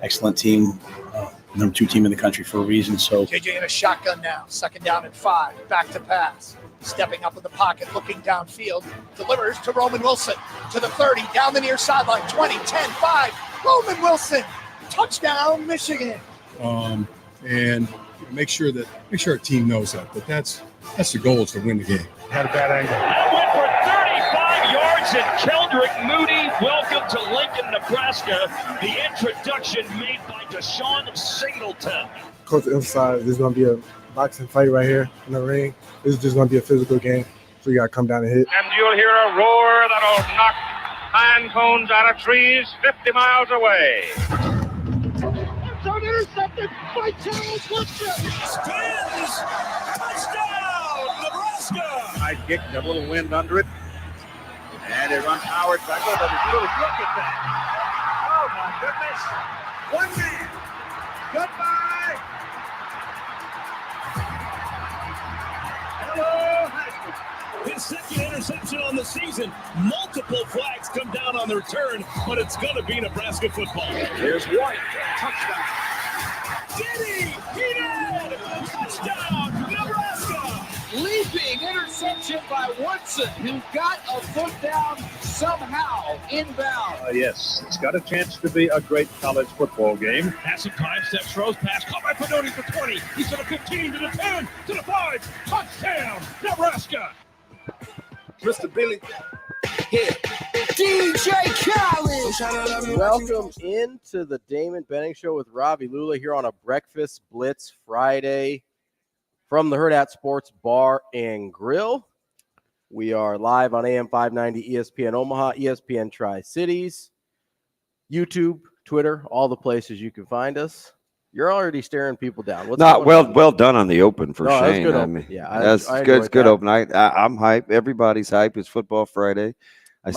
excellent team, number 2 team in the country for a reason. So JJ in a shotgun now, 2nd down and 5, back to pass. Stepping up in the pocket, looking downfield, delivers to Roman Wilson, to the 30, down the near sideline, 20, 10, 5, Roman Wilson, touchdown, Michigan. And make sure our team knows that. But that's the goal, is to win the game. Had a bad angle. Went for 35 yards, and Keldrick Moody, welcome to Lincoln, Nebraska. The introduction made by Deshaun Singleton. Coach emphasized there's going to be a boxing fight right here in the ring. This is just going to be a physical game, so you got to come down and hit. And you'll hear a roar that'll knock pine cones out of trees 50 miles away. Intercepted by Charles Woodson. Spins! Touchdown, Nebraska! Nice kick, got a little wind under it. And they run Howard back over. Look at that. Oh, my goodness. One man. Goodbye. Hello, high school. His 2nd interception on the season. Multiple flags come down on the return, but it's going to be Nebraska football. Here's White. Touchdown. Did he did! Touchdown, Nebraska! Leaping interception by Woodson, who got a foot down somehow inbound. Yes, it's got a chance to be a great college football game. Passing time, steps, throws, pass, caught by Pedoni for 20. He's to the 15, to the 10, to the 5. Touchdown, Nebraska! Mr. Billy. Yeah. DJ Khaled. Welcome into the Damon Benning Show with Ravi Lulla here on a Breakfast Blitz Friday from the Hurrdat Sports Bar and Grill. We are live on AM 590 ESPN Omaha, ESPN Tri-Cities, YouTube, Twitter, all the places you can find us. You're already staring people down. What's Not well done on the open for Shane. Good I open. mean, yeah, that's good. It's good open. I'm hype. Everybody's hype. It's Football Friday. I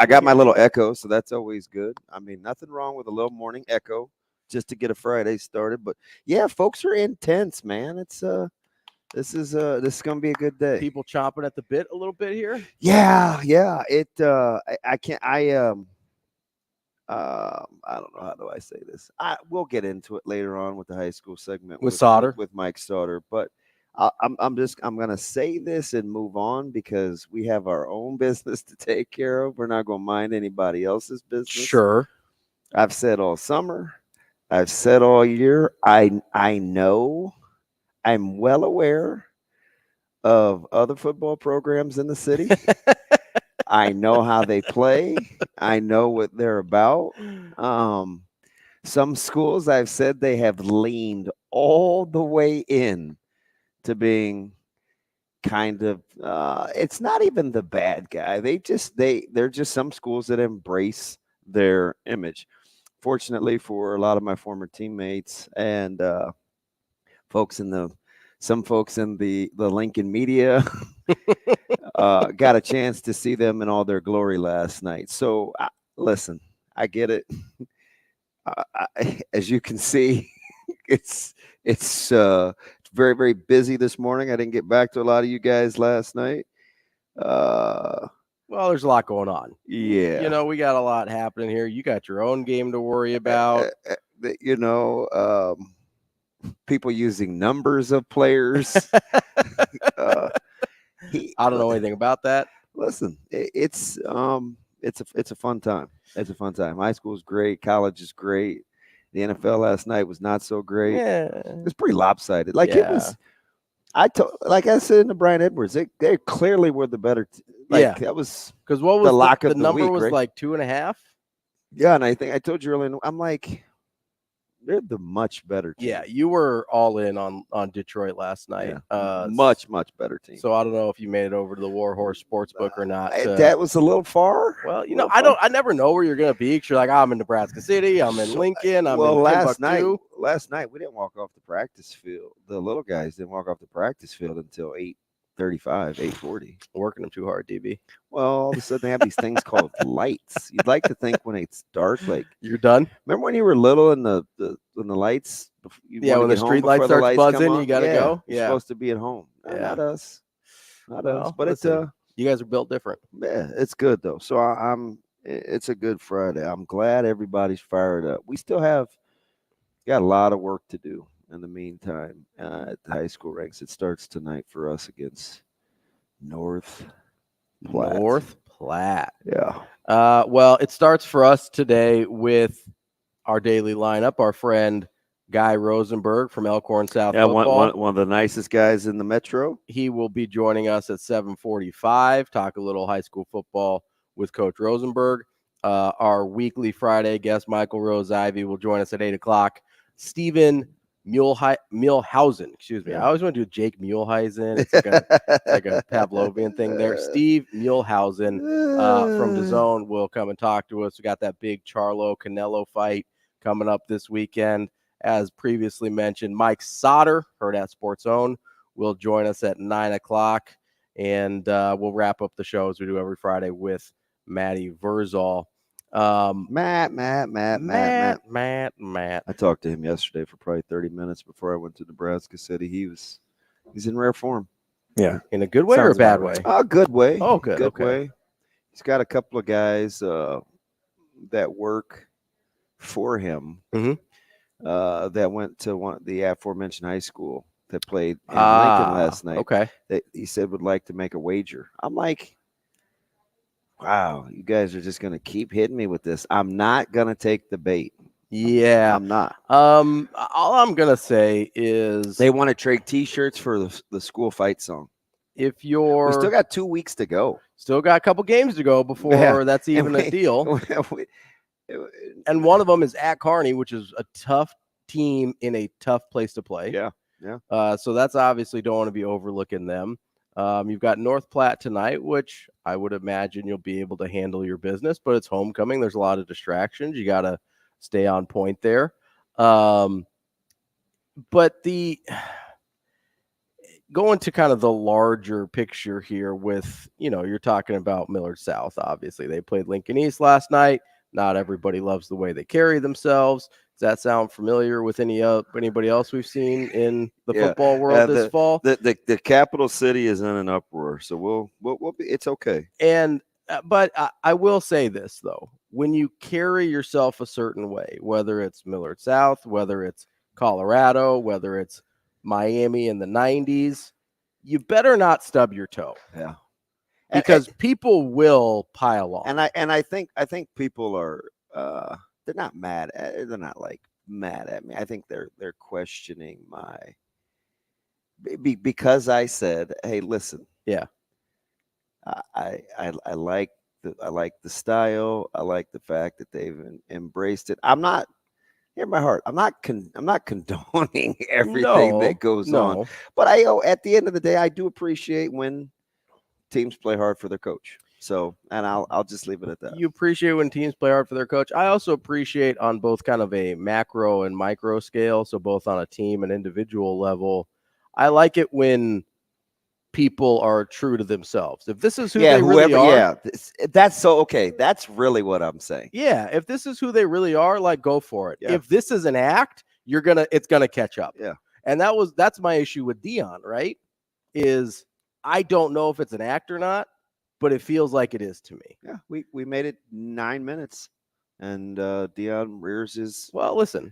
got my little echo, so that's always good. I mean, nothing wrong with a little morning echo just to get a Friday started. But yeah, folks are intense, man. It's this is gonna be a good day. People chomping at the bit a little bit here. Yeah. I don't know, how do I say this? We'll get into it later on with the high school segment with Sautter, with Mike Sautter. But I'm gonna say this and move on because we have our own business to take care of. We're not gonna mind anybody else's business. Sure. I've said all summer. I've said all year. I know. I'm well aware of other football programs in the city. I know how they play. I know what they're about. Some schools, I've said, they have leaned all the way in to being kind of it's not even the bad guy. They're just some schools that embrace their image. Fortunately for a lot of my former teammates and some folks in the Lincoln media got a chance to see them in all their glory last night. So listen, I get it. As you can see, it's very, very busy this morning. I didn't get back to a lot of you guys last night. Well, there's a lot going on. Yeah. You know, we got a lot happening here. You got your own game to worry about. People using numbers of players. I don't know anything about that. Listen, it's a fun time. It's a fun time. High school is great. College is great. The NFL last night was not so great. Yeah. It was pretty lopsided. It was. Like I said in the Brian Edwards, they clearly were the better. That was because what was the lock of the number week, was right? like 2.5. Yeah, and I think I told you earlier. I'm like, they're the much better team. Yeah, you were all in on Detroit last night. Yeah. Much better team. So I don't know if you made it over to the Warhorse Sportsbook or not. That was a little far. Well, I never know where you're gonna be. Because you're like, I'm in Nebraska City. I'm in Lincoln. Last night we didn't walk off the practice field. The little guys didn't walk off the practice field until 8:35, 8:40. Working them too hard, DB. Well, all of a sudden they have these things called lights. You'd like to think when it's dark, like you're done. Remember when you were little and the lights? When the street lights start buzzing, you gotta go. Yeah, you're supposed to be at home. Not us. But listen, you guys are built different. Yeah, it's good though. So it's a good Friday. I'm glad everybody's fired up. We still have got a lot of work to do in the meantime at the high school ranks. It starts tonight for us against North Platte. Yeah. Well, it starts for us today with our daily lineup. Our friend Guy Rosenberg from Elkhorn South football. One of the nicest guys in the metro. He will be joining us at 7:45. Talk a little high school football with Coach Rosenberg. Our weekly Friday guest, Michael Rose-Ivey, will join us at 8 o'clock. Stephen Muehlhausen, excuse me. I always want to do Jake Muehlhausen. It's like a Pavlovian thing there. Steve Muehlhausen from DAZN will come and talk to us. We got that big Charlo Canelo fight coming up this weekend. As previously mentioned, Mike Sautter, Hurrdat Sports own, will join us at 9 o'clock. And we'll wrap up the show as we do every Friday with Matty Vrzal. Matt. I talked to him yesterday for probably 30 minutes before I went to Nebraska City. He's in rare form. Yeah. In a good way or a bad way? A good way. Oh, good. Good way. He's got a couple of guys that work for him that went to the aforementioned high school that played in Lincoln last night. Okay. That he said would like to make a wager. I'm like, wow, you guys are just going to keep hitting me with this. I'm not going to take the bait. Yeah. I'm not. All I'm going to say is they want to trade T-shirts for the school fight song. We still got 2 weeks to go. Still got a couple games to go before that's even a deal. And one of them is at Kearney, which is a tough team in a tough place to play. Yeah. So that's obviously don't want to be overlooking them. You've got North Platte tonight, which I would imagine you'll be able to handle your business, but it's homecoming. There's a lot of distractions. You got to stay on point there. But going to kind of the larger picture here with, you're talking about Millard South. Obviously, they played Lincoln East last night. Not everybody loves the way they carry themselves. Does that sound familiar with anybody else we've seen in the football world this fall? The capital city is in an uproar, so we'll be. It's okay. And but I will say this though: when you carry yourself a certain way, whether it's Millard South, whether it's Colorado, whether it's Miami in the 90s, you better not stub your toe. Yeah. Because people will pile on. And I think people are they're not mad at they're not like mad at me. I think they're questioning because I said, hey, listen. Yeah. I like the style. I like the fact that they've embraced it. I'm not hear my heart. I'm not condoning everything that goes on. But at the end of the day, I do appreciate when teams play hard for their coach. So, and I'll just leave it at that. You appreciate when teams play hard for their coach. I also appreciate on both kind of a macro and micro scale. So both on a team and individual level, I like it when people are true to themselves. If this is who they really are. That's so okay. That's really what I'm saying. Yeah. If this is who they really are, like go for it. Yeah. If this is an act, it's going to catch up. Yeah. And that's my issue with Dion, right? Is I don't know if it's an act or not, but it feels like it is to me. Yeah, we made it 9 minutes, and Dion rears his. Well, listen,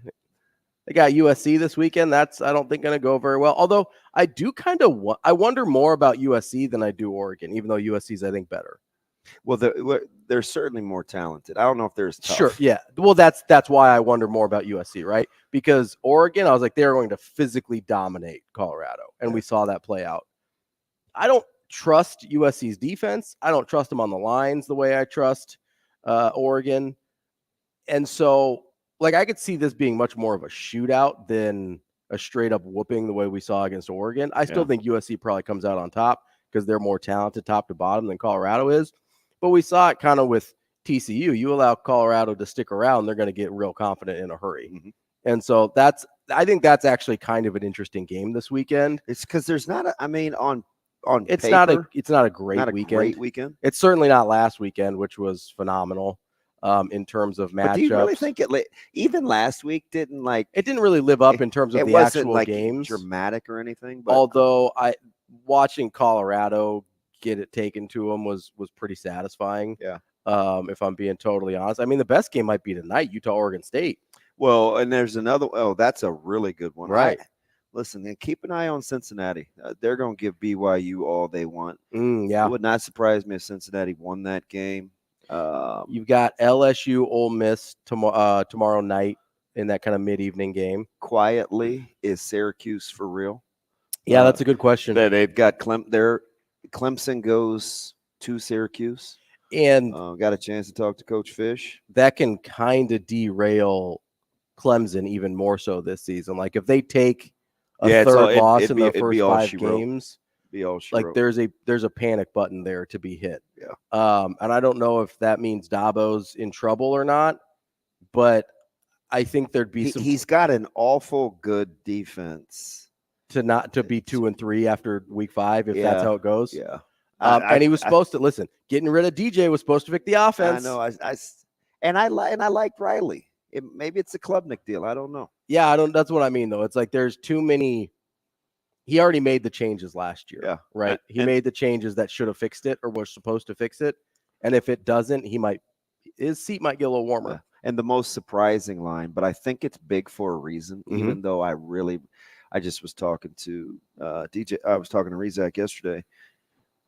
they got USC this weekend. That's I don't think going to go very well. Although I do kind of I wonder more about USC than I do Oregon, even though USC's I think better. Well, they're certainly more talented. I don't know if they're as tough. Sure, yeah. Well, that's why I wonder more about USC, right? Because Oregon, I was like, they're going to physically dominate Colorado, and we saw that play out. I don't trust USC's defense. I don't trust them on the lines the way I trust Oregon. And so, I could see this being much more of a shootout than a straight-up whooping the way we saw against Oregon. I still think USC probably comes out on top because they're more talented top to bottom than Colorado is. But we saw it kind of with TCU. You allow Colorado to stick around, they're going to get real confident in a hurry. Mm-hmm. And so I think that's actually kind of an interesting game this weekend. It's because there's not it's paper, not a great weekend. It's certainly not last weekend, which was phenomenal in terms of matchups. But do you really think even last week it didn't really live up in terms of the actual games, dramatic or anything? But although watching Colorado get it taken to them was pretty satisfying. Yeah. If I'm being totally honest, I mean the best game might be tonight, Utah Oregon State. Well, and there's another. Oh, that's a really good one. Right. Listen, and keep an eye on Cincinnati. They're going to give BYU all they want. Yeah. It would not surprise me if Cincinnati won that game. You've got LSU Ole Miss tomorrow night in that kind of mid-evening game. Quietly, is Syracuse for real? Yeah, that's a good question. They've got Clemson goes to Syracuse. And got a chance to talk to Coach Fish. That can kind of derail Clemson even more so this season. Like if they take a third loss in the first 5 games, like there's a panic button there to be hit. Yeah. And I don't know if that means Dabo's in trouble or not, but I think there'd be he's got an awful good defense to be 2-3 after week 5 if that's how it goes. Yeah. And he was supposed to listen. Getting rid of DJ was supposed to fix the offense. I know. I like Riley. Maybe it's a Klubnik deal. I don't know. Yeah, that's what I mean though. It's like there's too many. He already made the changes last year. Yeah. Right. He made the changes that should have fixed it or was supposed to fix it. And if it doesn't, his seat might get a little warmer. Yeah. And the most surprising line, but I think it's big for a reason. Even though I just was talking to DJ. I was talking to Rizak yesterday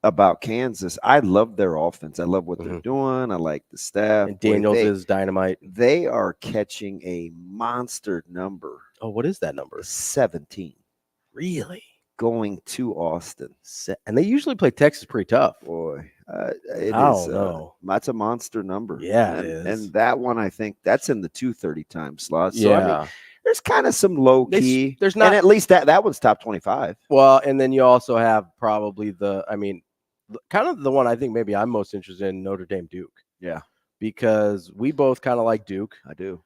about Kansas. I love their offense. I love what they're doing. I like the staff. And Daniels is dynamite. They are catching a monster number. Oh, what is that number? 17. Really? Going to Austin. And they usually play Texas pretty tough. Boy, that's a monster number. Yeah, it is. And that one, I think that's in the 2:30 time slot. So, yeah. I mean, there's kind of some low key. There's not, and at least that one's top 25. Well, and then you also have probably kind of the one I think maybe I'm most interested in, Notre Dame Duke. Yeah. Because we both kind of like Duke. I do.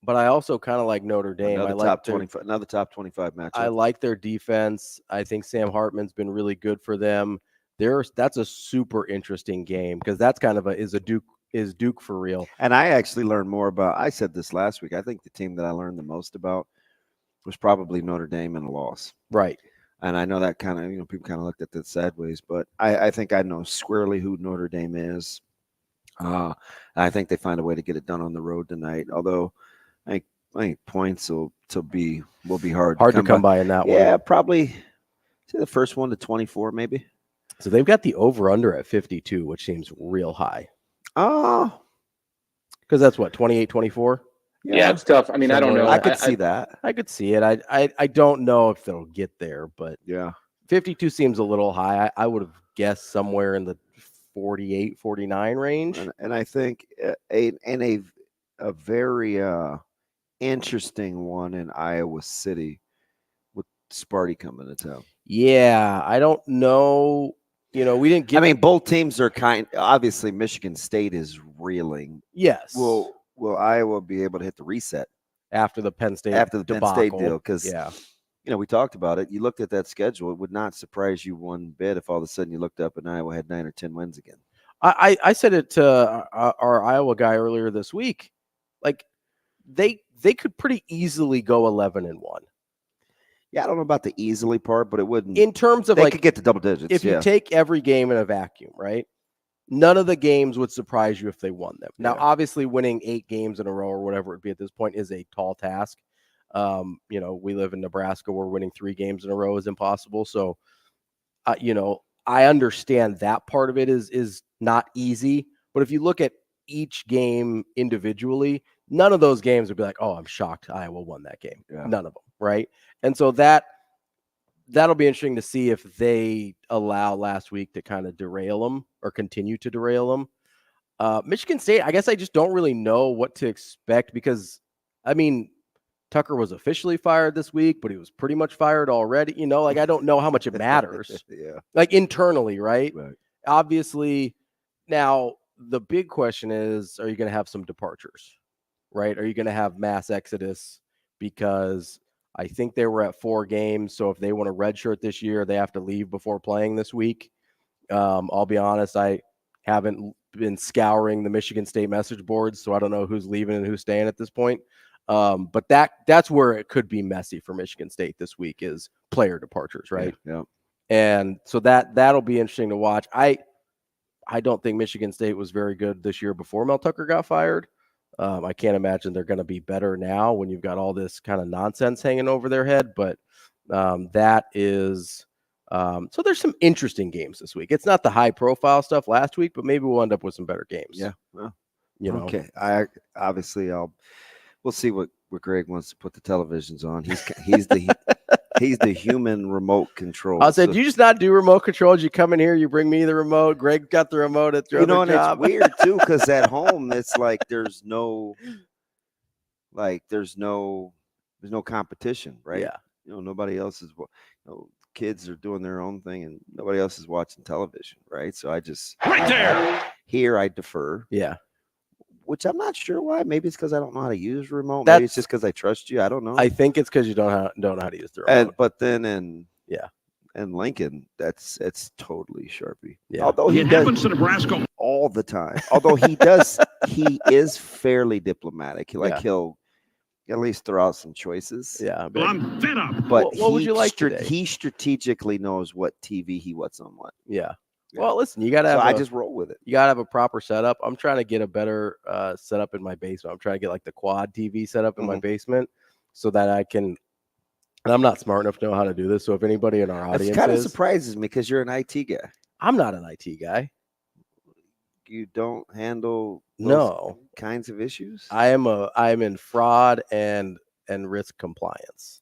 But I also kind of like Notre Dame. Another top 25 matchup. I like their defense. I think Sam Hartman's been really good for them. That's a super interesting game because that's kind of is Duke for real. And I actually learned more about. I said this last week. I think the team that I learned the most about was probably Notre Dame in a loss. Right. And I know that kind of people kind of looked at that sideways, but I think I know squarely who Notre Dame is. I think they find a way to get it done on the road tonight. Although I think points will be hard to come by in that one. Yeah, probably say the first one to 24 maybe. So they've got the over-under at 52, which seems real high. Oh. Because that's what, 28-24? Yeah, it's tough. I mean, I don't know. I could see that. I could see it. I don't know if they'll get there, but yeah, 52 seems a little high. I would have guessed somewhere in the 48, 49 range. And I think a very interesting one in Iowa City with Sparty coming to town. Yeah, I don't know. We didn't get. I mean, both teams are obviously Michigan State is reeling. Yes. Will Iowa be able to hit the reset after the Penn State deal? Because we talked about it. You looked at that schedule; it would not surprise you one bit if all of a sudden you looked up and Iowa had 9 or 10 wins again. I said it to our Iowa guy earlier this week. Like they could pretty easily go 11-1. Yeah, I don't know about the easily part, but it wouldn't. In terms of they could get to double digits. If you take every game in a vacuum, right? None of the games would surprise you if they won them. Now, obviously, winning 8 games in a row or whatever it would be at this point is a tall task. We live in Nebraska where winning 3 games in a row is impossible. So, I understand that part of it is not easy. But if you look at each game individually, none of those games would be like, oh, I'm shocked Iowa won that game. Yeah. None of them, right? And so that'll be interesting to see if they allow last week to kind of derail them or continue to derail them. Michigan State, I guess I just don't really know what to expect because, I mean, Tucker was officially fired this week, but he was pretty much fired already. I don't know how much it matters. Yeah. Like internally, right? Right. Obviously, now the big question is, are you going to have some departures, right? Are you going to have mass exodus? Because I think they were at 4 games. So if they want a redshirt this year, they have to leave before playing this week. I'll be honest, I haven't been scouring the Michigan State message boards, so I don't know who's leaving and who's staying at this point. But that's where it could be messy for Michigan State this week is player departures, right? Yeah. And so that'll be interesting to watch. I don't think Michigan State was very good this year before Mel Tucker got fired. I can't imagine they're going to be better now when you've got all this kind of nonsense hanging over their head. But that is so there's some interesting games this week. It's not the high profile stuff last week, but maybe we'll end up with some better games. Yeah. Well, Okay. We'll see what Greg wants to put the televisions on. He's the human remote control. I said, you just not do remote controls. You come in here, you bring me the remote. Greg got the remote at your other job. And it's weird too, because at home it's like there's no competition, right? Yeah. Nobody else is. Kids are doing their own thing, and nobody else is watching television, right? So I just Right there. Here I defer. Yeah. Which I'm not sure why. Maybe it's because I don't know how to use remote. Maybe it's just because I trust you. I don't know. I think it's because you don't know how to use the remote. But then in Lincoln, it's totally Sharpie. Yeah. Although It happens to Nebraska all the time. Although he is fairly diplomatic. He'll at least throw out some choices. Yeah. Well, I'm fed up. But what would you like today? He strategically knows what TV he wants on what. Yeah. Well, listen, you got to have. I just roll with it. You got to have a proper setup. I'm trying to get a better setup in my basement. I'm trying to get like the quad TV set up in my basement so that I can. And I'm not smart enough to know how to do this. So if anybody in our audience kind of surprises me because you're an IT guy. I'm not an IT guy. You don't handle kinds of issues. I'm in fraud and risk compliance.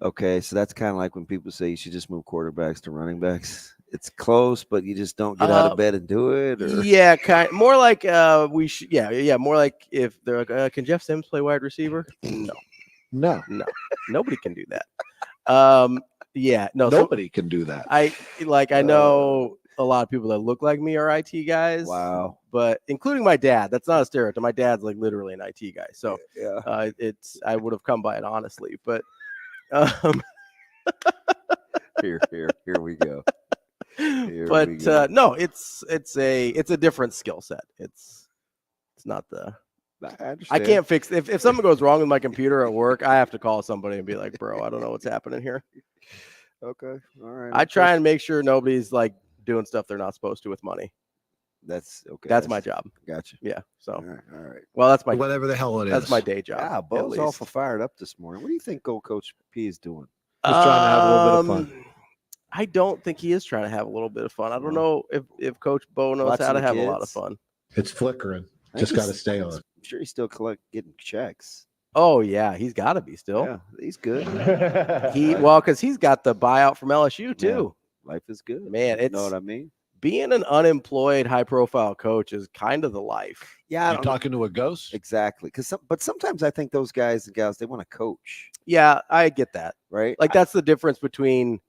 Okay, so that's kind of like when people say you should just move quarterbacks to running backs. It's close, but you just don't get out of bed and do it. Or? Yeah, more like we should. Yeah, more like if they're like, can Jeff Sims play wide receiver? No, nobody can do that. Nobody can do that. I know a lot of people that look like me are IT guys. Wow. But including my dad. That's not a stereotype. My dad's like literally an IT guy. So I would have come by it honestly. But here we go. No, it's a different skill set. It's not the. I can't fix if something goes wrong with my computer at work. I have to call somebody and be like, bro, I don't know what's happening here. Okay, all right. I try and make sure nobody's like doing stuff they're not supposed to with money. That's okay. That's my job. Gotcha. Yeah. So all right. Well, that's my whatever the hell it is. That's my day job. Yeah, Bo's awful fired up this morning. What do you think Gold Coach P is doing? Just trying to have a little bit of fun. I don't think he is trying to have a little bit of fun. I don't know if Coach Bo knows how to have a lot of fun. It's flickering. Just got to stay on. I'm sure he's still getting checks. Oh yeah, he's got to be still. Yeah, he's good. Because he's got the buyout from LSU too. Yeah, life is good, man. You know what I mean? Being an unemployed, high-profile coach is kind of the life. Yeah, you're talking to a ghost. Exactly. But sometimes I think those guys and gals, they want to coach. Yeah, I get that. Right. Like that's the difference between.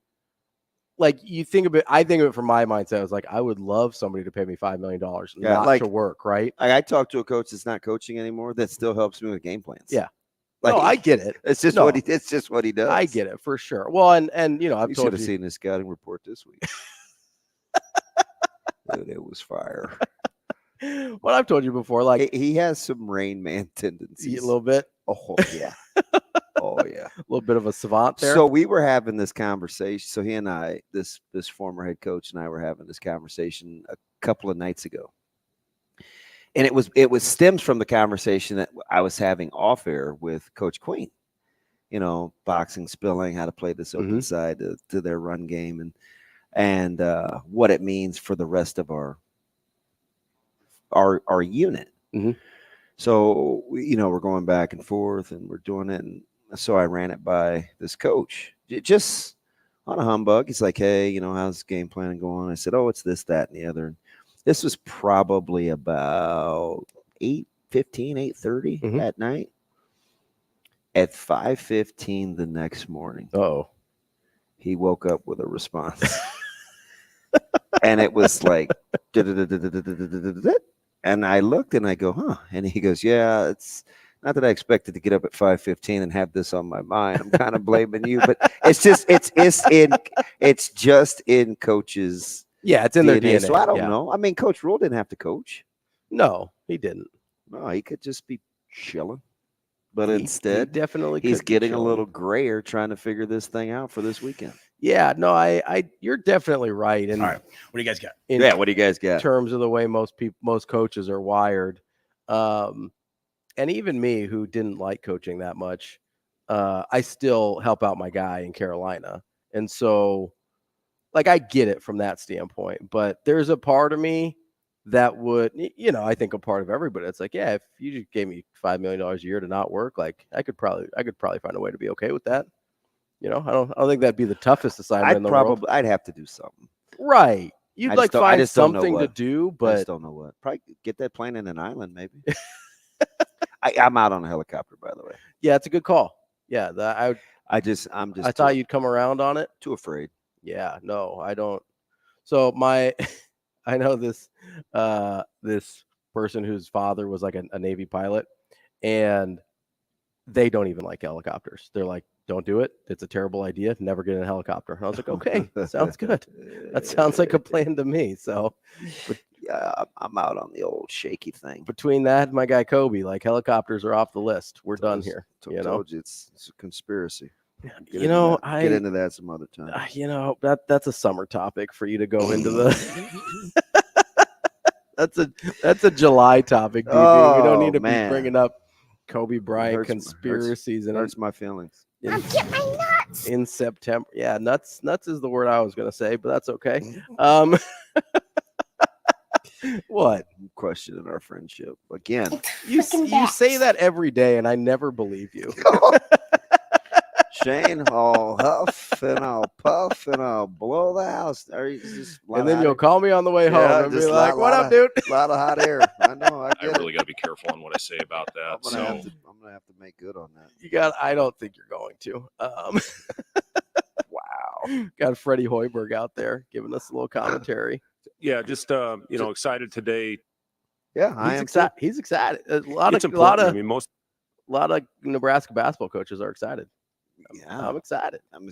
Like you think of it, I think of it from my mindset. I was like, I would love somebody to pay me $5 million not to work, right? I talked to a coach that's not coaching anymore. That still helps me with game plans. Yeah, I get it. It's just what he does. I get it for sure. Well, and I've should have seen his scouting report this week. Dude, it was fire. Well, I've told you before, like he has some Rain Man tendencies. A little bit. Oh yeah. Oh yeah, a little bit of a savant there. So we were having this conversation. So he and I, this former head coach and I were having this conversation a couple of nights ago, and it was stems from the conversation that I was having off air with Coach Queen. Boxing, spilling, how to play this open side to their run game, and what it means for the rest of our unit. Mm-hmm. So we're going back and forth, and we're doing it, and so I ran it by this coach, just on a humbug. He's like, hey, how's game planning going? I said, oh, it's this, that, and the other. And this was probably about 8:30 at night. At 5:15 the next morning, he woke up with a response. And it was like, and I looked and I go, huh? And he goes, yeah, it's not that I expected to get up at 5:15 and have this on my mind. I'm kind of blaming you, but it's just in coaches. Yeah, it's in their DNA. So I don't know. I mean, Coach Rhule didn't have to coach. No, he didn't. No, he could just be chilling. But instead, he definitely he's getting a little grayer trying to figure this thing out for this weekend. Yeah, no, you're definitely right. And all right, what do you guys got? What do you guys got? In terms of the way most coaches are wired, And even me, who didn't like coaching that much, I still help out my guy in Carolina. And so, like, I get it from that standpoint. But there's a part of me that would, I think a part of everybody. It's like, yeah, if you just gave me $5 million a year to not work, like, I could probably find a way to be okay with that. I don't think that'd be the toughest assignment in the world. I'd have to do something. Right. You'd find something to do, but I just don't know what. Probably get that plane in an island, maybe. I'm out on a helicopter, by the way. Yeah, it's a good call. Yeah, I thought you'd come around on it. Too afraid. Yeah, no, I don't. So I know this person whose father was like a Navy pilot, and they don't even like helicopters. They're like, don't do it. It's a terrible idea. Never get in a helicopter. And I was like, okay, sounds good. That sounds like a plan to me. So, but yeah, I'm out on the old shaky thing. Between that and my guy Kobe, like, helicopters are off the list. We're done here. Told you it's a conspiracy. Get into that some other time. That's a summer topic for you to go into the. that's a July topic, DB. We don't need to be bringing up Kobe Bryant conspiracies and hurts my feelings. Get my nuts in September. Yeah, nuts is the word I was gonna say, but that's okay. What? I'm questioning our friendship again. You say that every day, and I never believe you. Shane, I'll huff and I'll puff and I'll blow the house. And then you'll call me on the way home and be like, "What up, dude?" A lot of hot air. I know. I really got to be careful on what I say about that. I'm gonna have to make good on that. I don't think you're going to. Wow. Got Freddie Hoiberg out there giving us a little commentary. Yeah, just excited today. Yeah, he's excited. A lot of Nebraska basketball coaches are excited. Yeah, I'm excited. And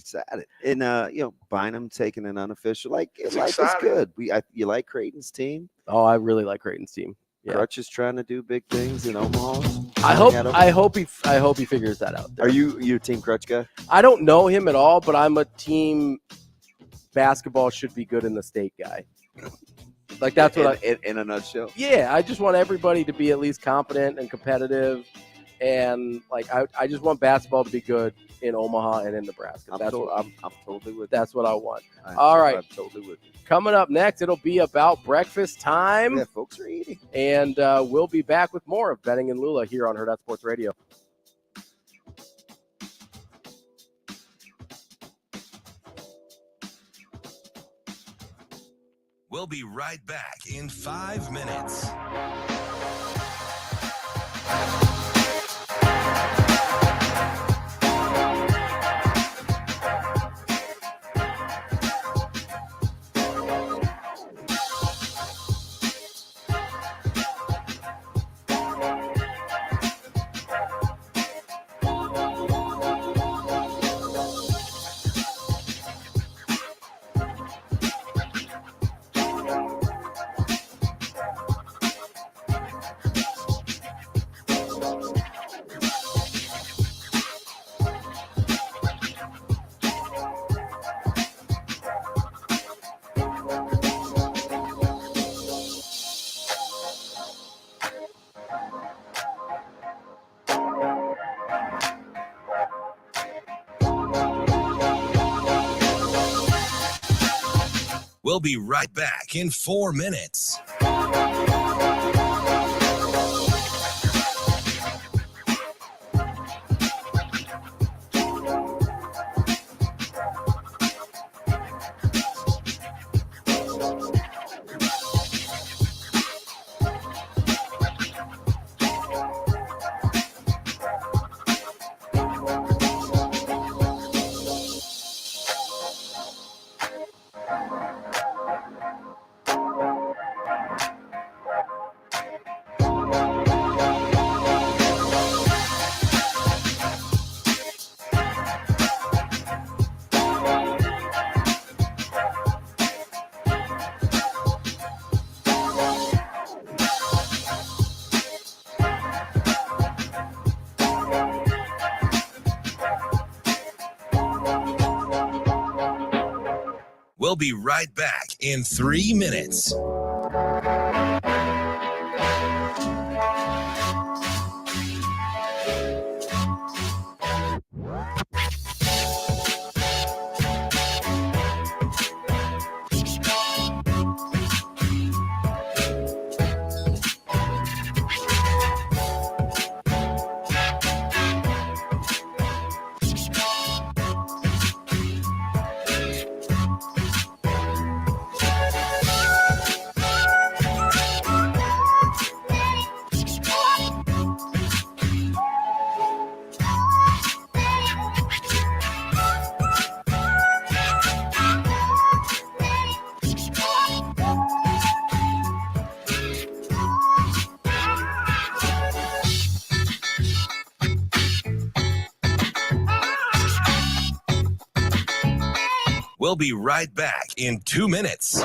Bynum taking an unofficial. Life is good. You like Creighton's team? Oh, I really like Creighton's team. Yeah. Crutch is trying to do big things in Omaha. I hope he figures that out. Are you a team Crutch guy? I don't know him at all, but I'm a team basketball should be good in the state guy. Like, that's in a nutshell. Yeah, I just want everybody to be at least competent and competitive, and like I just want basketball to be good in Omaha and in Nebraska. I'm totally with. That's what I want. All right, I'm totally with you. Coming up next, it'll be about breakfast time. Yeah, folks are eating, and we'll be back with more of Benning and Lulla here on Hurrdat Sports Radio. We'll be right back in 5 minutes. We'll be right back in 4 minutes. We'll be right back in 3 minutes. We'll be right back in 2 minutes.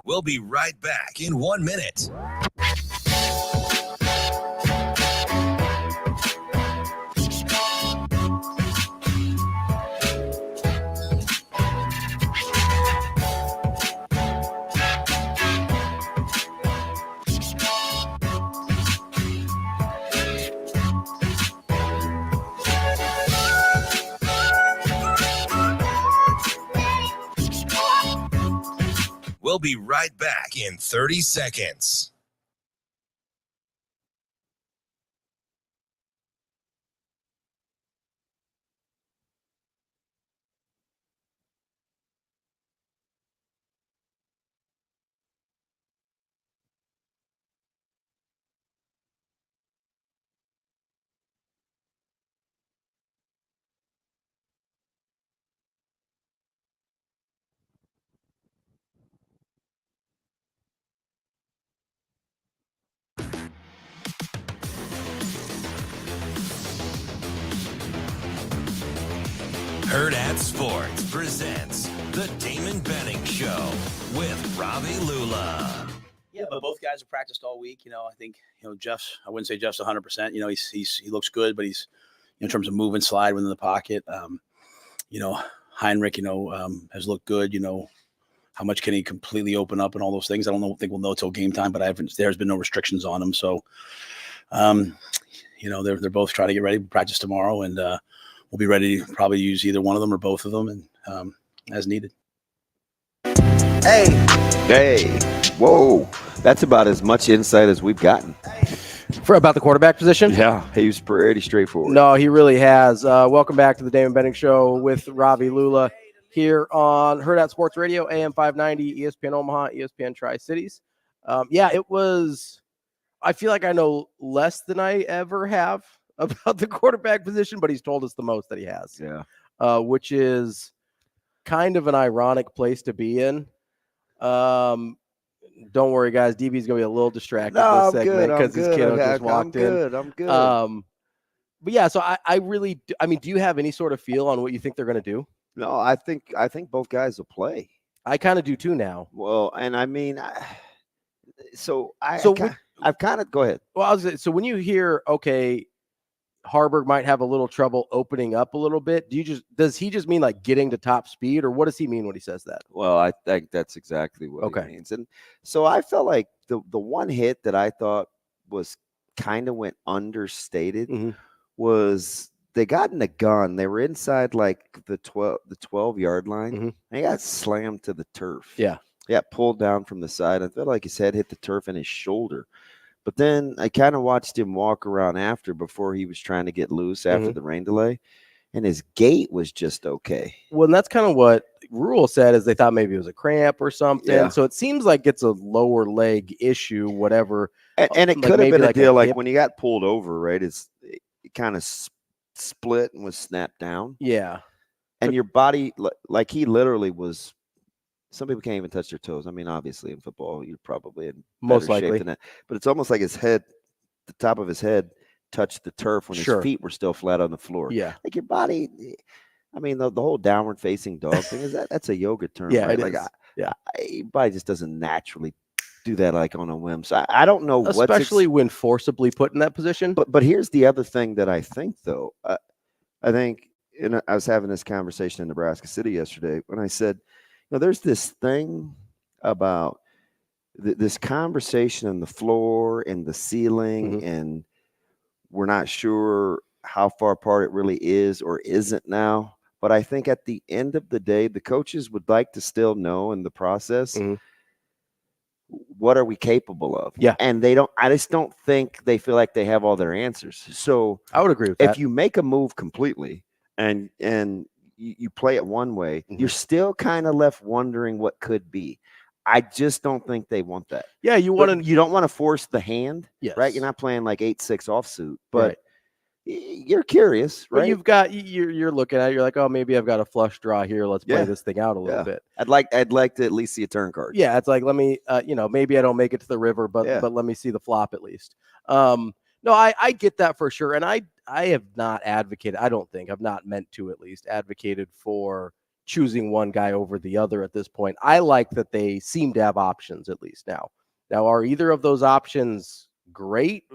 We'll be right back in 1 minute. We'll be right back in 30 seconds. Hurrdat Sports presents the Damon Benning Show with Ravi Lulla. Yeah, but both guys have practiced all week. I think, Jeff's, I wouldn't say Jeff's 100%. He looks good, but he's, in terms of moving, slide within the pocket. Heinrich, has looked good. How much can he completely open up and all those things? I don't think we'll know till game time, but there's been no restrictions on him. So, they're both trying to get ready to practice tomorrow, and we'll be ready to probably use either one of them or both of them, and as needed. Hey, whoa. That's about as much insight as we've gotten. For about the quarterback position? Yeah, he was pretty straightforward. No, he really has. Welcome back to the Damon Benning Show with Ravi Lulla here on Hurrdat Sports Radio, AM 590, ESPN Omaha, ESPN Tri-Cities. It was – I feel like I know less than I ever have about the quarterback position, but he's told us the most that he has. Yeah. Which is kind of an ironic place to be in. Don't worry, guys. DB's gonna be a little distracted this segment because his kiddo just walked in. I'm good. But yeah, so I really, do you have any sort of feel on what you think they're gonna do? No, I think both guys will play. I kind of do too now. Well, and I've kind of go ahead. Well, so when you hear, okay, Harburg might have a little trouble opening up a little bit, does he just mean like getting to top speed, or what does he mean when he says that? Well, I think that's exactly what he means. And so I felt like the one hit that I thought was kind of went understated was they got in the gun. They were inside like the 12-yard line. And he got slammed to the turf. Yeah. Yeah, pulled down from the side. I felt like his head hit the turf and his shoulder. But then I kind of watched him walk around after before he was trying to get loose after the rain delay. And his gait was just okay. Well, and that's kind of what Rhule said, is they thought maybe it was a cramp or something. Yeah. So it seems like it's a lower leg issue, whatever. And it could have been a deal like when he got pulled over, right? It kind of split and was snapped down. Yeah. And your body, like he literally was. Some people can't even touch their toes. I mean, obviously in football, you're probably in most better likely shape than that. But it's almost like his head, the top of his head, touched the turf when his feet were still flat on the floor. Yeah, like your body. I mean, the whole downward facing dog thing that's a yoga term. Yeah, right? it is. Your body just doesn't naturally do that like on a whim. So I don't know, especially when forcibly put in that position. But here's the other thing that I think though. I think, and I was having this conversation in Nebraska City yesterday when I said, there's this thing about this conversation on the floor and the ceiling, and we're not sure how far apart it really is or isn't now. But I think at the end of the day, the coaches would like to still know in the process, what are we capable of? Yeah. And I just don't think they feel like they have all their answers. So I would agree with that. If you make a move completely and you play it one way, you're still kind of left wondering what could be. I just don't think they want that. Yeah, you don't want to force the hand, yes. right? You're not playing like 8-6 offsuit, but you're curious, right? Well, you've got you're looking at it, you're like, oh, maybe I've got a flush draw here. Let's play this thing out a little bit. I'd like to at least see a turn card. Yeah, it's like, let me maybe I don't make it to the river, but let me see the flop at least. No, I get that for sure. And I have not advocated, I've not meant to at least advocated for choosing one guy over the other at this point. I like that they seem to have options at least now. Now, are either of those options great?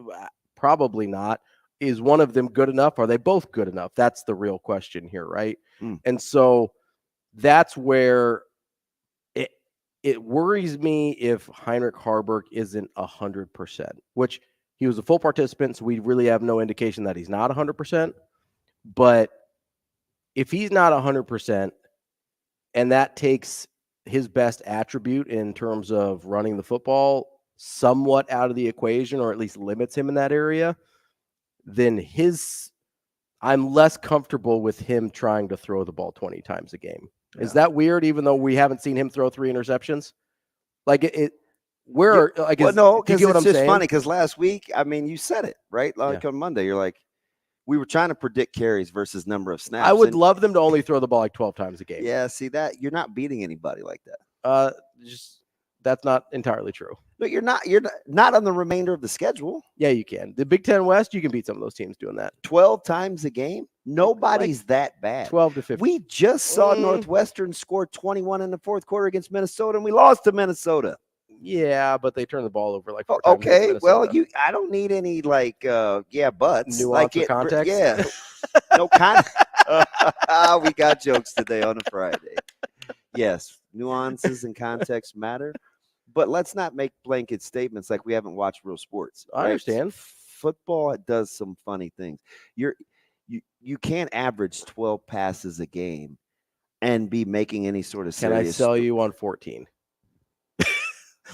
Probably not. Is one of them good enough? Are they both good enough? That's the real question here, right? And so that's where it worries me if Heinrich Haarberg isn't 100%, which he was a full participant, so we really have no indication that he's not 100%. But if he's not 100%, and that takes his best attribute in terms of running the football somewhat out of the equation, or at least limits him in that area, then I'm less comfortable with him trying to throw the ball 20 times a game. Yeah. Is that weird, even though we haven't seen him throw 3 interceptions? Like no, because it's just funny, because last week, I mean, you said it, right? Like on Monday, you're like, we were trying to predict carries versus number of snaps. I would love them to only throw the ball like 12 times a game. Yeah, see that? You're not beating anybody like that. That's not entirely true. But you're not on the remainder of the schedule. Yeah, you can. The Big Ten West, you can beat some of those teams doing that. 12 times a game? Nobody's that bad. 12 to 15. We just saw Northwestern score 21 in the fourth quarter against Minnesota, and we lost to Minnesota. Yeah, but they turned the ball over like 4 times. Okay, well, I don't need any buts. Nuance like or context? Yeah. No context. We got jokes today on a Friday. Yes, nuances and context matter. But let's not make blanket statements like we haven't watched real sports. I understand. Football does some funny things. You can't average 12 passes a game and be making any sort of serious. Can I sell you on 14?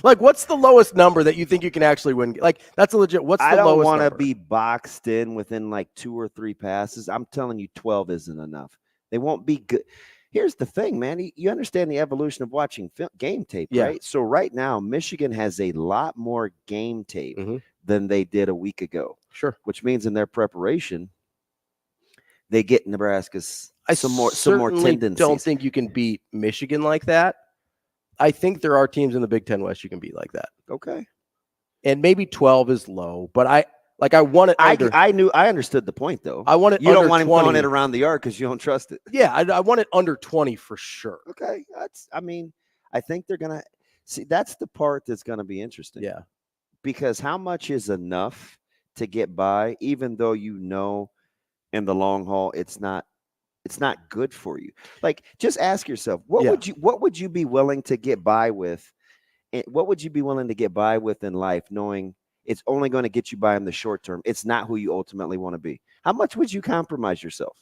Like, what's the lowest number that you think you can actually win? Like, that's a legit. What's the lowest? I don't want to be boxed in within like 2 or 3 passes. I'm telling you, 12 isn't enough. They won't be good. Here's the thing, man. You understand the evolution of watching game tape, right? So right now, Michigan has a lot more game tape than they did a week ago. Sure. Which means in their preparation, they get Nebraska's some more tendencies. Don't think you can beat Michigan like that. I think there are teams in the Big Ten West you can beat like that. Okay. And maybe 12 is low, but I want it. I understood the point though. I want it. You don't want him 20. throwing it around the arc because you don't trust it. Yeah, I want it under 20 for sure. Okay, I think they're gonna see. That's the part that's gonna be interesting. Yeah, because how much is enough to get by, even though in the long haul it's not good for you. Like, just ask yourself, what would you be willing to get by with? What would you be willing to get by with in life, knowing it's only going to get you by in the short term? It's not who you ultimately want to be. How much would you compromise yourself?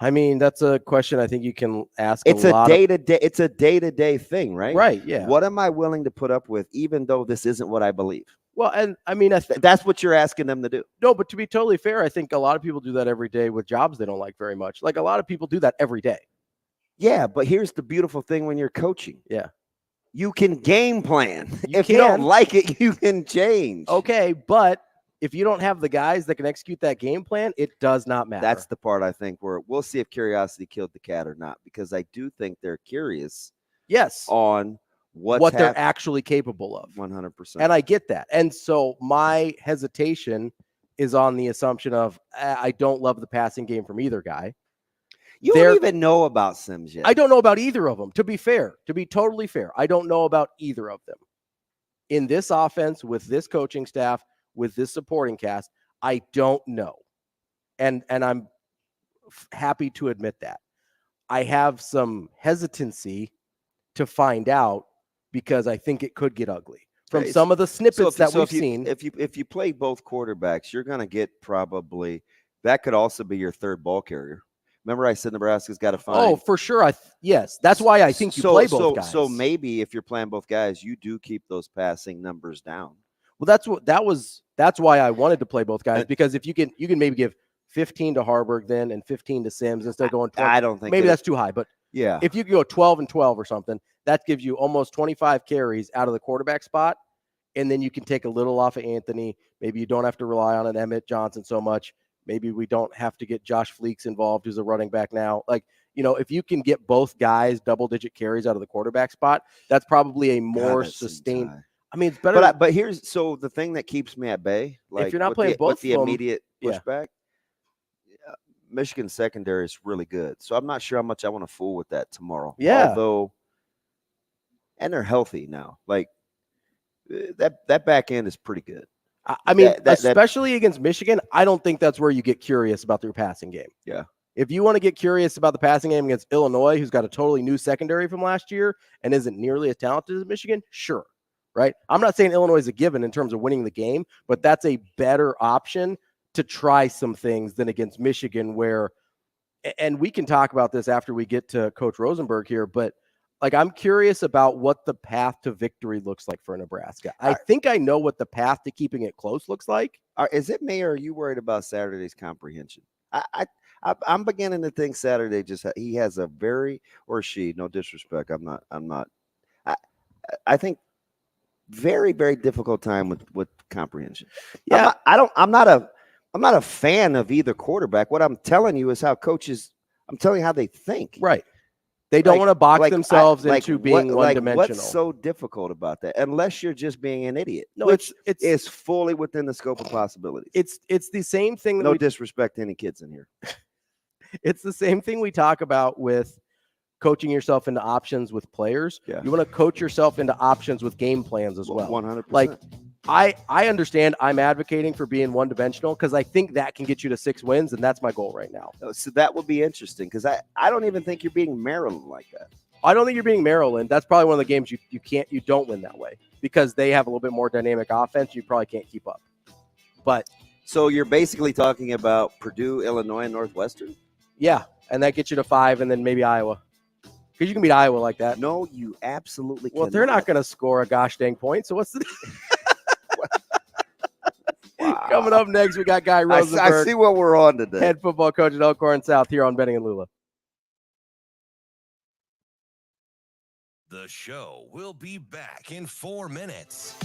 I mean, that's a question I think you can ask. It's a day-to-day thing, right? Right. Yeah. What am I willing to put up with, even though this isn't what I believe? Well, and I mean, that's what you're asking them to do. No, but to be totally fair, I think a lot of people do that every day with jobs they don't like very much. Like, a lot of people do that every day. Yeah, but here's the beautiful thing when you're coaching. Yeah. You can game plan. If you don't like it, you can change. Okay, but if you don't have the guys that can execute that game plan, it does not matter. That's the part I think where we'll see if curiosity killed the cat or not, because I do think they're curious. Yes. On what they're actually capable of. 100%. And I get that. And so my hesitation is on the assumption of I don't love the passing game from either guy. You don't even know about Sims yet. I don't know about either of them. To be totally fair, I don't know about either of them. In this offense, with this coaching staff, with this supporting cast, I don't know. And I'm happy to admit that. I have some hesitancy to find out because I think it could get ugly from some of the snippets that we've seen. If you play both quarterbacks, you're going to get probably that could also be your third ball carrier. Remember, I said Nebraska's got to find. Oh, for sure. Yes, that's why I think you play both guys. So maybe if you're playing both guys, you do keep those passing numbers down. Well, that's why I wanted to play both guys, because if you can maybe give 15 to Harburg then and 15 to Sims instead of going 20. I don't think maybe that's too high, but yeah, if you can go 12 and 12 or something, that gives you almost 25 carries out of the quarterback spot, and then you can take a little off of Anthony. Maybe you don't have to rely on an Emmett Johnson so much. Maybe we don't have to get Josh Fleeks involved, who's a running back now. Like, if you can get both guys double-digit carries out of the quarterback spot, that's probably a more sustained. I mean, it's better. But here's the thing that keeps me at bay. Like, if you're not playing both, the immediate pushback, Michigan's secondary is really good. So I'm not sure how much I want to fool with that tomorrow. Yeah. Although, and they're healthy now. Like that back end is pretty good. I mean, especially against Michigan, I don't think that's where you get curious about their passing game. Yeah. If you want to get curious about the passing game against Illinois, who's got a totally new secondary from last year and isn't nearly as talented as Michigan, sure. Right? I'm not saying Illinois is a given in terms of winning the game, but that's a better option to try some things than against Michigan, where, and we can talk about this after we get to Coach Rosenberg here, but like, I'm curious about what the path to victory looks like for Nebraska. I think I know what the path to keeping it close looks like. Is it me, or are you worried about Saturday's comprehension? I'm beginning to think Saturday he has a very, or she, no disrespect. I think very, very difficult time with comprehension. Yeah. I'm not a fan of either quarterback. What I'm telling you is how coaches, I'm telling you how they think. Right. They don't want to box themselves into being one-dimensional. What's so difficult about that? Unless you're just being an idiot. No, it's fully within the scope of possibilities. It's the same thing. No disrespect to any kids in here. It's the same thing we talk about with coaching yourself into options with players. Yeah. You want to coach yourself into options with game plans as well. 100%. Like, I understand I'm advocating for being one-dimensional because I think that can get you to 6 wins, and that's my goal right now. So that will be interesting, because I don't even think you're beating Maryland like that. I don't think you're beating Maryland. That's probably one of the games you don't win that way, because they have a little bit more dynamic offense. You probably can't keep up. But so you're basically talking about Purdue, Illinois, and Northwestern? Yeah, and that gets you to 5, and then maybe Iowa. Because you can beat Iowa like that. No, you absolutely can't. Well, they're not going to score a gosh dang point, so what's the Wow. Coming up next, we got Guy Rosenberg. I see what we're on today. Head football coach at Elkhorn South here on Benning and Lulla. The show will be back in 4 minutes.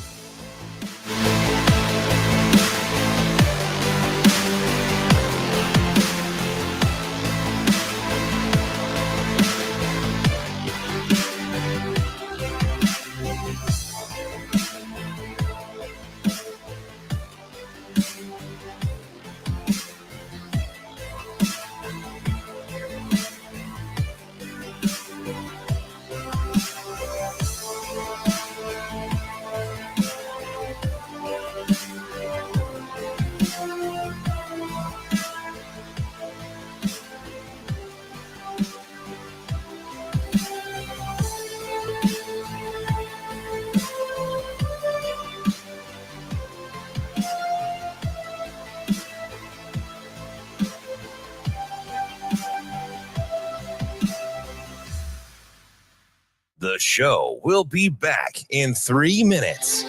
The show will be back in 3 minutes.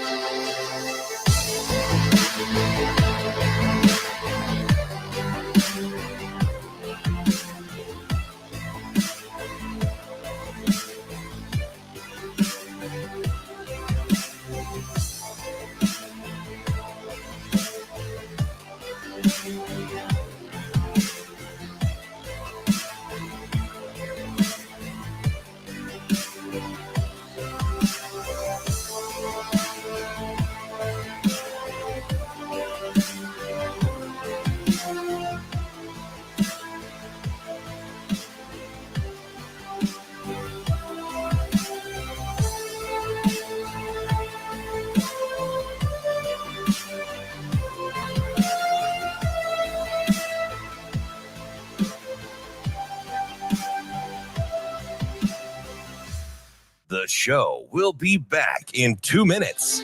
The show will be back in 2 minutes.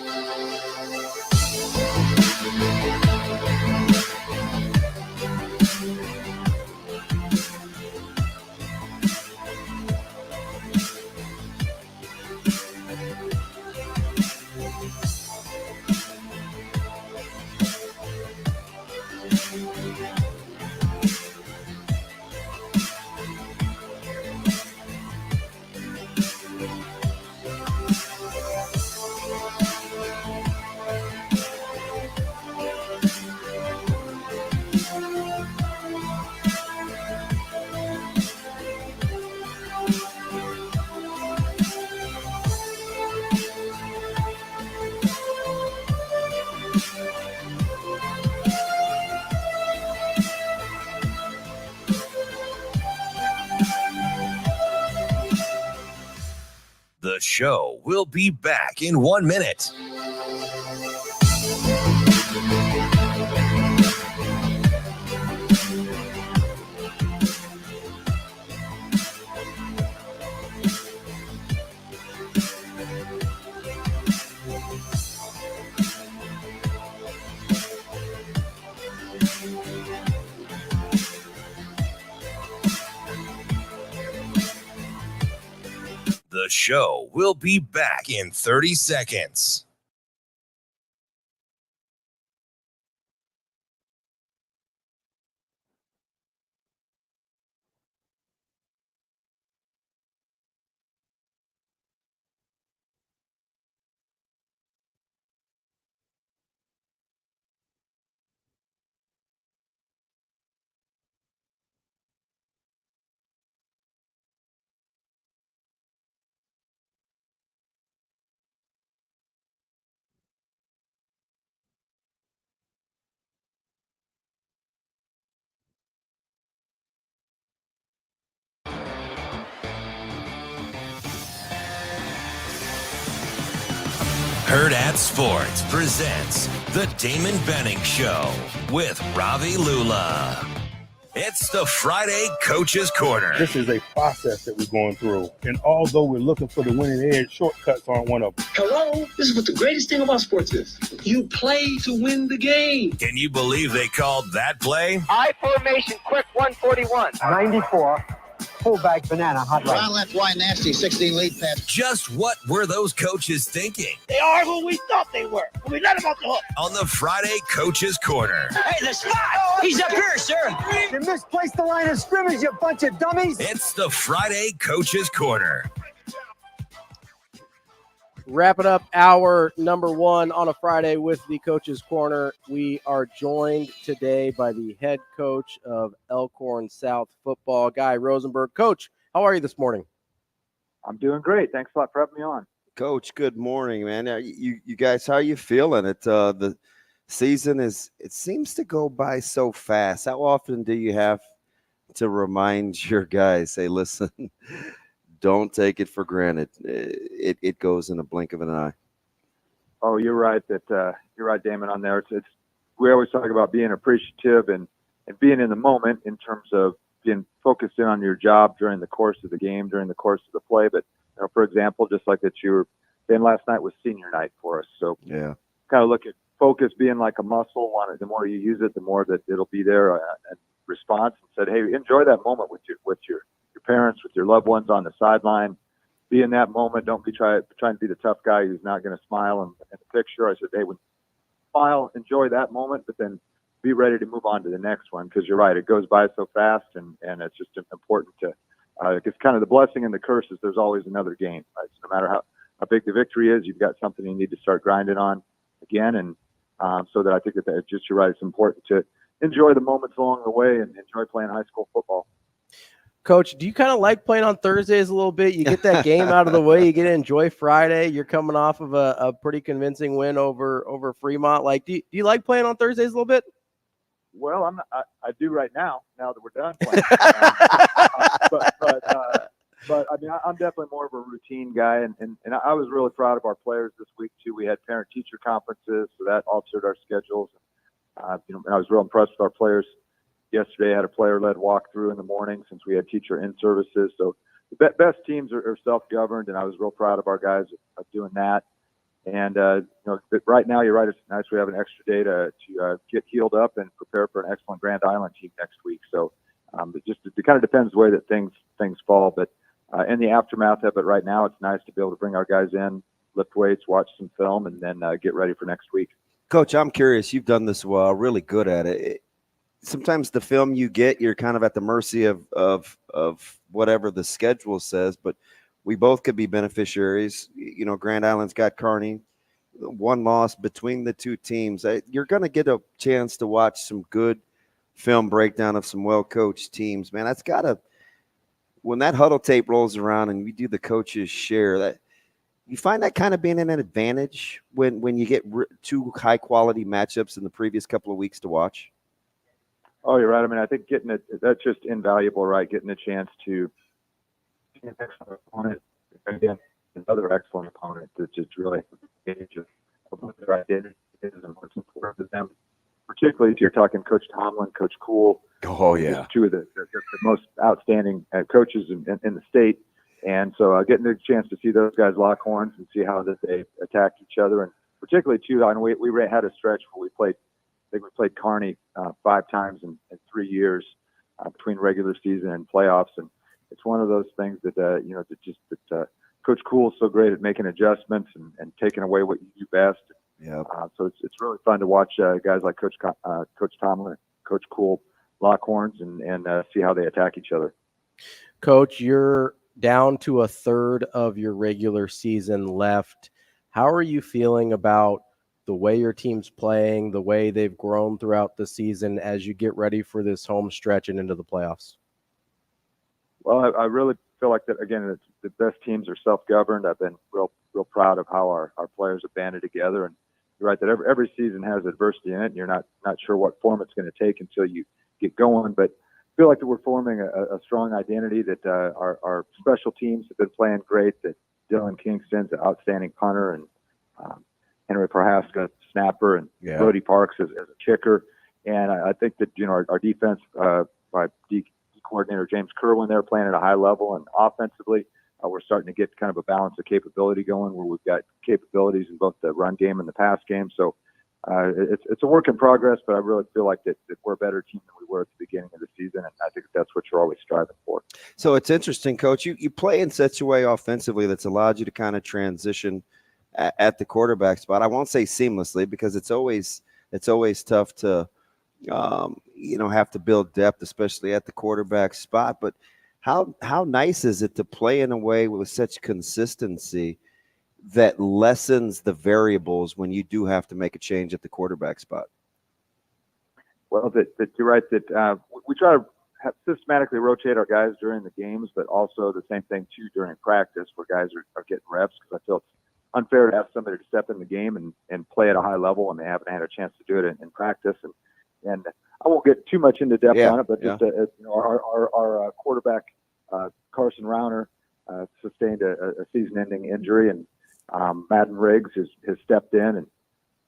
The show will be back in 1 minute. The show will be back in 30 seconds. Hurrdat Sports presents the Damon Benning Show with Ravi Lulla. It's the Friday Coach's Corner. This is a process that we're going through. And although we're looking for the winning edge, shortcuts aren't one of them. Hello? This is what the greatest thing about sports is. You play to win the game. Can you believe they called that play? I formation, quick 141. 94. Fullback banana hot right. Round left wide nasty 16 lead pass. Just what were those coaches thinking? They are who we thought they were. We let them off the hook. On the Friday Coach's Corner. Hey, the spot! He's up here, sir. You misplaced the line of scrimmage, you bunch of dummies. It's the Friday Coach's Corner. Wrapping up hour number 1 on a Friday with the Coach's Corner. We are joined today by the head coach of Elkhorn South football, Guy Rosenberg. Coach, how are you this morning? I'm doing great. Thanks a lot for having me on. Coach, good morning, man. You guys, how are you feeling? The season it seems to go by so fast. How often do you have to remind your guys, hey, listen, don't take it for granted. It goes in a blink of an eye. Oh, you're right. You're right, Damon, on there. It's we always talk about being appreciative and being in the moment in terms of being focused in on your job during the course of the game, during the course of the play. But for example, just like that you were saying last night was senior night for us. So yeah, kind of look at focus being like a muscle. The more you use it, the more that it'll be there. And response and said, hey, enjoy that moment with your parents, with your loved ones on the sideline. Be in that moment. Don't be trying to be the tough guy who's not going to smile in the picture. I said, hey, smile, enjoy that moment, but then be ready to move on to the next one, because you're right, it goes by so fast, and it's just important to it's kind of the blessing and the curse is there's always another game, right? So no matter how big the victory is, you've got something you need to start grinding on again, and so that I think that just, you're right, it's important to enjoy the moments along the way and enjoy playing high school football. Coach, do you kind of like playing on Thursdays a little bit? You get that game out of the way. You get to enjoy Friday. You're coming off of a pretty convincing win over Fremont. Like, do you like playing on Thursdays a little bit? Well, I do right now that we're done playing. But I mean, I'm definitely more of a routine guy, and I was really proud of our players this week too. We had parent-teacher conferences, so that altered our schedules. And I was real impressed with our players. Yesterday, I had a player-led walkthrough in the morning since we had teacher in services. So the best teams are self-governed, and I was real proud of our guys of doing that. And right now, you're right. It's nice we have an extra day to get healed up and prepare for an excellent Grand Island team next week. So it kind of depends the way that things fall. But in the aftermath of it right now, it's nice to be able to bring our guys in, lift weights, watch some film, and then get ready for next week. Coach, I'm curious. You've done this well, really good at it. Sometimes the film you get, you're kind of at the mercy of whatever the schedule says, but we both could be beneficiaries. Grand Island's got Kearney, one loss between the two teams. You're going to get a chance to watch some good film breakdown of some well-coached teams. Man, that's got to – when that huddle tape rolls around and we do the coaches share, that you find that kind of being an advantage when you get two high-quality matchups in the previous couple of weeks to watch? Oh, you're right. I mean, I think that's just invaluable, right? Getting a chance to see an excellent opponent, again, another excellent opponent that just really engages what their identity is and what's important to them. Particularly if you're talking Coach Tomlin, Coach Cool. Oh, yeah. Two of the most outstanding coaches in the state. And so getting a chance to see those guys lock horns and see how that they attack each other. And particularly, too, we had a stretch where we played Kearney 5 times in 3 years between regular season and playoffs, and it's one of those things that Coach Cool is so great at making adjustments and taking away what you do best. Yeah. So it's really fun to watch guys like Coach Tomlin, Coach Cool lock horns and see how they attack each other. Coach, you're down to a third of your regular season left. How are you feeling about the way your team's playing, the way they've grown throughout the season as you get ready for this home stretch and into the playoffs? Well, I really feel like that, again, the best teams are self-governed. I've been real proud of how our players have banded together. And you're right that every season has adversity in it, and you're not sure what form it's going to take until you get going. But I feel like that we're forming a strong identity, that our special teams have been playing great, that Dylan Kingston's an outstanding punter, and Henry Prohaska, snapper, and Brody Parks as a kicker. And I think that, our defense by D coordinator James Kerwin, they're playing at a high level, and offensively, we're starting to get kind of a balance of capability going where we've got capabilities in both the run game and the pass game. So it's a work in progress, but I really feel like that we're a better team than we were at the beginning of the season, and I think that's what you're always striving for. So it's interesting, Coach. You play in such a way offensively that's allowed you to kind of transition at the quarterback spot. I won't say seamlessly, because it's always tough to have to build depth, especially at the quarterback spot. But how nice is it to play in a way with such consistency that lessens the variables when you do have to make a change at the quarterback spot? Well, you're right that we try to systematically rotate our guys during the games, but also the same thing too during practice, where guys are getting reps, because I feel it's unfair to have somebody to step in the game and play at a high level and they haven't had a chance to do it in practice. And I won't get too much into depth on it, but just our quarterback Carson Rauner sustained a season-ending injury, and Madden Riggs has stepped in and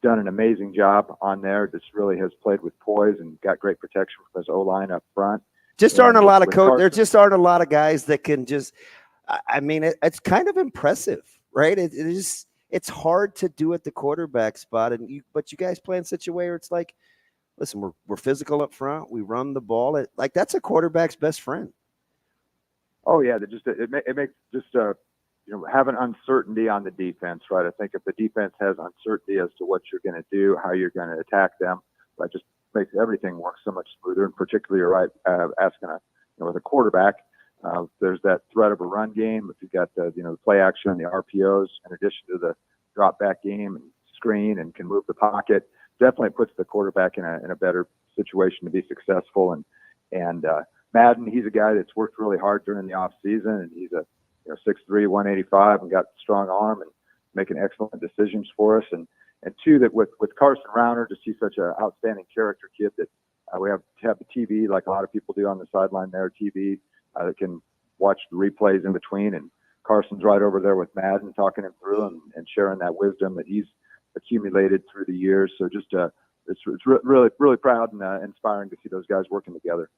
done an amazing job on there. Just really has played with poise and got great protection from his O-line up front. Just aren't a lot of there just aren't a lot of guys that can just. I mean, it's kind of impressive, right? It's hard to do at the quarterback spot, but you guys play in such a way where it's like, listen, we're physical up front. We run the ball. That's a quarterback's best friend. Oh yeah, it makes just having uncertainty on the defense, right? I think if the defense has uncertainty as to what you're going to do, how you're going to attack them, that just makes everything work so much smoother. And particularly, you're right, asking with a quarterback, there's that threat of a run game. If you've got the play action and the RPOs, in addition to the drop back game and screen and can move the pocket, definitely puts the quarterback in a better situation to be successful. And Madden, he's a guy that's worked really hard during the off season, and he's a 6'3", 185, and got a strong arm and making excellent decisions for us. And two, that with Carson Rauner, just he's such an outstanding character kid that we have to have the TV, like a lot of people do on the sideline there, TV that can watch the replays in between. And Carson's right over there with Madden, talking him through and sharing that wisdom that he's accumulated through the years. So just it's really, really proud and inspiring to see those guys working together.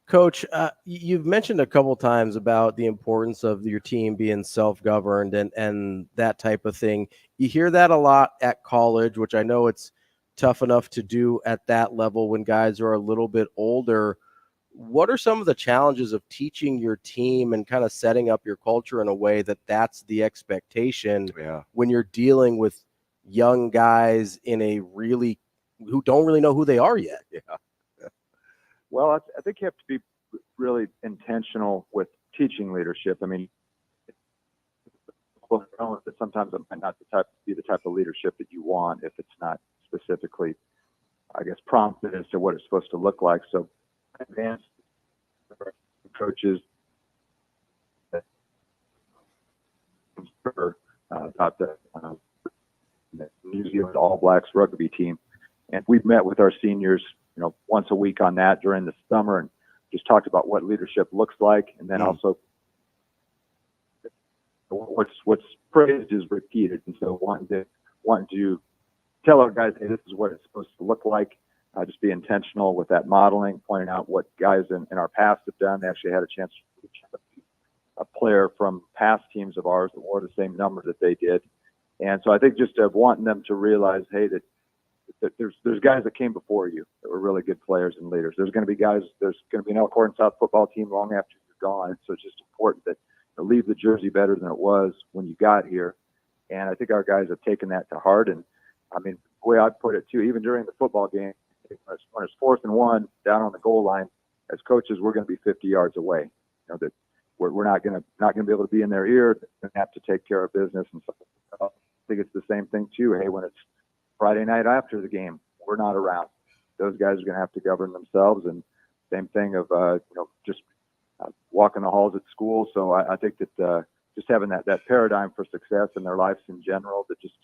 Coach, you've mentioned a couple times about the importance of your team being self-governed and that type of thing. You hear that a lot at college, which I know it's tough enough to do at that level when guys are a little bit older. What are some of the challenges of teaching your team and kind of setting up your culture in a way that that's the expectation when you're dealing with young guys who don't really know who they are yet? Well, I think you have to be really intentional with teaching leadership. I mean, sometimes it might not be the type of leadership that you want if it's not specifically, I guess, prompted as to what it's supposed to look like. So, advanced coaches about the New Zealand All Blacks rugby team, and we've met with our seniors, once a week on that during the summer, and just talked about what leadership looks like, and then also what's praised is repeated, and so wanting to tell our guys, hey, this is what it's supposed to look like. Just be intentional with that modeling, pointing out what guys in our past have done. They actually had a chance to reach a player from past teams of ours that wore the same number that they did. And so I think just wanting them to realize, hey, that there's guys that came before you that were really good players and leaders. There's going to be an Elkhorn South football team long after you're gone. So it's just important that leave the jersey better than it was when you got here. And I think our guys have taken that to heart. And I mean, the way I put it too, even during the football game, when it's 4th and 1 down on the goal line, as coaches, we're going to be 50 yards away. That we're not going to be able to be in their ear and have to take care of business. And so I think it's the same thing too. Hey, when it's Friday night after the game, we're not around. Those guys are going to have to govern themselves. And same thing of just walking the halls at school. So I think that just having that paradigm for success in their lives in general, that just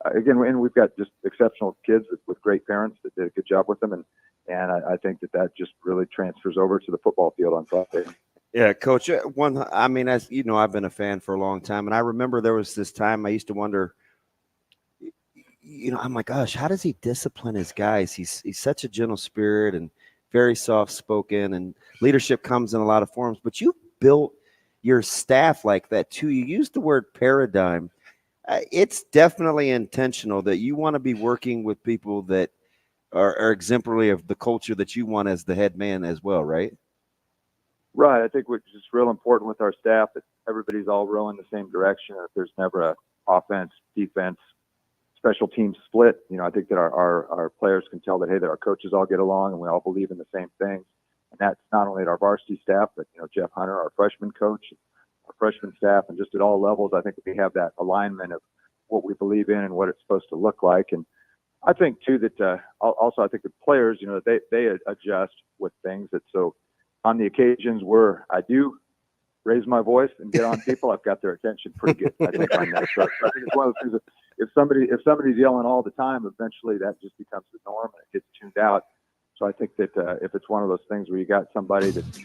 again, and we've got just exceptional kids with great parents that did a good job with them, and I think that just really transfers over to the football field on Friday. Yeah, Coach. As you know, I've been a fan for a long time, and I remember there was this time I used to wonder. I'm like, gosh, how does he discipline his guys? He's such a gentle spirit and very soft spoken, and leadership comes in a lot of forms. But you built your staff like that too. You used the word paradigm. It's definitely intentional that you want to be working with people that are exemplary of the culture that you want as the head man as well, right? Right. I think what's just real important with our staff that everybody's all rowing the same direction. If there's never a offense, defense, special team split, I think that our players can tell that, hey, that our coaches all get along and we all believe in the same things. And that's not only at our varsity staff, but, Jeff Hunter, our freshman coach, our freshman staff, and just at all levels, I think we have that alignment of what we believe in and what it's supposed to look like. And I think too that also I think the players, they adjust with things. That so on the occasions where I do raise my voice and get on people, I've got their attention pretty good. I think on that. So I think it's one of those things that if somebody's yelling all the time, eventually that just becomes the norm and it gets tuned out. So I think that if it's one of those things where you got somebody that's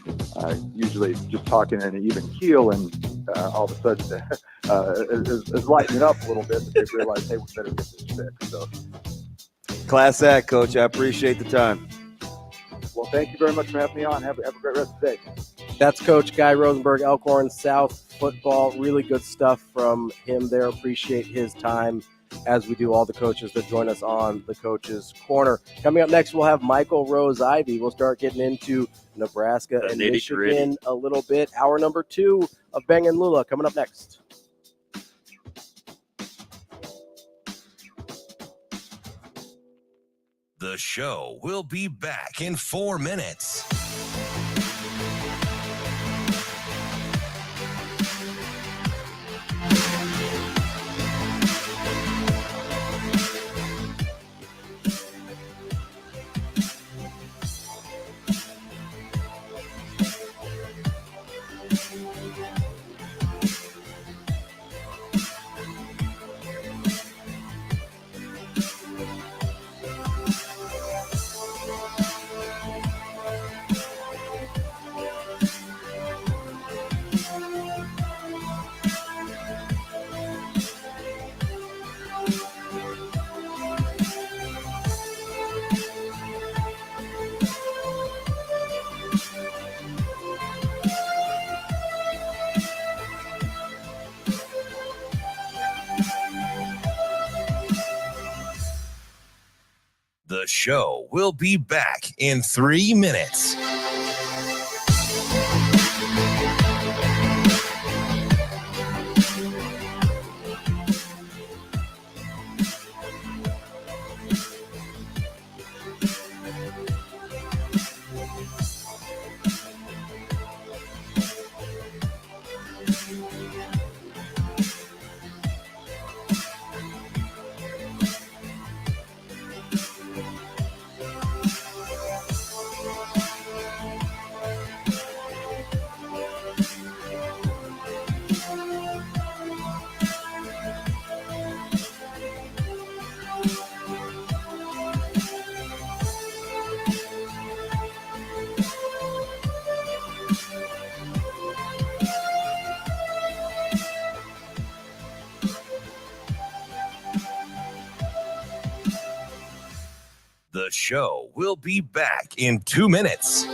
usually just talking in an even keel and all of a sudden is lightening up a little bit, they realize, hey, we better get this fixed. So, Class act, Coach. I appreciate the time. Well, thank you very much for having me on. Have a great rest of the day. That's Coach Guy Rosenberg, Elkhorn South football. Really good stuff from him there. Appreciate his time, as we do all the coaches that join us on the Coach's Corner. Coming up next, we'll have Michael Rose-Ivey. We'll start getting into Nebraska and Michigan a little bit. Hour number 2 of Bang and Lula coming up next. The show will be back in 4 minutes. The show will be back in 3 minutes. The show will be back in 2 minutes.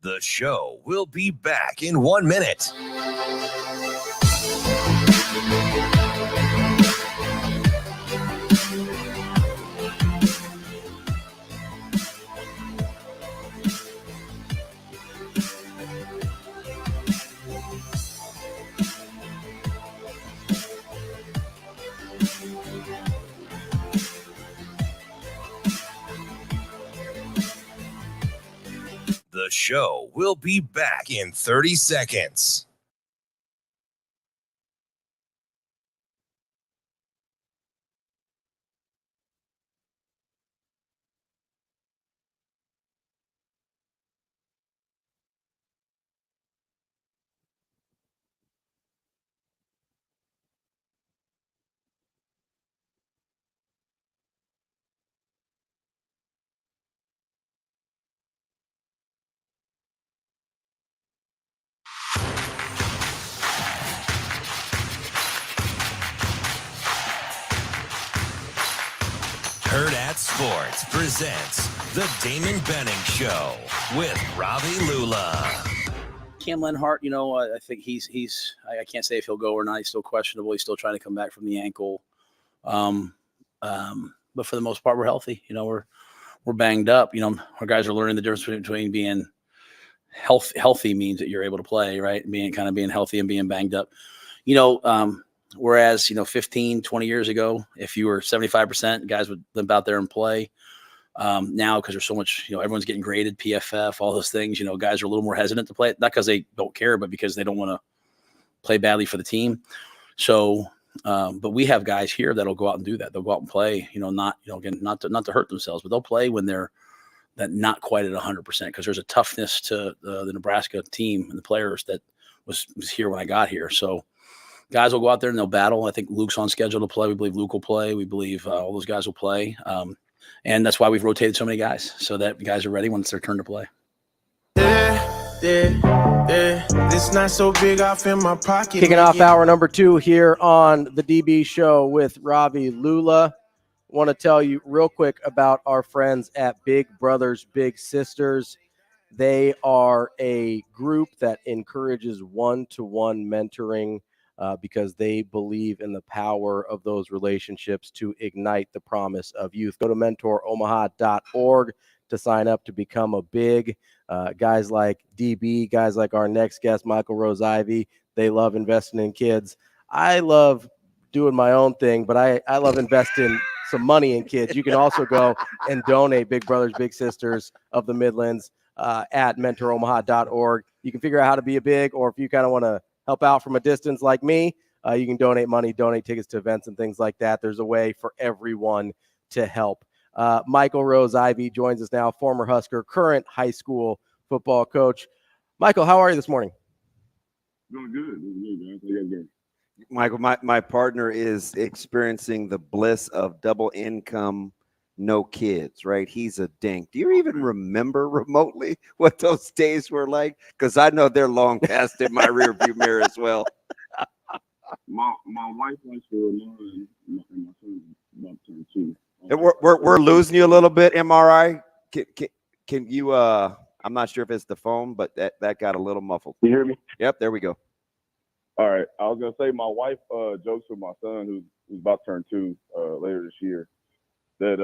The show will be back in 1 minute. The show will be back in 30 seconds. Hurrdat Sports presents the Damon Benning Show with Ravi Lulla. Cam Lenhart, I think I can't say if he'll go or not. He's still questionable. He's still trying to come back from the ankle. But for the most part, we're healthy. We're banged up. Our guys are learning the difference between being healthy means that you're able to play, right? Being healthy and being banged up. Whereas, 15, 20 years ago, if you were 75%, guys would limp out there and play. Now, because there's so much, everyone's getting graded, PFF, all those things, guys are a little more hesitant to play, not because they don't care, but because they don't want to play badly for the team. So, but we have guys here that'll go out and do that. They'll go out and play, not to hurt themselves, but they'll play when they're not quite at 100%, because there's a toughness to the Nebraska team and the players that was here when I got here. So, guys will go out there and they'll battle. I think Luke's on schedule to play. We believe Luke will play. We believe all those guys will play. And that's why we've rotated so many guys, so that guys are ready when it's their turn to play. This not so big off in my pocket. Kicking off hour number 2 here on the DB Show with Ravi Lulla. Want to tell you real quick about our friends at Big Brothers Big Sisters. They are a group that encourages one-to-one mentoring because they believe in the power of those relationships to ignite the promise of youth. Go to mentoromaha.org to sign up to become a big. Guys like DB, guys like our next guest, Michael Rose-Ivey, they love investing in kids. I love doing my own thing, but I love investing some money in kids. You can also go and donate Big Brothers Big Sisters of the Midlands. at mentoromaha.org. You can figure out how to be a big, or if you kind of want to help out from a distance like me, you can donate money, donate tickets to events and things like that. There's a way for everyone to help. Michael Rose-Ivey joins us now, former Husker, current high school football coach. Michael, how are you this morning? Doing good. Doing good, man. Michael, my partner is experiencing the bliss of double income, no kids, right? He's a dink. Do you even remember remotely what those days were like? Because I know they're long past in my rearview mirror as well. My wife likes to remind my son about to turn 2. And we're losing you a little bit, MRI. Can you I'm not sure if it's the phone, but that got a little muffled. You hear me? Yep, there we go. All right. I was gonna say my wife jokes with my son who's about to turn 2 later this year that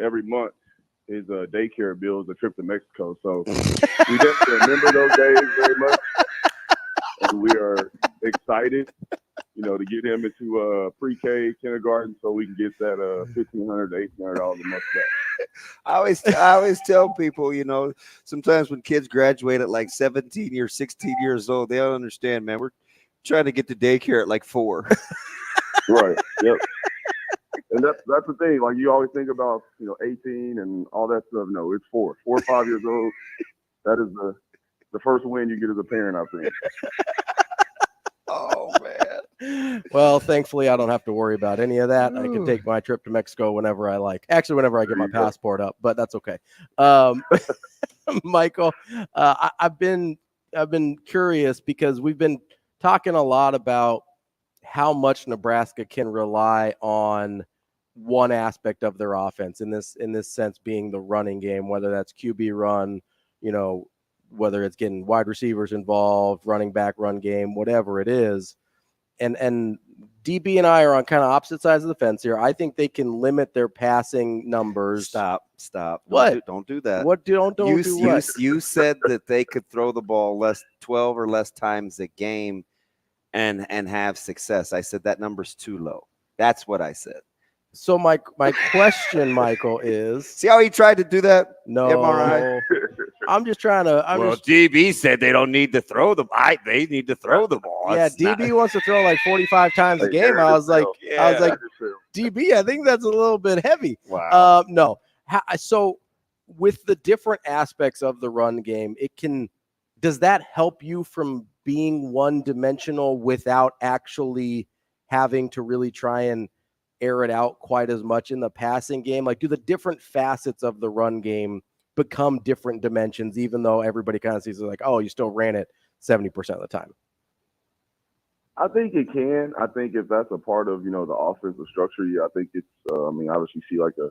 every month his daycare bill is a trip to Mexico. So we definitely remember those days very much. And we are excited, to get him into pre-K, kindergarten, so we can get that $1,500 to $1,800 a month back. I always tell people, sometimes when kids graduate at like 17 or 16 years old, they don't understand, man. We're trying to get to daycare at like 4. Right. Yep. And that's the thing. Like you always think about, 18 and all that stuff. No, it's 4 or 5 years old. That is the first win you get as a parent, I think. Oh man. Well, thankfully I don't have to worry about any of that. I can take my trip to Mexico whenever I like. Actually, whenever I get my passport up, but that's okay. Michael, I've been curious because we've been talking a lot about how much Nebraska can rely on one aspect of their offense in this sense being the running game, whether that's QB run, whether it's getting wide receivers involved, running back run game, whatever it is. And DB and I are on kind of opposite sides of the fence here. I think they can limit their passing numbers. Stop. What? Don't do that. What don't do what? You said that they could throw the ball 12 or less times a game and have success. I said that number's too low. That's what I said. So my question, Michael, is see how he tried to do that? No, MRI? I'm just trying to. DB said they don't need to throw the. They need to throw the ball. Yeah, DB wants to throw like 45 times a game. I was like, DB, I think that's a little bit heavy. Wow. No. So with the different aspects of the run game, does that help you from being one-dimensional without actually having to really try and air it out quite as much in the passing game? Like, do the different facets of the run game become different dimensions, even though everybody kind of sees it like, oh, you still ran it 70% of the time? I think it can. I think if that's a part of, the offensive structure, I think it's, obviously you see like a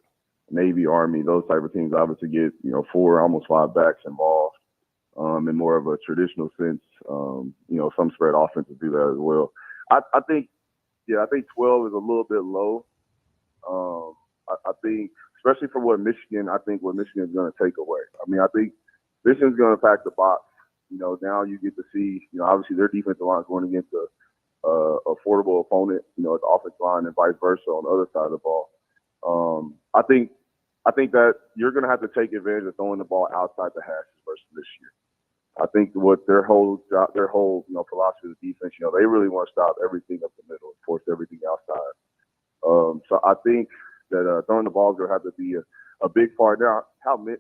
Navy, Army, those type of teams obviously get, 4, almost 5 backs involved in more of a traditional sense. Some spread offenses do that as well. I think 12 is a little bit low. I think, especially for what Michigan is going to take away. I think Michigan's going to pack the box. Now you get to see, obviously their defensive line is going against a affordable opponent, at the offensive line and vice versa on the other side of the ball. I think that you're going to have to take advantage of throwing the ball outside the hashes versus this year. I think what their whole philosophy of the defense, they really want to stop everything up the middle and force everything outside. So I think that throwing the ball is going to have to be a big part. Now, how many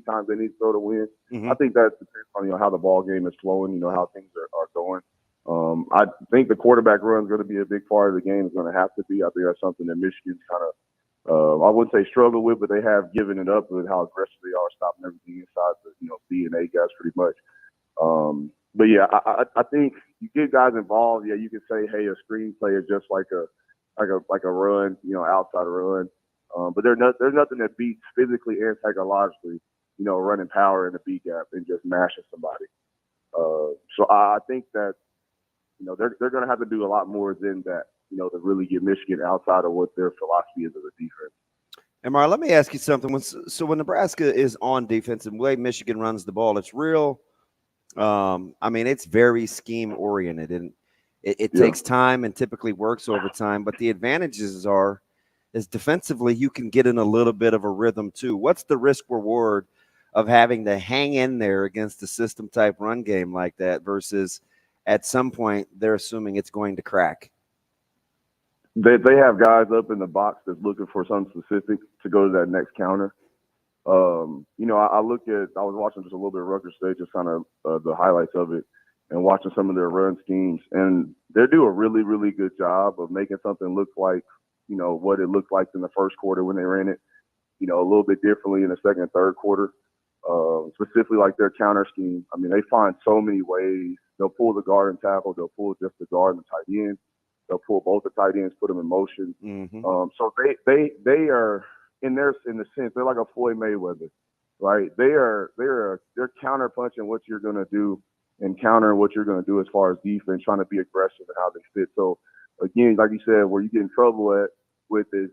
times they need to throw to win? Mm-hmm. I think that depends on how the ball game is flowing, how things are going. I think the quarterback run is going to be a big part of the game. It's going to have to be. I think that's something that Michigan's kind of, I wouldn't say struggle with, but they have given it up with how aggressive they are stopping everything inside the B and A guys pretty much. But yeah, I think you get guys involved. Yeah, you can say, hey, a screenplay is just like a run, outside a run. But there's nothing that beats physically and psychologically, running power in the B gap and just mashing somebody. So I think that they're going to have to do a lot more than that, to really get Michigan outside of what their philosophy is as a defense. Amar, let me ask you something. When Nebraska is on defense and the way Michigan runs the ball, it's real. It's very scheme oriented, and it takes time and typically works over time. But the advantages is defensively you can get in a little bit of a rhythm too. What's the risk reward of having to hang in there against a system type run game like that versus at some point they're assuming it's going to crack? They have guys up in the box that's looking for something specific to go to that next counter. I was watching just a little bit of Rutgers today, just kind of the highlights of it, and watching some of their run schemes. And they do a really, really good job of making something look like, what it looked like in the first quarter when they ran it, a little bit differently in the second and third quarter. Specifically like their counter scheme. I mean, they find so many ways. They'll pull the guard and tackle. They'll pull just the guard and the tight end. They'll pull both the tight ends, put them in motion. So they are in the sense they're like a Floyd Mayweather, right? They're counter punching what you're gonna do and countering what you're gonna do as far as defense, trying to be aggressive and how they fit. So again, like you said, where you get in trouble with is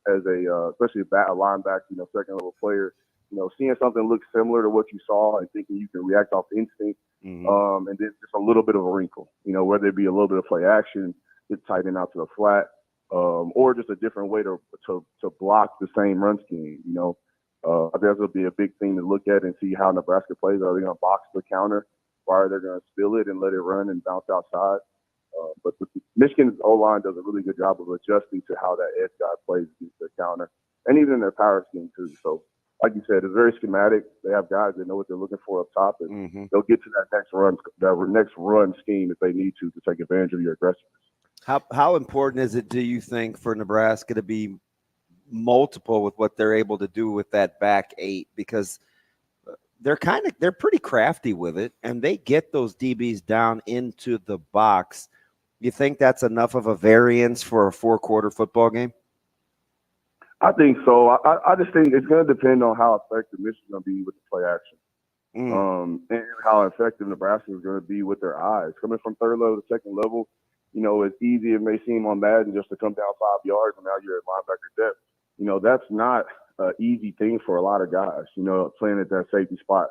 as especially a linebacker, second level player, seeing something look similar to what you saw and thinking you can react off instinct, and then just a little bit of a wrinkle, whether it be a little bit of play action, get tight end out to the flat, or just a different way to block the same run scheme. I think that'll be a big thing to look at and see how Nebraska plays. Are they going to box the counter, or are they going to steal it and let it run and bounce outside? But Michigan's O-line does a really good job of adjusting to how that edge guy plays against their counter, and even in their power scheme too. So, like you said, it's very schematic. They have guys that know what they're looking for up top, and they'll get to that next run scheme if they need to take advantage of your aggressiveness. How important is it, do you think, for Nebraska to be multiple with what they're able to do with that back eight? Because they're pretty crafty with it, and they get those DBs down into the box. You think that's enough of a variance for a 4-quarter football game? I think so. I just think it's going to depend on how effective Michigan's going to be with the play action, and how effective Nebraska is going to be with their eyes. Coming from third level to second level, as easy it may seem on Madden just to come down 5 yards and now you're at linebacker depth. That's not an easy thing for a lot of guys, playing at that safety spot.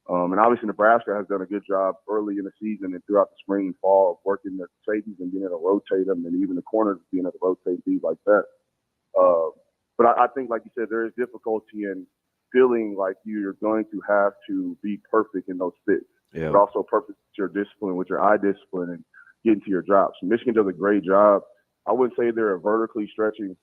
And obviously Nebraska has done a good job early in the season and throughout the spring and fall of working the safeties and being able to rotate them, and even the corners being able to rotate these like that. But I think, like you said, there is difficulty in feeling like you're going to have to be perfect in those fits, but also perfect with your discipline, with your eye discipline, and getting to your drops. Michigan does a great job. I wouldn't say they're a vertically stretching,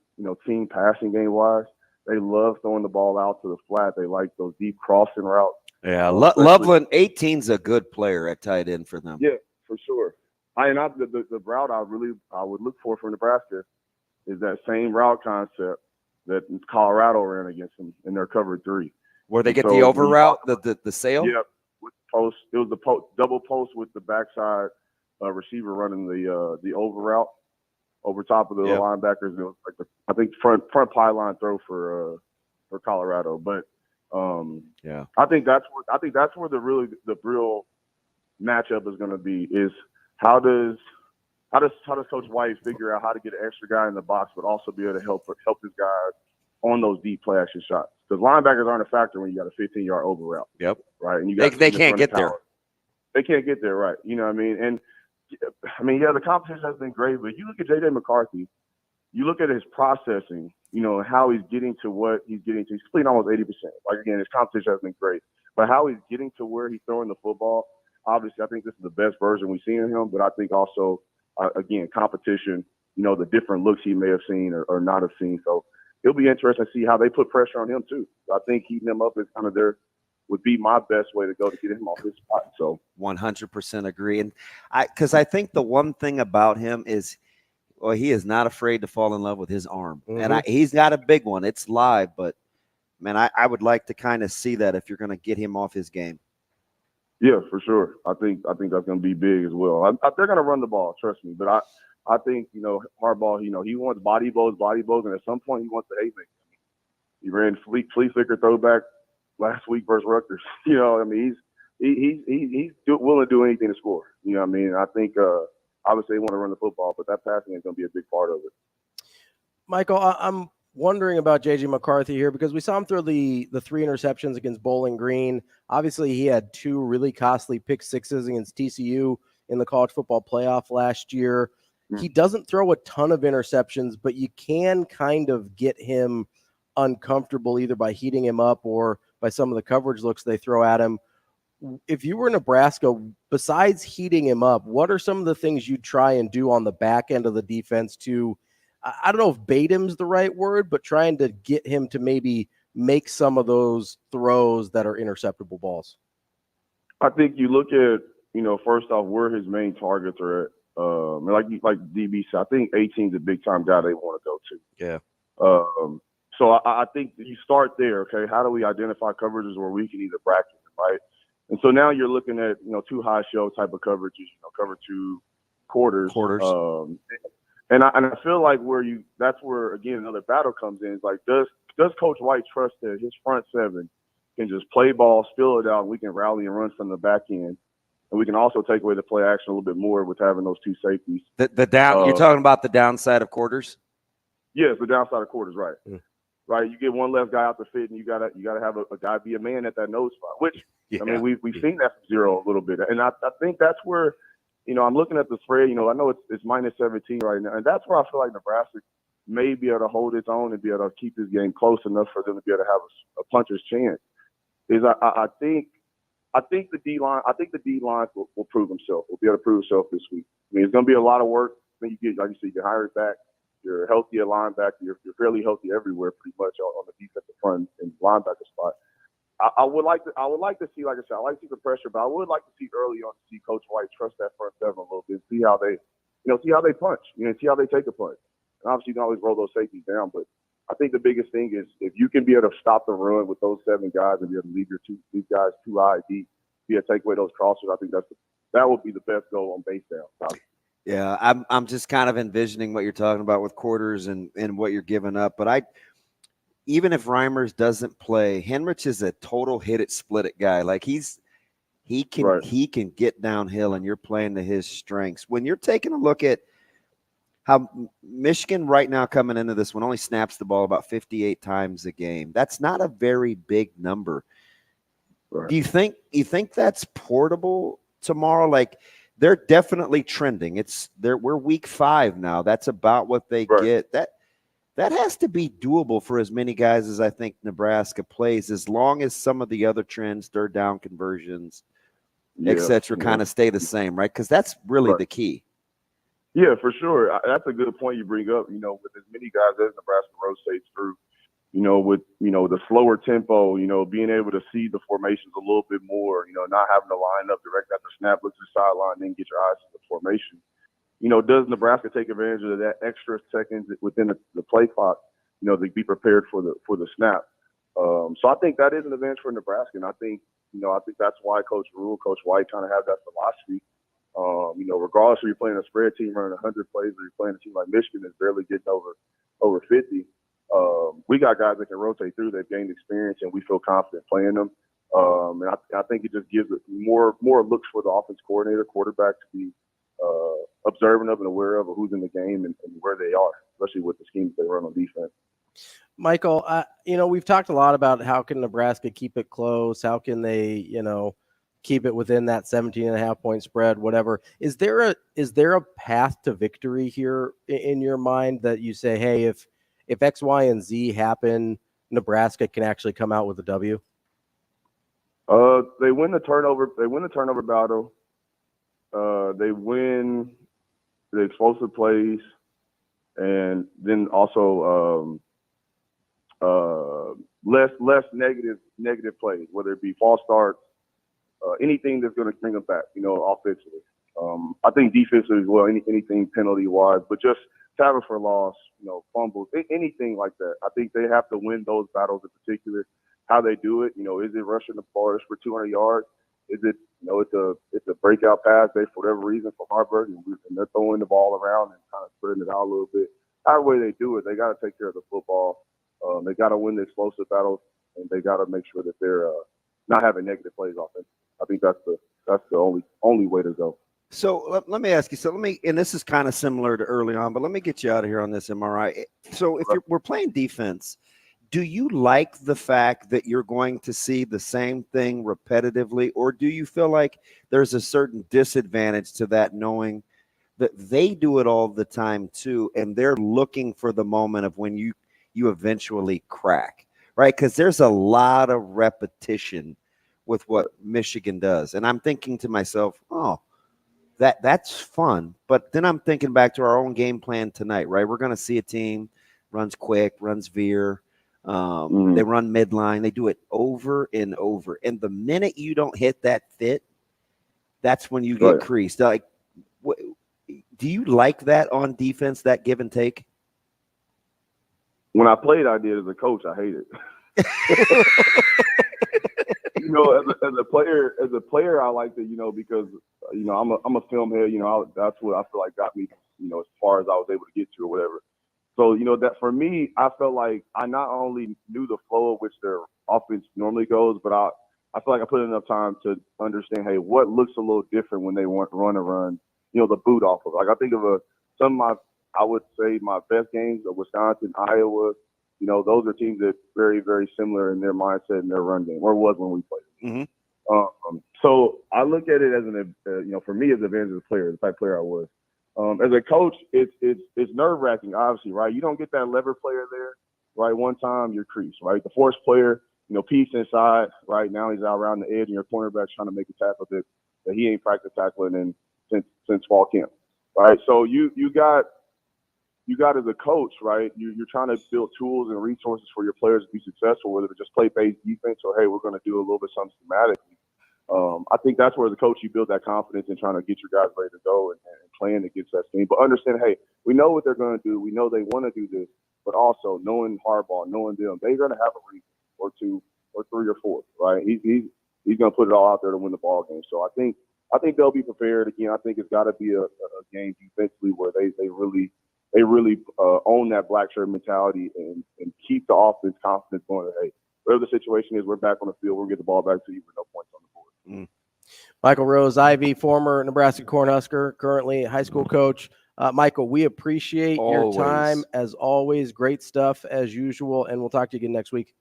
team passing game wise. They love throwing the ball out to the flat. They like those deep crossing routes. Yeah, Loveland, 18's a good player at tight end for them. Yeah, for sure. The route I would look for Nebraska is that same route concept that Colorado ran against them in their cover 3. Where they get the over route, the sail? Yeah, with post. It was the double post with the backside receiver running the over route over top of the linebackers. It was like I think front pylon throw for Colorado. But I think that's where the real matchup is going to be, is how does Coach White figure out how to get an extra guy in the box, but also be able to help his guys on those deep play action shots? Because linebackers aren't a factor when you got a 15-yard over route. Yep. Right. And they can't get there. They can't get there, right? You know what I mean? And the competition has been great, but you look at J.J. McCarthy, you look at his processing, how he's getting to what he's getting to. He's completing almost 80%. Like, again, his competition has been great. But how he's getting to where he's throwing the football, obviously, I think this is the best version we've seen of him. But I think also, again, competition, the different looks he may have seen or not have seen. So it'll be interesting to see how they put pressure on him, too. I think heating him up is kind of would be my best way to go to get him off his spot. So 100% agree. And because I think the one thing about him is, he is not afraid to fall in love with his arm. And he's got a big one. It's live, but man, I would like to kind of see that if you're going to get him off his game. Yeah, for sure. I think that's going to be big as well. They're going to run the ball, trust me. But I think, Harbaugh, he wants body blows, and at some point he wants the haymaker. He ran flea flicker throwback last week versus Rutgers. He's willing to do anything to score. I think obviously they want to run the football, but that passing is going to be a big part of it. Michael, I'm wondering about J.J. McCarthy here, because we saw him throw the 3 interceptions against Bowling Green. Obviously, he had 2 really costly pick sixes against TCU in the college football playoff last year. He doesn't throw a ton of interceptions, but you can kind of get him uncomfortable either by heating him up or by some of the coverage looks they throw at him. If you were Nebraska, besides heating him up, what are some of the things you'd try and do on the back end of the defense to, I don't know if bait him's the right word, but trying to get him to maybe make some of those throws that are interceptable balls? I think you look at, first off, where his main targets are at. Like DB said, I think 18's a big-time guy they want to go to. Yeah. So I think you start there, okay? How do we identify coverages where we can either bracket them, right? And so now you're looking at, two high show type of coverages, cover 2 quarters. And I feel like that's where, again, another battle comes in. It's like, does Coach White trust that his front 7 can just play ball, spill it out, and we can rally and run from the back end? And we can also take away the play action a little bit more with having those 2 safeties. The down. You're talking about the downside of quarters? Yes, the downside of quarters, right. Right, you get one less guy out the fit, and you gotta have a guy be a man at that nose spot. Which I mean, we've seen that from zero a little bit, and I think that's where, I'm looking at the spread. I know it's minus 17 right now, and that's where I feel like Nebraska may be able to hold its own and be able to keep this game close enough for them to be able to have a puncher's chance. I think the D line will prove himself. Will be able to prove himself this week. I mean, it's going to be a lot of work. Then you get, like you said, you get hired back. You're healthy at linebacker. You're fairly healthy everywhere, pretty much on the defensive front and linebacker spot. I would like to see, like I said, I like to see the pressure, but I would like to see early on to see Coach White trust that front 7 a little bit, see how they punch, see how they take a punch. And obviously, you can always roll those safeties down, but I think the biggest thing is if you can be able to stop the run with those 7 guys and be able to leave these guys 2 high deep, be able to take away those crossers. I think that would be the best goal on base down. Yeah, I'm just kind of envisioning what you're talking about with quarters and what you're giving up. But even if Reimers doesn't play, Henrich is a total hit it, split it guy. Like he can get downhill, and you're playing to his strengths. When you're taking a look at how Michigan right now coming into this one only snaps the ball about 58 times a game. That's not a very big number. Right. Do you think that's portable tomorrow? Like, they're definitely trending. We're week 5 now. That's about what they get. That has to be doable for as many guys as I think Nebraska plays, as long as some of the other trends, third down conversions, et cetera, kind of stay the same, right? Because that's really the key. Yeah, for sure. That's a good point you bring up. With as many guys as Nebraska rotates through, with the slower tempo, being able to see the formations a little bit more, not having to line up direct after snap, look to the sideline, then get your eyes to the formation. Does Nebraska take advantage of that extra seconds within the play clock, to be prepared for the snap? So I think that is an advantage for Nebraska, and I think that's why Coach Rhule, Coach White kind of have that philosophy. Regardless if you're playing a spread team running 100 plays or you're playing a team like Michigan that's barely getting over 50. We got guys that can rotate through. They've gained experience, and we feel confident playing them. And I think it just gives it more looks for the offense coordinator, quarterback to be observant of and aware of who's in the game and where they are, especially with the schemes they run on defense. Michael, we've talked a lot about how can Nebraska keep it close, how can they, keep it within that 17.5-point spread, whatever. Is there a path to victory here in your mind that you say, hey, if X, Y, and Z happen, Nebraska can actually come out with a W? They win the turnover battle. They win the explosive plays, and then also less negative plays, whether it be false starts, anything that's going to bring them back, offensively. I think defensively as well, anything penalty-wise, but just tackle for loss, fumbles, anything like that. I think they have to win those battles in particular. How they do it, is it rushing the ball for 200 yards? Is it, it's a breakout pass for whatever reason from Harburg, and they're throwing the ball around and kind of spreading it out a little bit. However way they do it, they got to take care of the football. They got to win the explosive battles, and they got to make sure that they're not having negative plays offensively. I think that's the only way to go. So let me ask you. And this is kind of similar to early on, but let me get you out of here on this, MRI. So if we're playing defense, do you like the fact that you're going to see the same thing repetitively, or do you feel like there's a certain disadvantage to that, knowing that they do it all the time too, and they're looking for the moment of when you eventually crack, right? Because there's a lot of repetition with what Michigan does. And I'm thinking to myself, oh, that's fun. But then I'm thinking back to our own game plan tonight, right? We're going to see a team runs quick, runs veer. They run midline. They do it over and over. And the minute you don't hit that fit, that's when you get creased. Like, do you like that on defense, that give and take? When I played, I did. As a coach, I hate it. You know, as a player, I like it, you know, because, you know, I'm a film head, you know, that's what I feel like got me, you know, as far as I was able to get to or whatever. So, you know, that for me, I felt like I not only knew the flow of which their offense normally goes, but I feel like I put enough time to understand, hey, what looks a little different when they want to run, you know, the boot off of. Like, I think of some of I would say my best games of Wisconsin, Iowa. You know, those are teams that very, very similar in their mindset and their run game, or was when we played. So I look at it as you know, for me as an advantage as a player, the type of player I was. As a coach, it's nerve wracking, obviously, right? You don't get that lever player there, right? One time you're creased, right? The force player, you know, piece inside, right? Now he's out around the edge, and your cornerback's trying to make a tackle that he ain't practiced tackling since fall camp, right? So you got as a coach, right, you're trying to build tools and resources for your players to be successful, whether to just play base defense or, hey, we're going to do a little bit something schematically. I think that's where as a coach you build that confidence in trying to get your guys ready to go and playing against that team. But understand, hey, we know what they're going to do. We know they want to do this. But also knowing Harbaugh, knowing them, they're going to have a reason or two or three or four, right? He's going to put it all out there to win the ball game. So I think they'll be prepared. Again, I think it's got to be a game defensively where they really own that black shirt mentality and keep the offense confidence going. Hey, whatever the situation is, we're back on the field. We'll get the ball back to you with no points on the board. Michael Rose-Ivey, former Nebraska Cornhusker, currently high school coach. Michael, we appreciate your time as always. Great stuff as usual, and we'll talk to you again next week.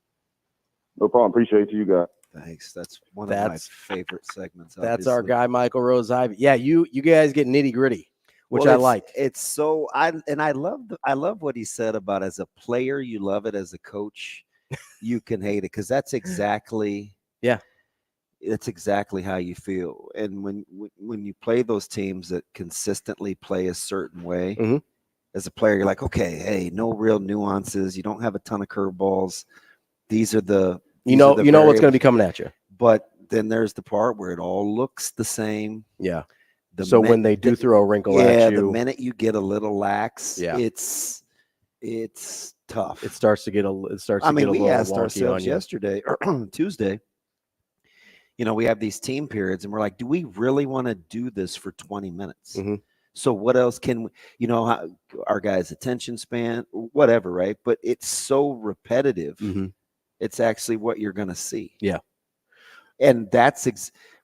No problem. Appreciate you guys. Thanks. That's one of my favorite segments. That's our guy, Michael Rose-Ivey. Yeah, you guys get nitty gritty, which I like. It's so I love what he said about as a player you love it, as a coach you can hate it, because that's exactly that's exactly how you feel. And when you play those teams that consistently play a certain way, as a player, you're like, okay, hey, no real nuances. You don't have a ton of curveballs. These are the you know what's going to be coming at you. But then there's the part where it all looks the same. Yeah. When they do throw a wrinkle at you, the minute you get a little lax, it's tough. It starts to get a little we asked wonky ourselves on you. yesterday or Tuesday, you know, we have these team periods and we're like, do we really want to do this for 20 minutes? So what else can we, you know, how, our guys' attention span, whatever, right? But it's so repetitive. It's actually what you're going to see. Yeah. And that's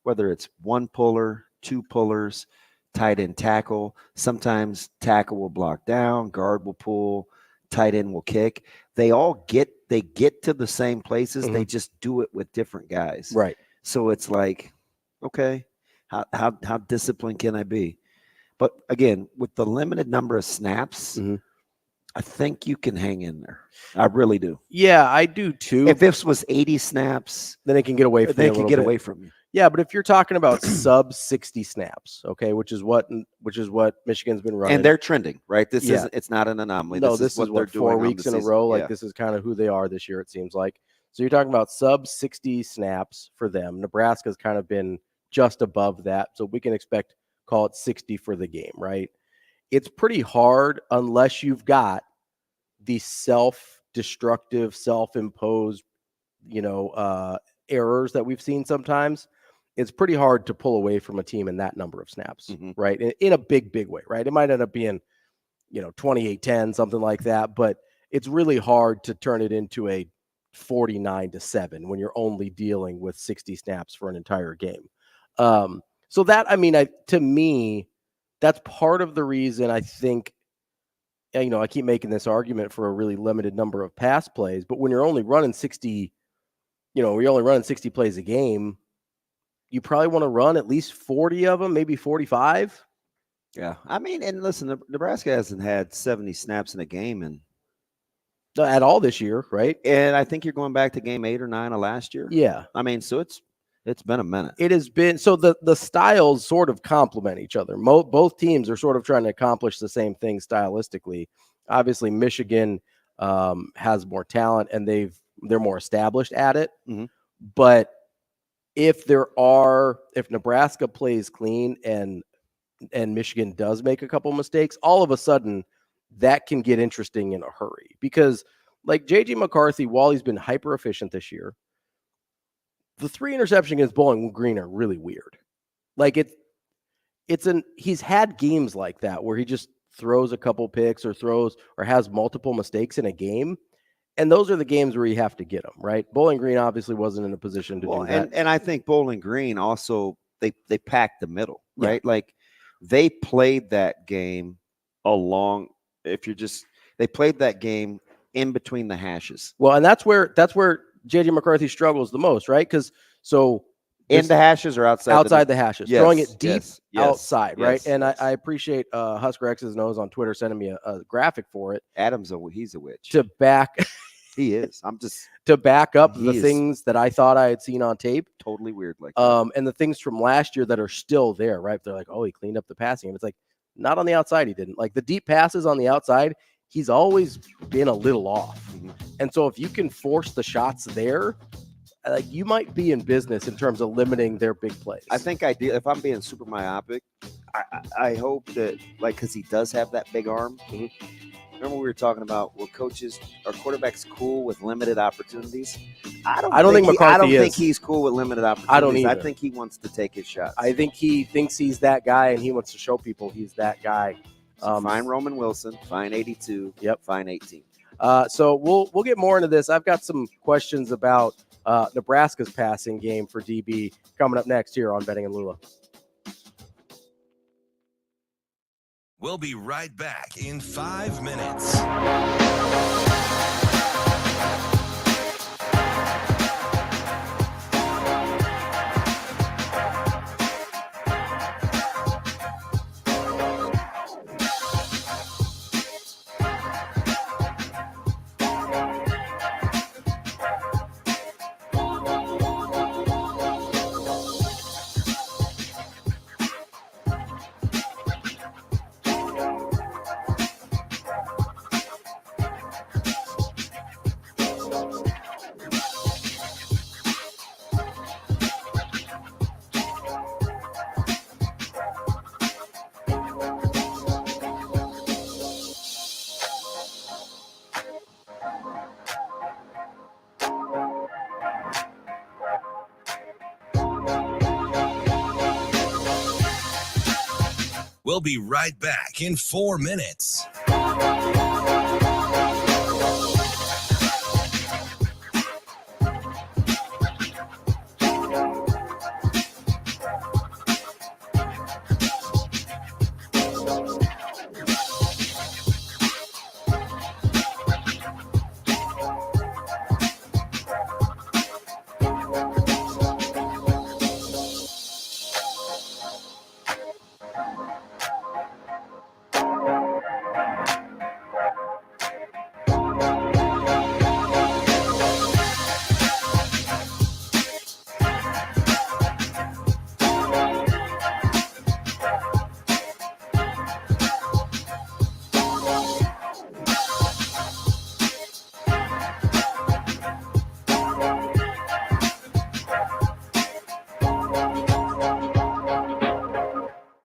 whether it's one puller, two pullers, tight end tackle. Sometimes tackle will block down, guard will pull, tight end will kick. They get to the same places. They just do it with different guys. Right. So it's like, okay, how disciplined can I be? But again, with the limited number of snaps, I think you can hang in there. I really do. Yeah, I do too. If this was 80 snaps, then it can get away from you. They can get away from you. Yeah, but if you're talking about sub 60 snaps, okay, which is what Michigan's been running, and they're trending, right? This isn't. It's not an anomaly. No, this is what 4 weeks in a row. Like this is kind of who they are this year. It seems like. So you're talking about sub 60 snaps for them. Nebraska's kind of been just above that, so we can expect, call it 60 for the game, right? It's pretty hard unless you've got the self-destructive, self-imposed, errors that we've seen sometimes. It's pretty hard to pull away from a team in that number of snaps, right? In a big way, right? It might end up being, 28-10, something like that, but it's really hard to turn it into a 49-7 when you're only dealing with 60 snaps for an entire game. So that, to me, that's part of the reason I think, I keep making this argument for a really limited number of pass plays, but when you're only running 60, you're only running 60 plays a game, you probably want to run at least 40 of them, maybe 45. Yeah. And listen, Nebraska hasn't had 70 snaps in a game in at all this year, right? And I think you're going back to game 8 or 9 of last year. Yeah. I mean, so it's been a minute. It has been. So the styles sort of complement each other. Both teams are sort of trying to accomplish the same thing stylistically. Obviously, Michigan has more talent and they're more established at it. Mm-hmm. But if Nebraska plays clean and Michigan does make a couple mistakes, all of a sudden that can get interesting in a hurry, because like JJ McCarthy, while he's been hyper efficient this year, the 3 interceptions against Bowling Green are really weird. Like he's had games like that where he just throws a couple picks or has multiple mistakes in a game. And those are the games where you have to get them, right? Bowling Green obviously wasn't in a position to do that. And I think Bowling Green also, they packed the middle, right? Yeah. Like they played that game they played that game in between the hashes. Well, and that's where JJ McCarthy struggles the most, right? Because in the hashes or outside the hashes, yes, throwing it deep outside, right? And I appreciate Husker X's Nose on Twitter sending me a graphic for it. He's a witch. To back he is. To back up the things that I thought I had seen on tape. Totally weird, like and the things from last year that are still there, right? They're like, oh, he cleaned up the passing. And it's like, not on the outside, he didn't. Like the deep passes on the outside, he's always been a little off. Mm-hmm. And so if you can force the shots there, like you might be in business in terms of limiting their big plays. I think if I'm being super myopic, I hope that, like, because he does have that big arm. Mm-hmm. Remember we were talking about are quarterbacks cool with limited opportunities? I don't think he's cool with limited opportunities. I don't either. I think he wants to take his shots. I think he thinks he's that guy and he wants to show people he's that guy. Fine Roman Wilson, fine 82, yep, fine 18. So we'll get more into this. I've got some questions about Nebraska's passing game for DB coming up next here on Benning and Lulla. We'll be right back in 5 minutes. We'll be right back in 4 minutes.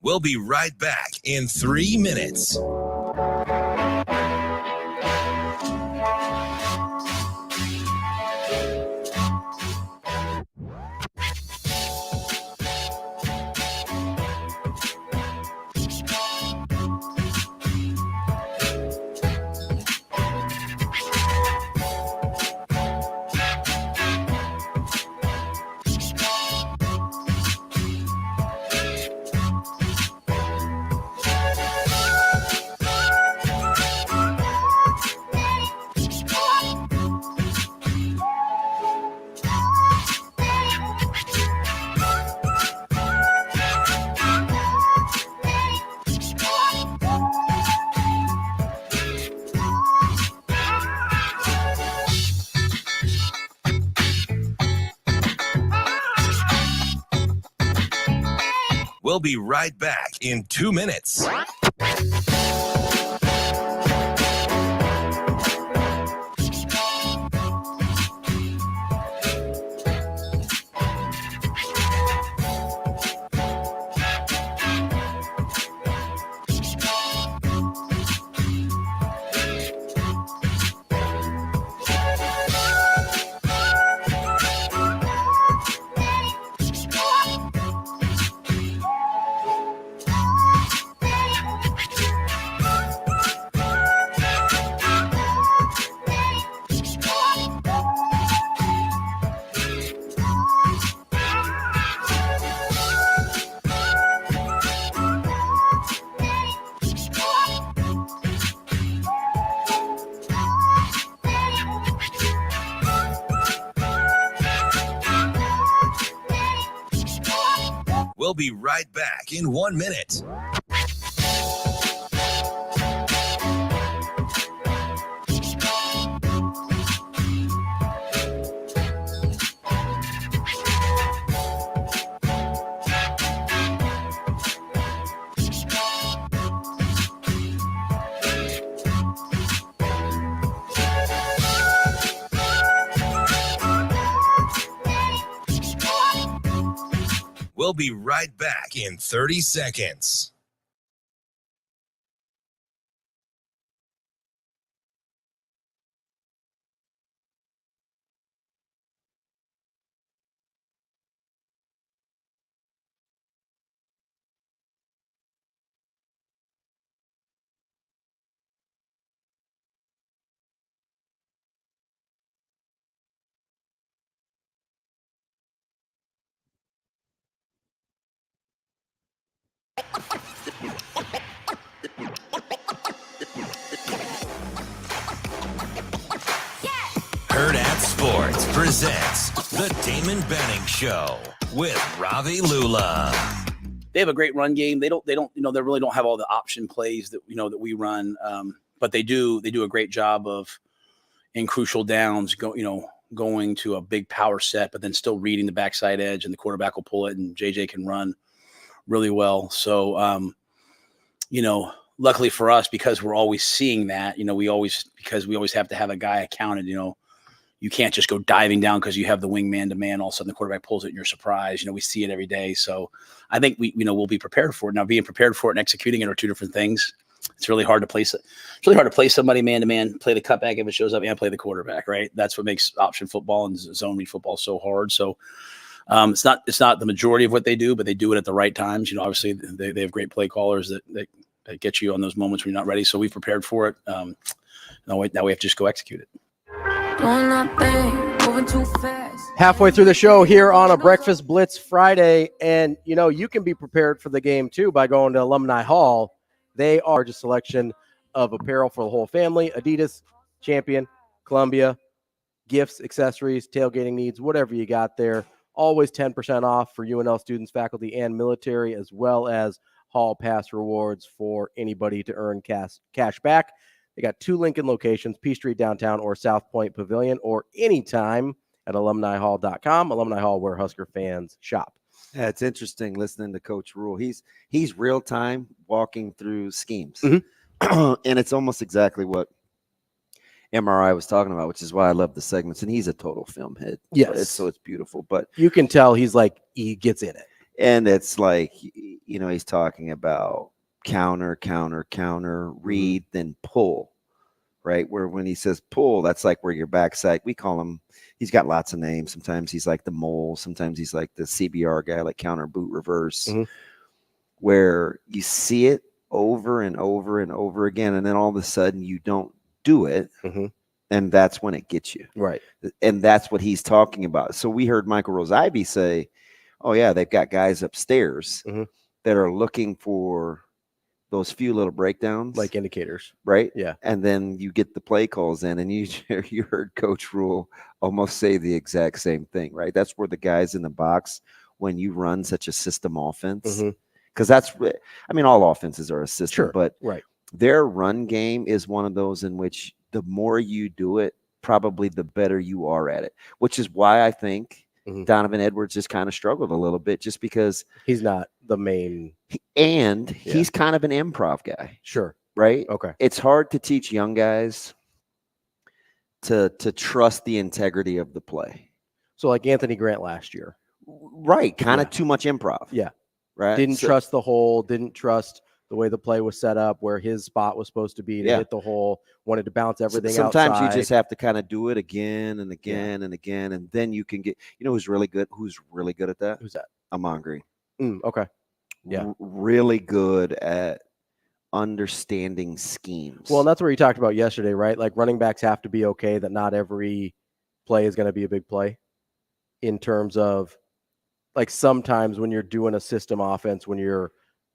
We'll be right back in 3 minutes. We'll be right back in 2 minutes. We'll be right back in 1 minute. We'll be right back in 30 seconds. Hurrdat Sports presents the Damon Benning Show with Ravi Lulla. They have a great run game. They don't, they really don't have all the option plays that, that we run. But they do a great job of in crucial downs, going to a big power set, but then still reading the backside edge, and the quarterback will pull it, and JJ can run really well. So, luckily for us, because we're always seeing that, we always have to have a guy accounted, you can't just go diving down because you have the wing man to man. All of a sudden the quarterback pulls it and you're surprised. We see it every day. So I think we'll be prepared for it. Now, being prepared for it and executing it are two different things. It's really hard to place it. It's really hard to play somebody man to man, play the cutback if it shows up, and play the quarterback, right? That's what makes option football and zone read football so hard. So it's not the majority of what they do, but they do it at the right times. Obviously they have great play callers that get you on those moments when you're not ready. So we've prepared for it. Now we have to just go execute it. Halfway through the show here on a Breakfast Blitz Friday, and you can be prepared for the game too by going to Alumni Hall. They are just selection of apparel for the whole family: Adidas, Champion, Columbia, gifts, accessories, tailgating needs, whatever you got there. Always 10% off for UNL students, faculty, and military, as well as Hall Pass rewards for anybody to earn cash back. They got 2 Lincoln locations: P Street downtown or South Point Pavilion, or anytime at alumnihall.com. Alumni Hall, where Husker fans shop. Yeah, it's interesting listening to Coach Rhule. He's real time walking through schemes, and it's almost exactly what MRI was talking about, which is why I love the segments. And he's a total film head. Yes, so it's beautiful. But you can tell he gets in it, and it's like he's talking about counter, read, then pull, right? Where when he says pull, that's like where your backside, we call him, he's got lots of names. Sometimes he's like the mole. Sometimes he's like the CBR guy, like counter, boot, reverse, where you see it over and over and over again. And then all of a sudden you don't do it. And that's when it gets you. Right. And that's what he's talking about. So we heard Michael Rose-Ivey say, oh yeah, they've got guys upstairs that are looking for those few little breakdowns, like indicators, right? Yeah. And then you get the play calls in, and you heard Coach Rhule almost say the exact same thing, right? That's where the guys in the box, when you run such a system offense, because all offenses are a system, but their run game is one of those in which the more you do it, probably the better you are at it, which is why I think Donovan Edwards just kind of struggled a little bit, just because he's not the main. And he's kind of an improv guy. Sure. Right? Okay. It's hard to teach young guys to trust the integrity of the play. So like Anthony Grant last year. Right. Kind of too much improv. Yeah. Right. Didn't trust the hole, didn't trust the way the play was set up, where his spot was supposed to be to hit the hole, wanted to bounce everything Sometimes outside. you just have to kind of do it again and again and again, and then you can get, who's really good at that? Who's that? Amon Green. Okay. Yeah. Really good at understanding schemes. Well, and that's where you talked about yesterday, right? Like running backs have to be okay that not every play is going to be a big play, in terms of like sometimes when you're doing a system offense, when you're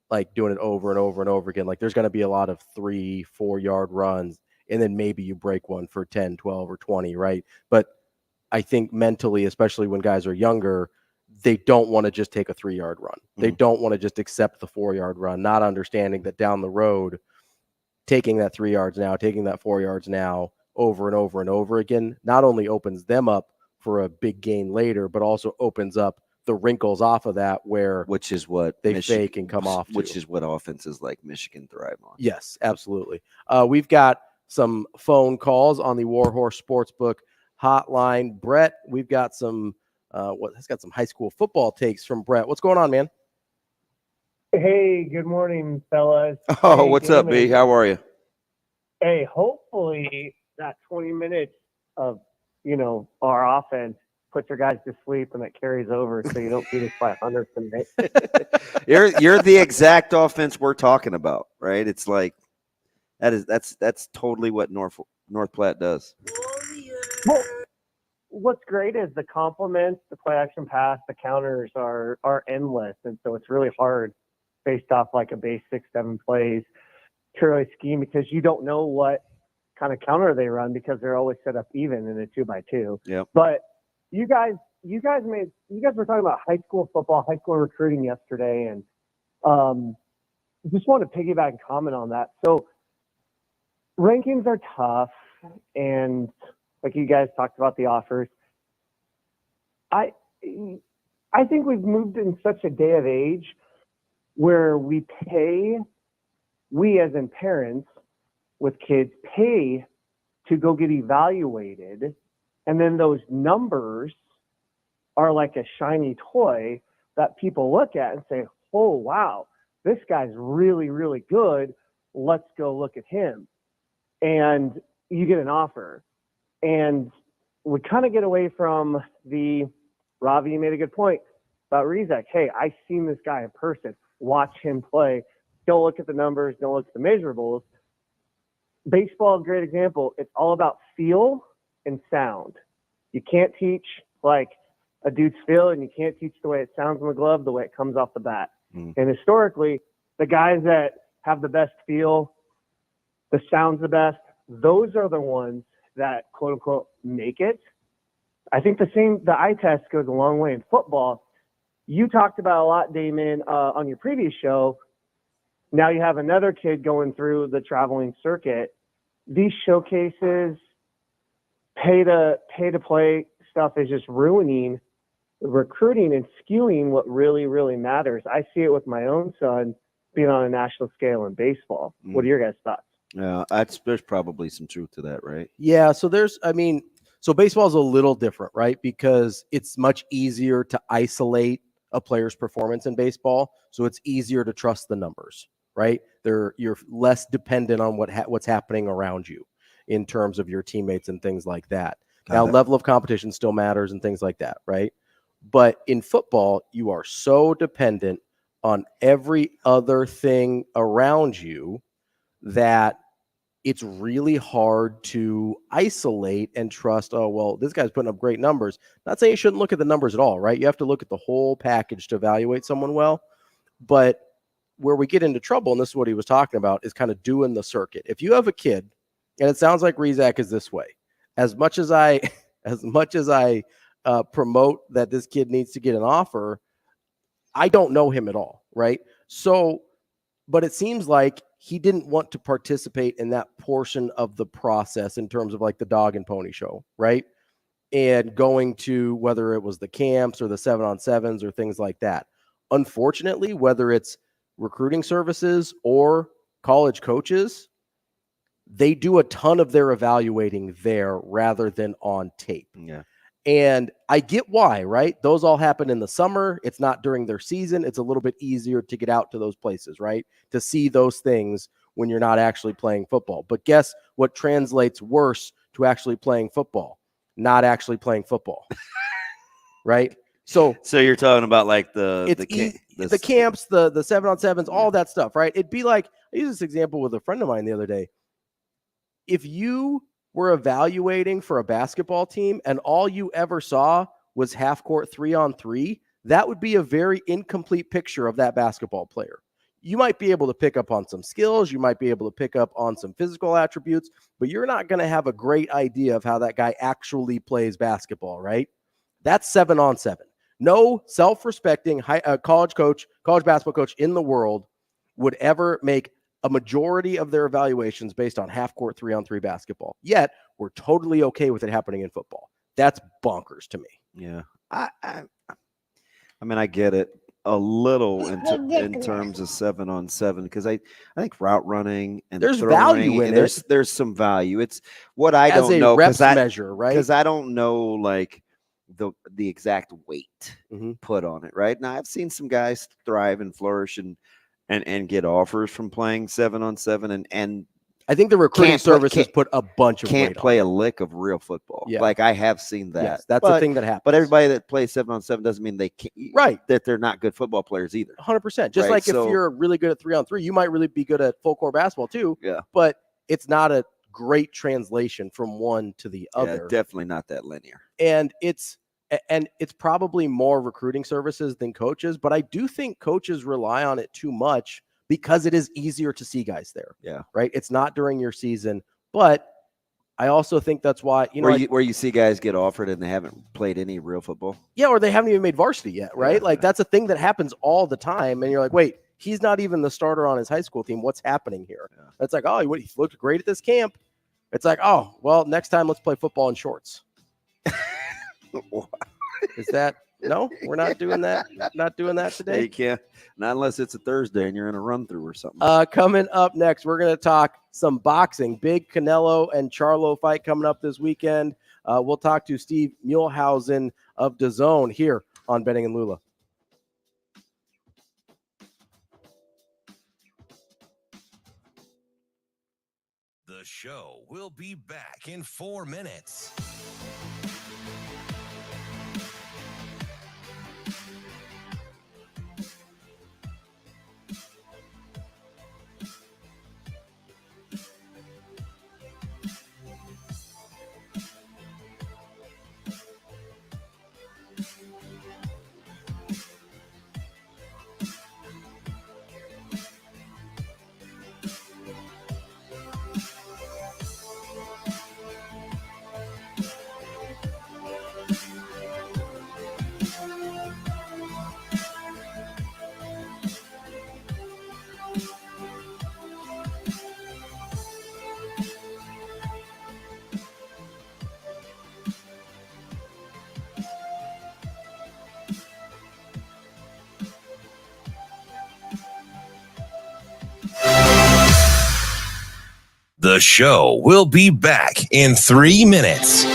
like doing it over and over and over again, like there's going to be a lot of 3-4 yard runs, and then maybe you break one for 10, 12 or 20. Right. But I think mentally, especially when guys are younger, they don't want to just take a 3 yard run. They don't want to just accept the 4 yard run, not understanding that down the road, taking that 3 yards now, taking that 4 yards now over and over and over again, not only opens them up for a big gain later, but also opens up the wrinkles off of that, which is what they fake and come off to. Which is what offenses like Michigan thrive on. Yes, absolutely. We've got some phone calls on the Warhorse Sportsbook hotline. Brett, we've got some has got some high school football takes from Brett. What's going on, man? Hey, good morning, fellas. Oh, hey, what's up, B? How are you? Hey, hopefully that 20 minutes of, our offense puts your guys to sleep and it carries over so you don't beat us by 100 tonight. You're the exact offense we're talking about, right? It's like that's totally what North Platte does. Well, what's great is the compliments, the play action pass, the counters are endless, and so it's really hard based off like a base 6-7 plays to really scheme, because you don't know what kind of counter they run because they're always set up even in a 2x2. Yep. But you guys were talking about high school football, high school recruiting yesterday, and just want to piggyback and comment on that. So rankings are tough, and like you guys talked about the offers. I think we've moved in such a day of age where we as in parents with kids pay to go get evaluated, and then those numbers are like a shiny toy that people look at and say, oh, wow, this guy's really, really good. Let's go look at him. And you get an offer. And we kind of get away from Ravi, you made a good point about Rizek. Hey, I've seen this guy in person. Watch him play. Don't look at the numbers. Don't look at the measurables. Baseball is a great example. It's all about feel and sound. You can't teach like a dude's feel, and you can't teach the way it sounds on the glove, the way it comes off the bat. And historically, the guys that have the best feel, the sound's the best, those are the ones that quote unquote make it. I think the eye test goes a long way in football. You talked about a lot, Damon, on your previous show. Now you have another kid going through the traveling circuit. These showcases, pay to play stuff is just ruining recruiting and skewing what really, really matters. I see it with my own son being on a national scale in baseball. What are your guys' thoughts? Yeah, there's probably some truth to that, right? Yeah, so baseball is a little different, right? Because it's much easier to isolate a player's performance in baseball, so it's easier to trust the numbers, right? You're less dependent on what's happening around you in terms of your teammates and things like that. Now, level of competition still matters and things like that, right? But in football, you are so dependent on every other thing around you that it's really hard to isolate and trust, oh, well, this guy's putting up great numbers. Not saying you shouldn't look at the numbers at all, right? You have to look at the whole package to evaluate someone well. But where we get into trouble, and this is what he was talking about, is kind of doing the circuit. If you have a kid, and it sounds like Rizak is this way, as much as I promote that this kid needs to get an offer, I don't know him at all, right? So, but it seems like he didn't want to participate in that portion of the process in terms of like the dog and pony show, right? And going to whether it was the camps or the 7-on-7s or things like that. unfortunately, whether it's recruiting services or college coaches, they do a ton of their evaluating there rather than on tape. Yeah. And I get why, right? Those all happen in the summer. It's not during their season. It's a little bit easier to get out to those places, right? To see those things when you're not actually playing football. But guess what translates worse to actually playing football? Not actually playing football. Right? So you're talking about like the camps, the 7-on-7s, all that stuff, right? It'd be like, I used this example with a friend of mine the other day. If you were evaluating for a basketball team and all you ever saw was half court 3-on-3, that would be a very incomplete picture of that basketball player. You might be able to pick up on some skills. You might be able to pick up on some physical attributes, but you're not going to have a great idea of how that guy actually plays basketball, right? That's 7-on-7. No self-respecting college basketball coach in the world would ever make a majority of their evaluations based on half-court 3-on-3 basketball. Yet, we're totally okay with it happening in football. That's bonkers to me. Yeah. I mean, I get it a little in terms of 7-on-7 because I think route running and there's value in it. There's some value. It's what I don't know reps measure, right? Because I don't know like the exact weight put on it, right? Now I've seen some guys thrive and flourish and get offers from playing 7-on-7 and I think the recruiting services put a bunch of weight on. Can't play a lick of real football. Yeah. Like I have seen that. Yes, that's the thing that happens. But everybody that plays 7-on-7 doesn't mean they can't, right? That they're not good football players either. 100%. Just like if you're really good at 3-on-3, you might really be good at full court basketball too. Yeah. But it's not a great translation from one to the other. Yeah, definitely not that linear. And it's probably more recruiting services than coaches, but I do think coaches rely on it too much because it is easier to see guys there. Yeah. Right. It's not during your season, but I also think that's why, where you see guys get offered and they haven't played any real football. Yeah. Or they haven't even made varsity yet. Right. Yeah. Like that's a thing that happens all the time. And you're like, wait, he's not even the starter on his high school team. What's happening here? Yeah. It's like, oh, he looked great at this camp. It's like, oh, well, next time let's play football in shorts. Is that no? We're not doing that. Not doing that today. You can't, not unless it's a Thursday and you're in a run through or something. Coming up next, we're going to talk some boxing. Big Canelo and Charlo fight coming up this weekend. We'll talk to Steve Muehlhausen of DAZN here on Benning and Lulla. The show will be back in 4 minutes. The show will be back in 3 minutes.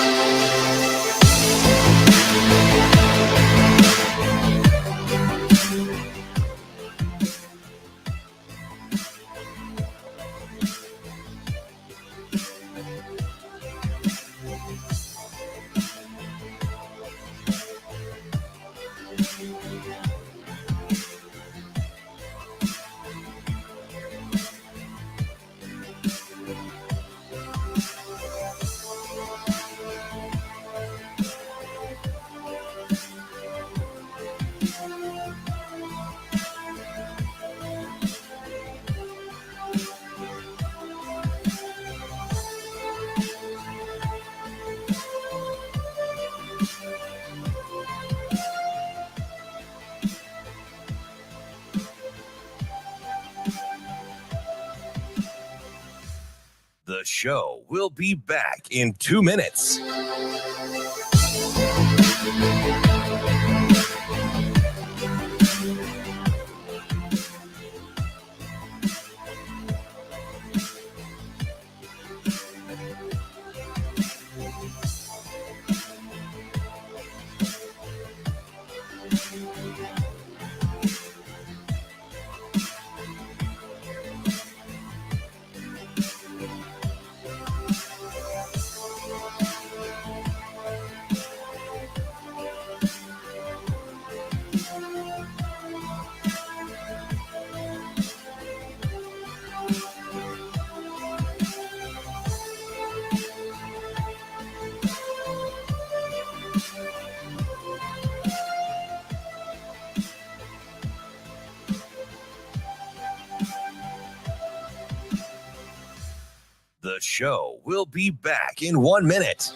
The show will be back in 2 minutes. show will be back in 1 minute.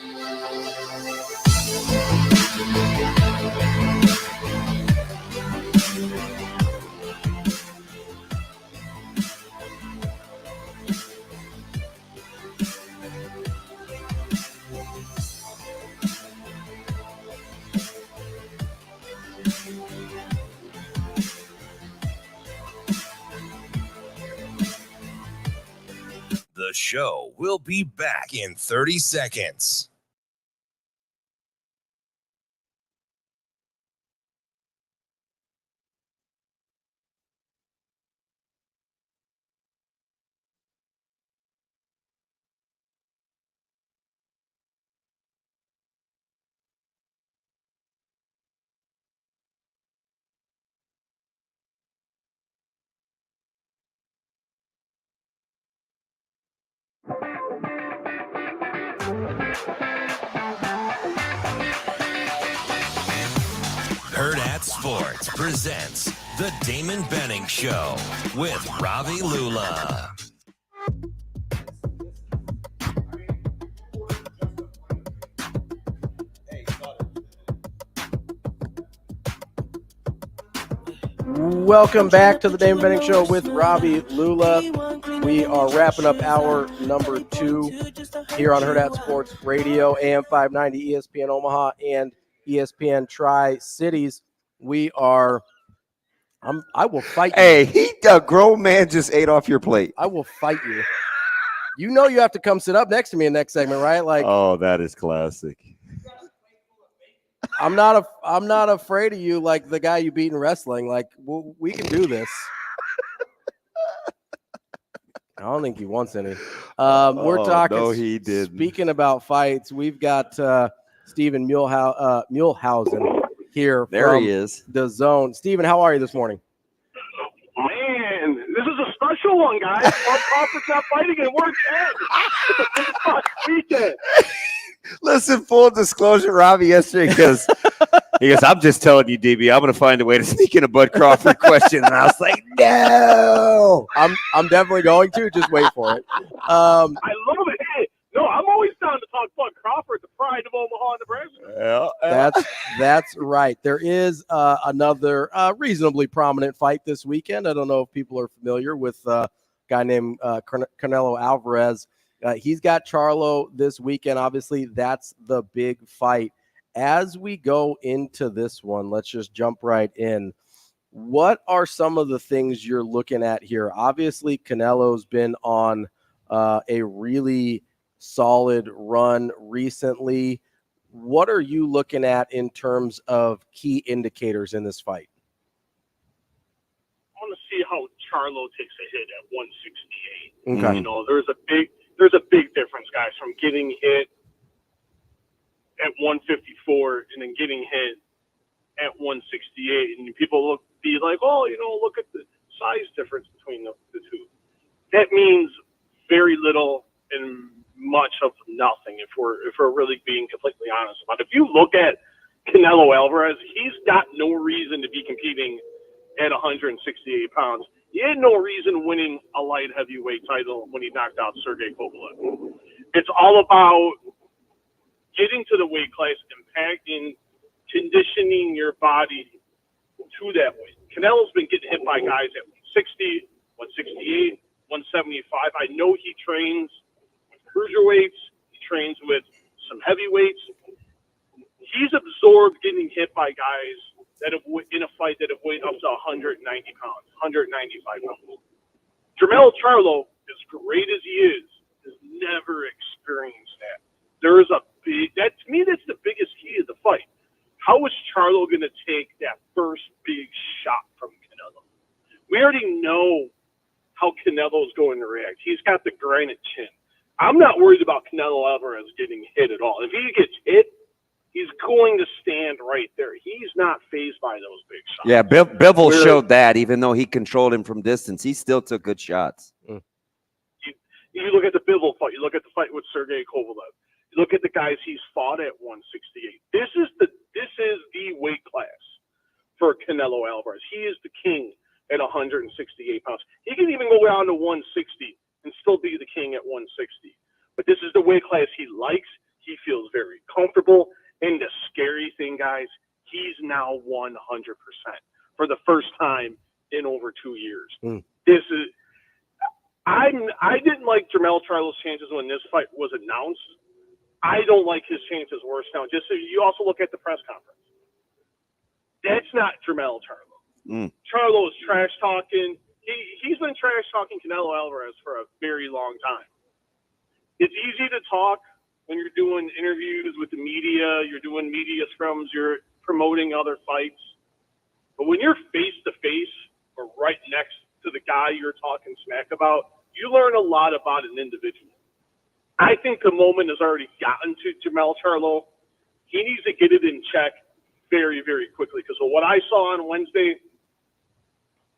The show will be back in 30 seconds. Hurrdat Sports presents the Damon Benning Show with Ravi Lulla. Welcome back to the Damon Benning Show with Ravi Lulla. We are wrapping up hour number 2 here on Hurrdat Sports Radio, AM 590, ESPN Omaha, and ESPN Tri-Cities. We are, I will fight you. Hey, a grown man just ate off your plate. I will fight you. You know you have to come sit up next to me in the next segment, right? Like, oh, that is classic. I'm not afraid of you like the guy you beat in wrestling. Like, we can do this. I don't think he wants any. We're talking. No, he didn't. Speaking about fights, we've got Stephen Muehlhausen here. There from he is. The Zone. Stephen, how are you this morning? Man, this is a special one, guys. Our Crawford's not fighting and we're 10. It's a big fuck weekend. Listen, full disclosure, Robbie, yesterday, because he goes, I'm just telling you, DB, I'm going to find a way to sneak in a Bud Crawford question. And I was like, no. I'm definitely going to. Just wait for it. I love it. Hey, no, I'm always down to talk Bud Crawford, the pride of Omaha, Nebraska. That's right. There is another reasonably prominent fight this weekend. I don't know if people are familiar with a guy named Canelo Alvarez. He's got Charlo this weekend. Obviously, that's the big fight. As we go into this one, let's just jump right in. What are some of the things you're looking at here? Obviously, Canelo's been on a really solid run recently. What are you looking at in terms of key indicators in this fight? I want to see how Charlo takes a hit at 168. Okay. You know, there's a big difference, guys, from getting hit at 154 and then getting hit at 168. And people be like, oh, you know, look at the size difference between the two. That means very little and much of nothing if we're really being completely honest about it. If you look at Canelo Alvarez, he's got no reason to be competing at 168 pounds. He had no reason winning a light heavyweight title when he knocked out Sergey Kovalev. It's all about getting to the weight class, impacting, conditioning your body to that weight. Canelo's been getting hit by guys at 160, 168, 175. I know he trains with cruiserweights. He trains with some heavyweights. He's absorbed getting hit by guys that have, in a fight, that have weighed up to 190 pounds, 195 pounds. Jermell Charlo, as great as he is, has never experienced that. There is a big, to me, that's the biggest key to the fight. How is Charlo going to take that first big shot from Canelo? We already know how Canelo's going to react. He's got the granite chin. I'm not worried about Canelo Alvarez getting hit at all. If he gets hit, he's going to stand right there. He's not fazed by those big shots. Yeah, Bivol showed that. Even though he controlled him from distance, he still took good shots. You look at the Bivol fight. You look at the fight with Sergey Kovalev. You look at the guys he's fought at 168. This is the weight class for Canelo Alvarez. He is the king at 168 pounds. He can even go down to 160 and still be the king at 160. This is the weight class he likes. He feels very comfortable. And the scary thing, guys, he's now 100% for the first time in over 2 years. This is. I didn't like Jermell Charlo's chances when this fight was announced. I don't like his chances worse now. Just so you also look at the press conference. That's not Jermell Charlo. Charlo is trash talking. He's been trash talking Canelo Alvarez for a very long time. It's easy to talk when you're doing interviews with the media, you're doing media scrums, you're promoting other fights. But when you're face to face or right next to the guy you're talking smack about, you learn a lot about an individual. I think the moment has already gotten to Jermell Charlo. He needs to get it in check very, very quickly. Because what I saw on Wednesday,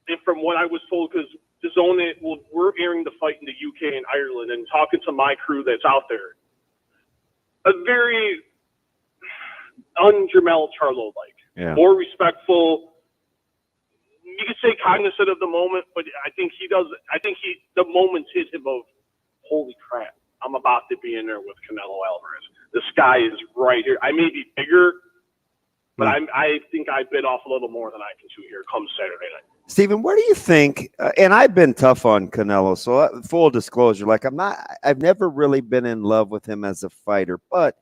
and from what I was told, because we're airing the fight in the UK and Ireland, and talking to my crew that's out there, a very un-Jermell Charlo-like, more respectful. You could say cognizant of the moment, but I think the moments hit him of, holy crap, I'm about to be in there with Canelo Alvarez. The sky is right here. I may be bigger, but I think I bit off a little more than I can chew here come Saturday night. Stephen, where do you think, and I've been tough on Canelo, so full disclosure, I've never really been in love with him as a fighter, but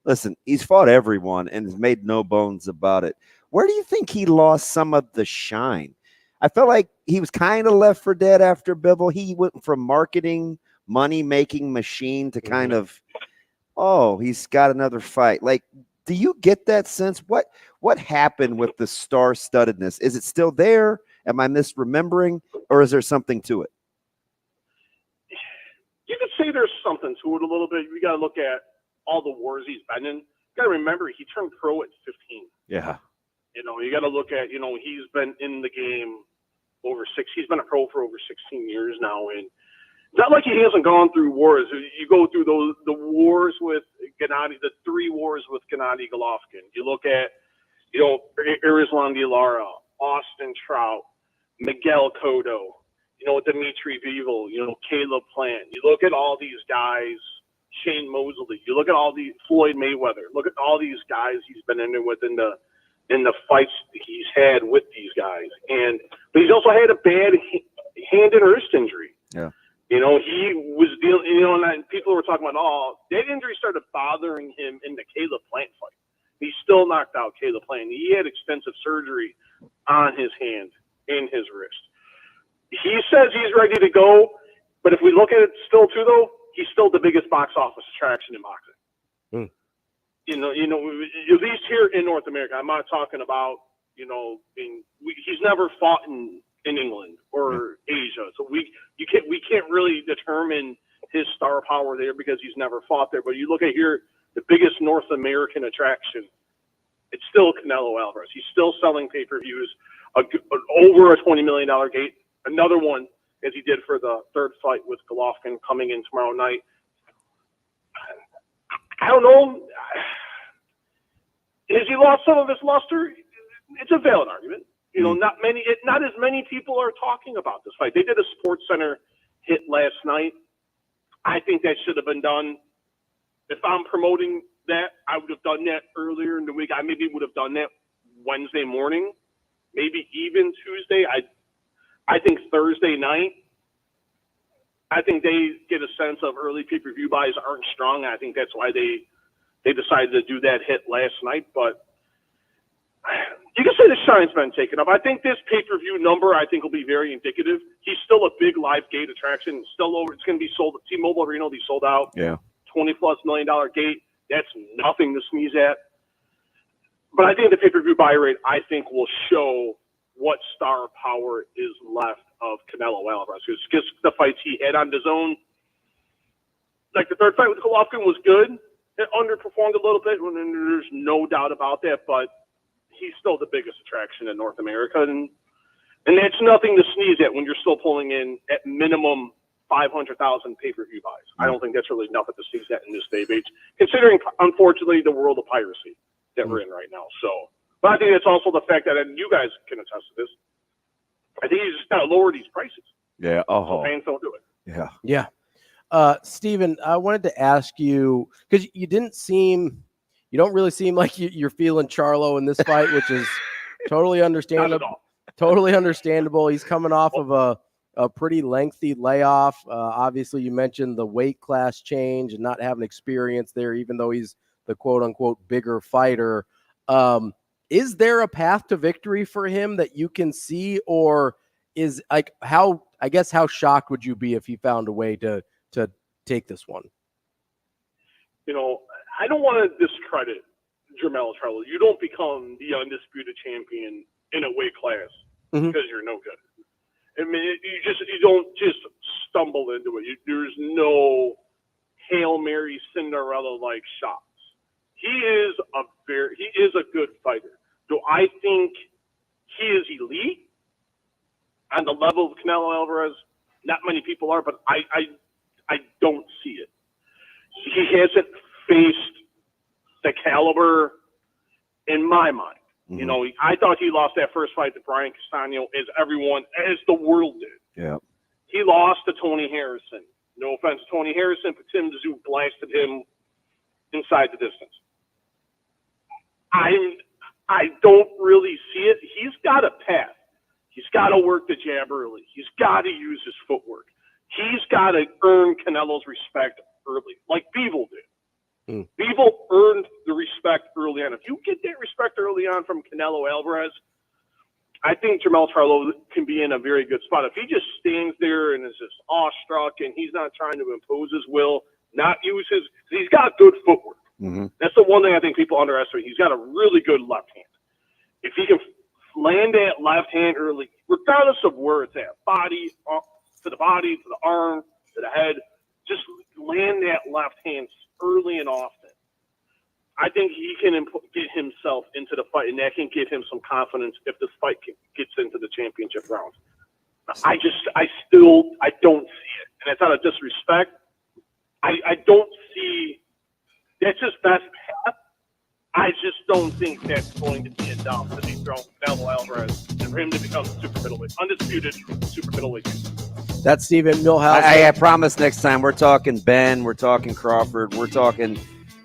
listen, he's fought everyone and has made no bones about it. Where do you think he lost some of the shine? I felt like he was kind of left for dead after Bivol. He went from marketing, money-making machine to kind of, he's got another fight. Like, do you get that sense? What happened with the star-studdedness? Is it still there? Am I misremembering? Or is there something to it? You could say there's something to it a little bit. We got to look at all the wars he's been in. You got to remember, he turned pro at 15. Yeah. You got to look at, he's been in the game he's been a pro for over 16 years now. And it's not like he hasn't gone through wars. You go through the wars with Gennady, the 3 wars with Gennady Golovkin. You look at, Irislan de Lara, Austin Trout, Miguel Cotto, Dimitri Bivol, Caleb Plant. You look at all these guys, Shane Mosley. You look at all these, Floyd Mayweather. Look at all these guys he's been in there with in the fights he's had with these guys. But he's also had a bad hand and wrist injury. Yeah. He was dealing, and people were talking about, that injury started bothering him in the Caleb Plant fight. He still knocked out Caleb Plant. He had extensive surgery on his hand and his wrist. He says he's ready to go, but if we look at it still too, though, he's still the biggest box office attraction in boxing. At least here in North America. I'm not talking about, he's never fought in England or Asia. So we can't really determine his star power there because he's never fought there. But you look at here, the biggest North American attraction, it's still Canelo Alvarez. He's still selling pay-per-views, over a $20 million gate. Another one, as he did for the third fight with Golovkin coming in tomorrow night. I don't know. Has he lost some of his luster? It's a valid argument. Not as many people are talking about this fight. They did a Sports Center hit last night. I think that should have been done. If I'm promoting that, I would have done that earlier in the week. I maybe would have done that Wednesday morning, maybe even Tuesday. I think Thursday night, I think they get a sense of early pay-per-view buys aren't strong. I think that's why they decided to do that hit last night. But you can say the shine's been taken up. I think this pay-per-view number, will be very indicative. He's still a big live gate attraction. It's still over. It's going to be sold. T-Mobile Arena will be sold out. Yeah. $20+ million gate. That's nothing to sneeze at. But I think the pay-per-view buy rate, will show what star power is left of Canelo Alvarez. Because the fights he had on DAZN, like the third fight with Golovkin was good. It underperformed a little bit, and there's no doubt about that, but he's still the biggest attraction in North America. And that's nothing to sneeze at when you're still pulling in, at minimum, 500,000 pay-per-view buys. I don't think that's really nothing to sneeze at in this day and age, considering, unfortunately, the world of piracy that we're in right now. So, but I think it's also the fact that, and you guys can attest to this, I think you just got to lower these prices. Yeah. So fans don't do it. Yeah. Yeah. Steven, I wanted to ask you, because you don't really seem like you're feeling Charlo in this fight, which is totally understandable. Totally understandable. He's coming off of a pretty lengthy layoff. Obviously, you mentioned the weight class change and not having experience there, even though he's the quote unquote bigger fighter. Is there a path to victory for him that you can see, or is like how shocked would you be if he found a way to take this one? I don't want to discredit Jermell Charlo. You don't become the undisputed champion in a weight class because you're no good. I mean, you don't just stumble into it. There's no Hail Mary Cinderella-like shots. He is a good fighter. Do I think he is elite on the level of Canelo Alvarez? Not many people are, but I don't see it. He hasn't faced the caliber in my mind. I thought he lost that first fight to Brian Castano as the world did. Yeah. He lost to Tony Harrison. No offense to Tony Harrison, but Tim Tszyu blasted him inside the distance. I don't really see it. He's got a path. He's got to work the jab early. He's got to use his footwork. He's got to earn Canelo's respect early, like Bivol did. Bivol earned the respect early on. If you get that respect early on from Canelo Alvarez, I think Jermell Charlo can be in a very good spot. If he just stands there and is just awestruck and he's not trying to impose his will, he's got good footwork. That's the one thing I think people underestimate. He's got a really good left hand. If he can land that left hand early, regardless of where it's at, body, to the body, to the arm, to the head, just land that left hand early and often. I think he can get himself into the fight, and that can give him some confidence if this fight gets into the championship round. I don't see it, and it's out of disrespect. I don't see that's his best path. I just don't think that's going to be enough to dethrone Canelo Alvarez and for him to become super middleweight, undisputed super middleweight. That's Steven Millhouse. I promise next time we're talking Ben, we're talking Crawford, we're talking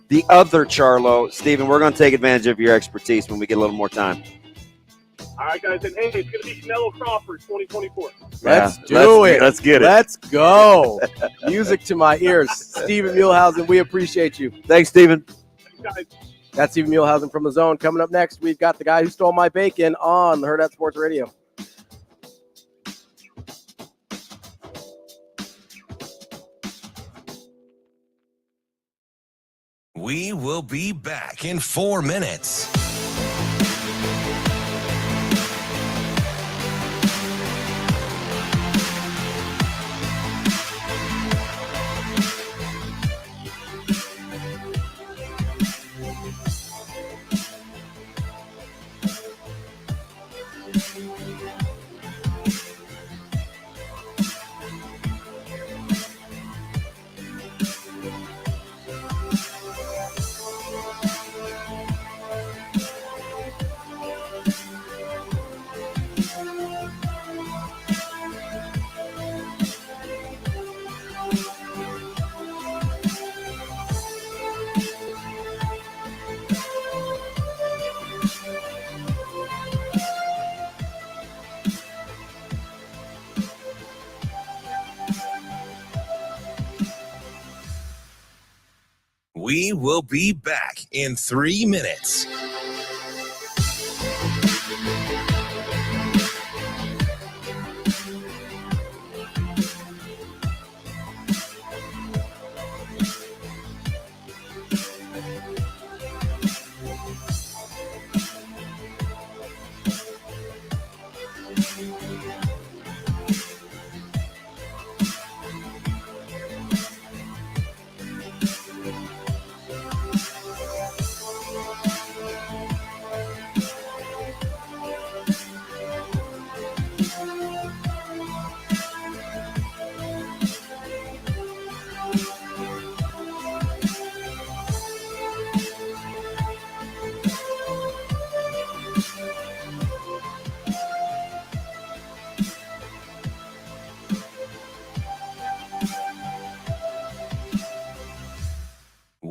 the other Charlo. Steven, we're going to take advantage of your expertise when we get a little more time. All right, guys, and hey, it's going to be Canelo Crawford 2024. Let's do it. Let's get it. Let's go. Music to my ears. Steven Millhausen, we appreciate you. Thanks, Steven. Thanks, guys. That's Steven Millhausen from The Zone. Coming up next, we've got the guy who stole my bacon on the Hurrdat Sports Radio. We will be back in 4 minutes. We will be back in 3 minutes.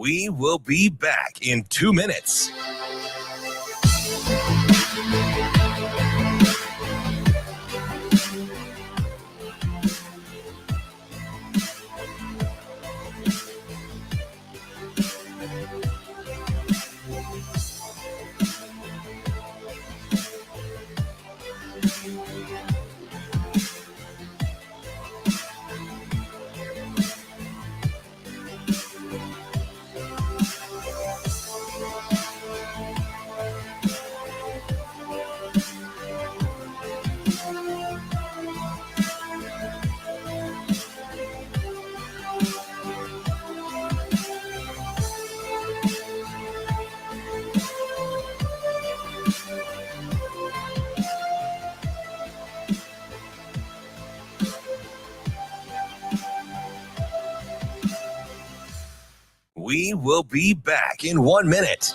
We will be back in 2 minutes. We will be back in 1 minute.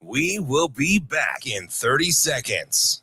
We will be back in 30 seconds.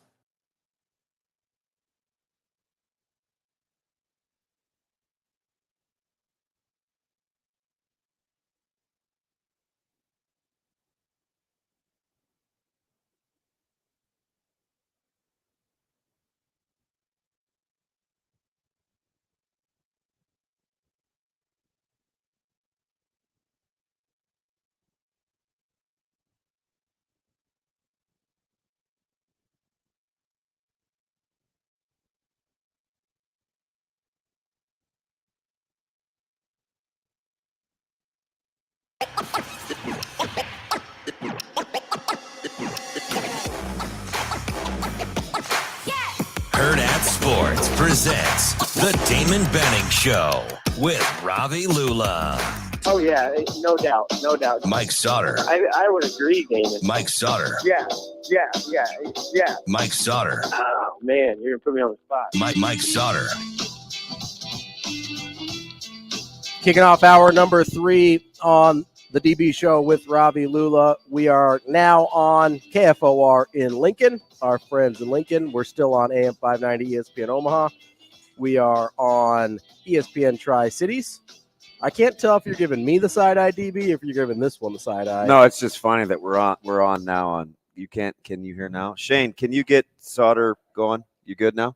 Hurrdat Sports presents the Damon Benning Show with Ravi Lulla. Oh, yeah, no doubt, no doubt. Mike Sautter. I would agree, Damon. Mike Sautter. Yeah. Mike Sautter. Oh, man, you're going to put me on the spot. Mike Sautter. Kicking off hour number 3 on the DB Show with Ravi Lulla. We are now on KFOR in Lincoln. Our friends in Lincoln. We're still on AM 590 ESPN Omaha. We are on ESPN Tri-Cities. I can't tell if you're giving me the side eye, DB, if you're giving this one the side eye. No, it's just funny that we're on now. On you can't. Can you hear now? Shane, can you get Sautter going? You good now?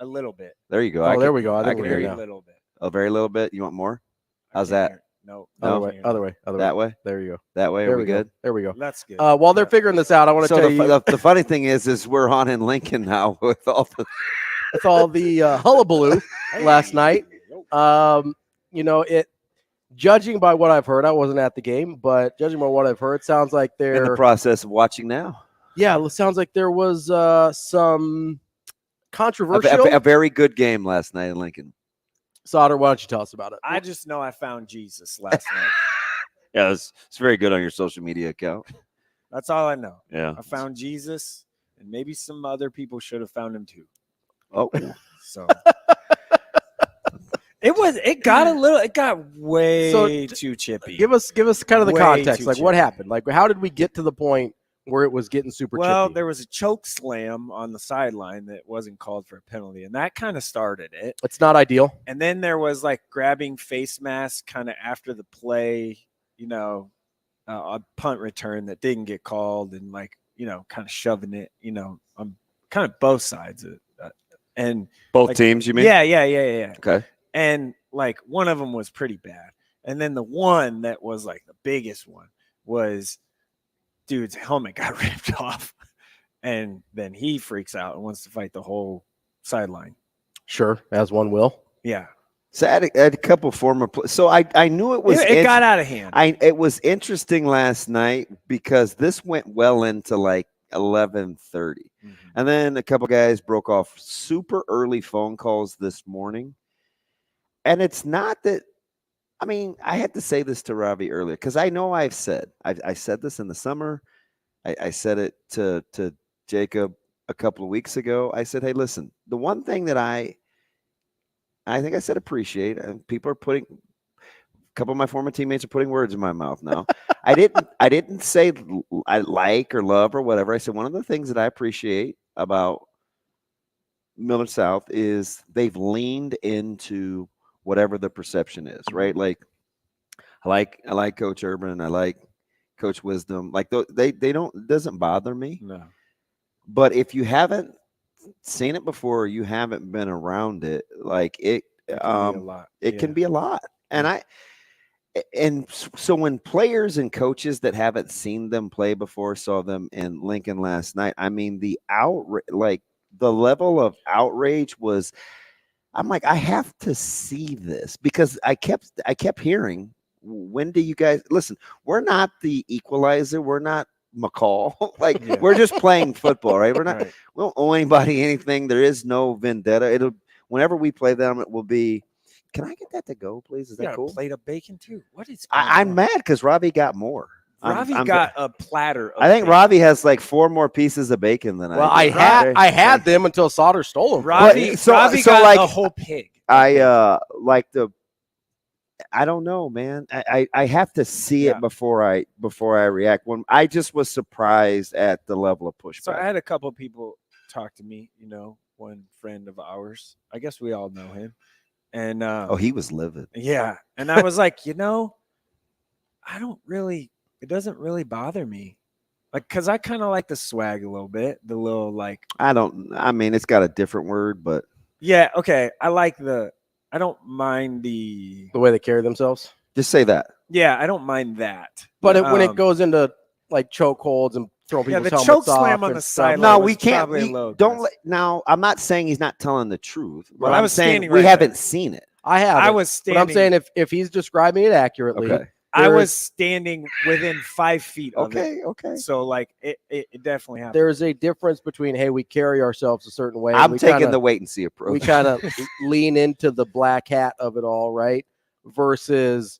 A little bit. There you go. Oh, there we go. I can we're hear here you. A little bit. A very little bit. You want more? How's that? No. Other way. That way. There you go. That way. There Are we good? There we go. That's good. While they're figuring this out, I want to tell you. The funny thing is we're on in Lincoln now with all the hullabaloo last night. Judging by what I've heard, I wasn't at the game, but judging by what I've heard, sounds like they're in the process of watching now. Yeah, it sounds like there was some controversial. A very good game last night in Lincoln. Sautter, why don't you tell us about it? I just know I found Jesus last night. Yeah, it's very good on your social media account. That's all I know. Yeah. I found Jesus, and maybe some other people should have found him too. Oh. So it got way too chippy. Give us kind of the Way context. too Like what chippy. happened? Like how did we get to the point where it was getting super Well, chippy? there was a choke slam on the sideline that wasn't called for a penalty, and that kind of started it. It's not ideal. And then there was like grabbing face mask kind of after the play, a punt return that didn't get called, and kind of shoving it, on kind of both sides of it. And both teams, you mean? Yeah. Okay. And like one of them was pretty bad. And then the one that was like the biggest one was dude's helmet got ripped off. And then he freaks out and wants to fight the whole sideline. Sure, as one will. Yeah. So I had a couple former players. So I knew it was. It got out of hand. It was interesting last night because this went well into like 11:30, and then a couple guys broke off super early phone calls this morning. And it's not that. I mean, I had to say this to Ravi earlier because I know I said this in the summer. I said it to Jacob a couple of weeks ago. I said, hey, listen, the one thing that I think I said appreciate, and people are putting, a couple of my former teammates are putting words in my mouth now. I didn't say I like or love or whatever. I said one of the things that I appreciate about Millard South is they've leaned into whatever the perception is, right? Like I like Coach Urban, I like Coach Wisdom. Like they don't, it doesn't bother me. No. But if you haven't seen it before, or you haven't been around it, like it can be a lot. It can be a lot. And so when players and coaches that haven't seen them play before saw them in Lincoln last night, I mean, the level of outrage was, I'm like, I have to see this, because I kept hearing, when do you guys listen? We're not the equalizer. We're not McCall. We're just playing football, right? We don't owe anybody anything. There is no vendetta. Whenever we play them, it will be, can I get that to go, please? Is that cool? Plate of bacon too. What is? I'm mad because Ravi got more. Ravi got a platter. I think Ravi has like 4 more pieces of bacon than I do. I had them until Sautter stole them. Ravi got a whole pig. I don't know, man. I have to see it before I react. When I just was surprised at the level of pushback. So I had a couple of people talk to me. One friend of ours. I guess we all know him. And he was livid. Yeah, and I was like, I don't really. It doesn't really bother me, because I kind of like the swag a little bit. The little like. I mean, it's got a different word, but. Yeah. Okay. I don't mind the way they carry themselves. Just say that. Yeah, I don't mind that. But when it goes into like chokeholds and throwing people's helmets off, choke slam on the side. No, we can't. Now, I'm not saying he's not telling the truth. But I was saying we haven't seen it. I have. I was standing. But I'm saying if he's describing it accurately. Okay. I was standing within 5 feet of it. Okay. So it definitely happened. There's a difference between, hey, we carry ourselves a certain way. I'm taking the wait and see approach. We kind of lean into the black hat of it all, right? Versus,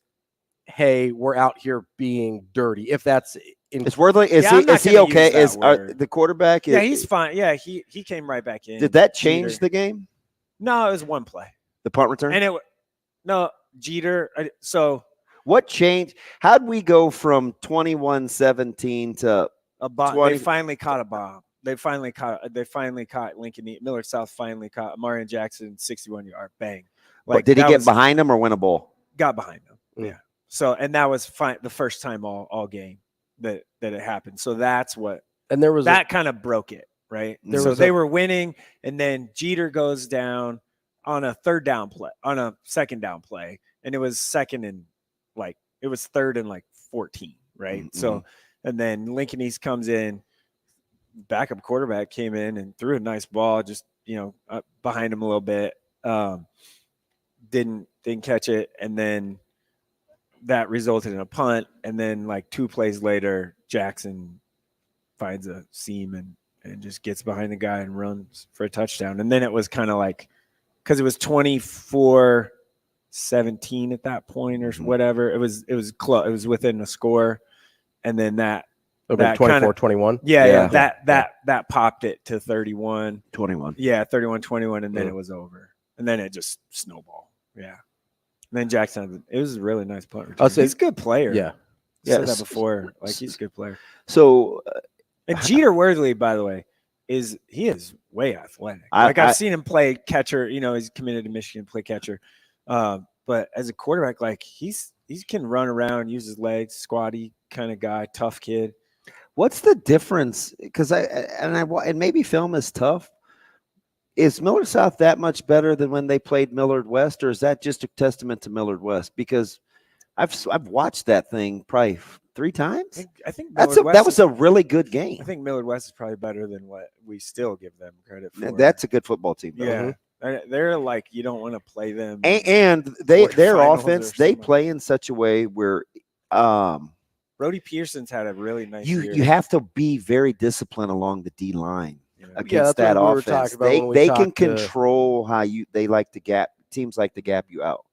hey, we're out here being dirty. If that's it's worthy. Is he okay? Is the quarterback? Yeah, he's fine. Yeah, he came right back in. Did that change the game? No, it was one play. The punt return? And Jeter. So. What changed? How'd we go from 21-17 to a bomb? 20? They finally caught a bomb. They finally caught Lincoln. Millard South finally caught Marion Jackson 61-yard bang. Did he get behind him or win a ball? Got behind him. Yeah. So and that was the first time all game that it happened. So that's what. And there was that kind of broke it, right? They were winning, and then Jeter goes down on a second down play, and it was second and. It was 3rd and 14, right? Mm-hmm. So, and then Lincoln East comes in, backup quarterback came in and threw a nice ball, just behind him a little bit, didn't catch it, and then that resulted in a punt. And then 2 plays later, Jackson finds a seam and just gets behind the guy and runs for a touchdown. And then it was kind of because it was 24-17 at that point or whatever. It was close. It was within a score, and then that 24-21. That popped it to 31-21. Yeah, 31-21, and then it was over, and then it just snowballed. Yeah, and then Jackson. It was a really nice punt return. He's a good player. Yeah, said that before. He's a good player. So, and Jeter Worthley, by the way, is way athletic. I've seen him play catcher. He's committed to Michigan, play catcher. But as a quarterback, he can run around, use his legs, squatty kind of guy, tough kid. What's the difference? Because and maybe film is tough. Is Millard South that much better than when they played Millard West, or is that just a testament to Millard West? Because I've watched that thing probably 3 times. I think that was a really good game. I think Millard West is probably better than what we still give them credit for. That's a good football team, though. Yeah. They're you don't want to play them. And their offense, they play in such a way where Brody Pearson's had a really nice year. You have to be very disciplined along the D line against that offense. They can control how teams like to gap you out.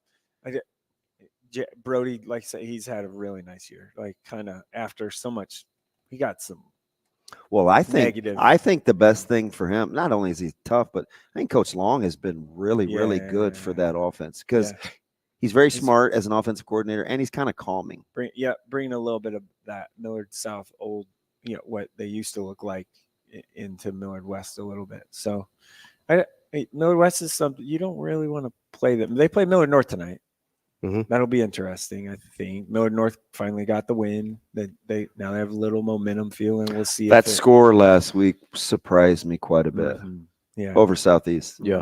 Brody, like I said, he's had a really nice year. Kind of after so much, he got some Well, I think negative. the best thing for him, not only is he tough, but I think Coach Long has been really good for that offense because he's very smart as an offensive coordinator, and he's kind of calming. Bringing a little bit of that Millard South old, what they used to look like into Millard West a little bit. So, Millard West is something you don't really want to play them. They play Millard North tonight. That'll be interesting, I think. Millard North finally got the win. They have a little momentum feeling. We'll see. That score last week surprised me quite a bit. Yeah, over Southeast. Yeah,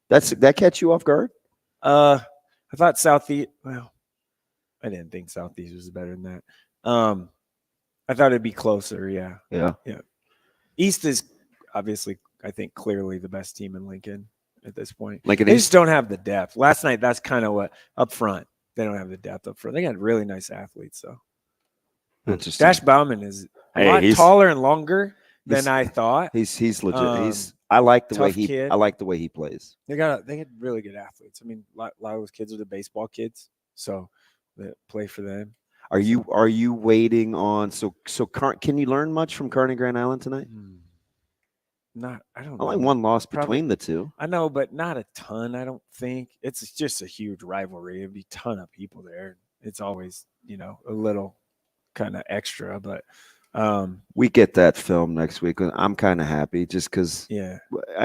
that catch you off guard? I thought Southeast. Well, I didn't think Southeast was better than that. I thought it'd be closer. Yeah. East is obviously, I think, clearly the best team in Lincoln at this point. They just don't have the depth. Last night, that's kind of what up front. They don't have the depth up front. They got really nice athletes, though. Interesting. Dash Bauman is a lot taller and longer than I thought. He's legit. I like the way kid. I like the way he plays. They had really good athletes. I mean, a lot of those kids are the baseball kids, so they play for them. Are you waiting on can you learn much from Kearney Grand Island tonight? I don't know. Only one loss between the two. I know, but not a ton, I don't think. It's just a huge rivalry. It'd be a ton of people there. It's always, a little kind of extra, but we get that film next week. I'm kind of happy just because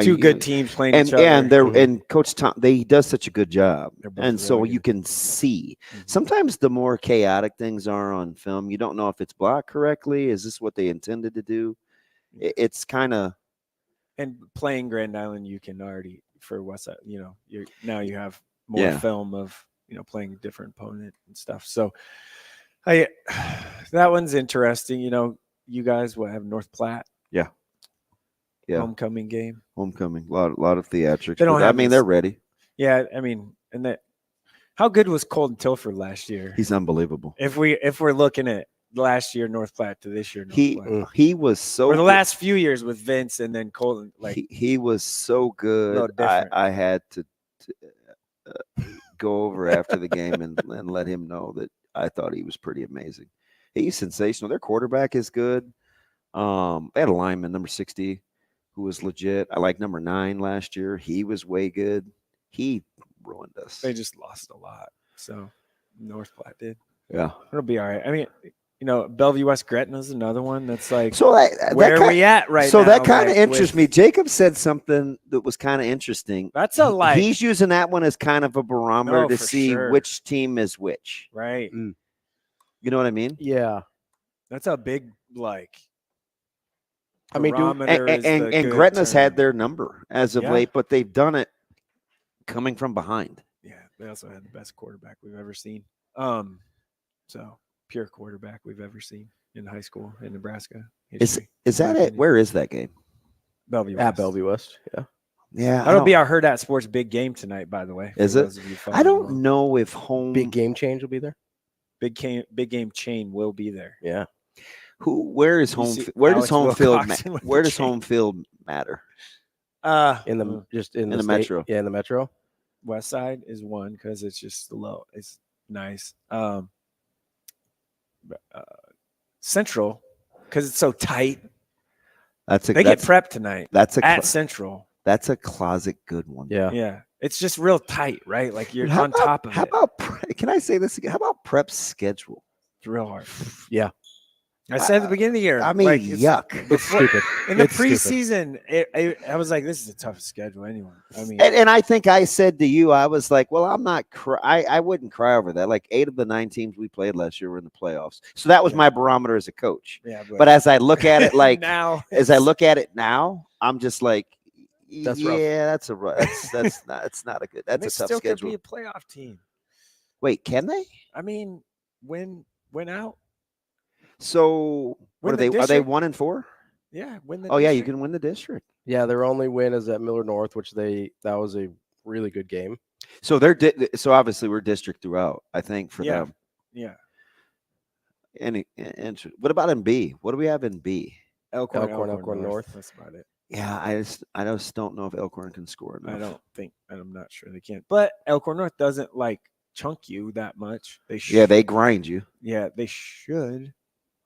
two good teams playing each other. And and Coach Tom, he does such a good job. And so really you can see. Sometimes the more chaotic things are on film, you don't know if it's blocked correctly. Is this what they intended to do? It's kind of. And playing Grand Island, you can already for West Side, you have more film of playing a different opponent and stuff. So, that one's interesting. You guys will have North Platte. Yeah. Homecoming game. Homecoming. A lot of theatrics. They're ready. Yeah, and that. How good was Colton Tilford last year? He's unbelievable. If we're looking at last year North Platte to this year North Platte. He was so for the last few years with Vince and then Colton, he was so good. I had to go over after the game and let him know that I thought he was pretty amazing. He's sensational. Their quarterback is good. They had a lineman, number 60, who was legit. I like number 9 last year. He was way good. He ruined us. They just lost a lot. So North Platte did. Yeah. It'll be all right. Bellevue West Gretna is another one that's like, so where are we at right now? So that kind of interests me. Jacob said something that was kind of interesting. That's he's using that one as kind of a barometer to see which team is which. Right. You know what I mean? Yeah. That's a big and Gretna's had their number as of late, but they've done it coming from behind. Yeah, they also had the best quarterback we've ever seen. So pure quarterback we've ever seen in high school in Nebraska. Is that it? Where is that game? Bellevue West. At Bellevue West. Yeah. That'll be our Hurrdat Sports big game tonight, by the way. Is it? I don't know if home big game change will be there. Big game chain will be there. Yeah. Where is home? Where does home field? Where does home field matter? In the metro. Yeah, in the metro. West Side is one because it's just low. It's nice. Central because it's so tight. They get prepped tonight. At Central. That's a closet good one. Yeah. It's just real tight, right? Like you're on top of it. How about? Can I say this again? How about prep's schedule? It's real hard. Yeah. I said at the beginning of the year. Yuck. It's stupid. In the preseason, I was like, this is the toughest schedule anyway. And I think I said to you, I was like, well, I'm not I wouldn't cry over that. Like 8 of the 9 teams we played last year were in the playoffs. So that was my barometer as a coach. Yeah, but as I look at it now, I'm just like, that's not a good. That's a tough schedule. Could be a playoff team. Wait, can they? Win out. So what are they? Are they 1-4? Yeah, win the district. Yeah, you can win the district. Yeah, their only win is at Miller North, which that was a really good game. So so obviously we're district throughout. I think for them. Yeah. What about in B? What do we have in B? Elkhorn North. That's about it. Yeah, I just don't know if Elkhorn can score enough. I'm not sure they can. But Elkhorn North doesn't chunk you that much. They grind you. Yeah, they should.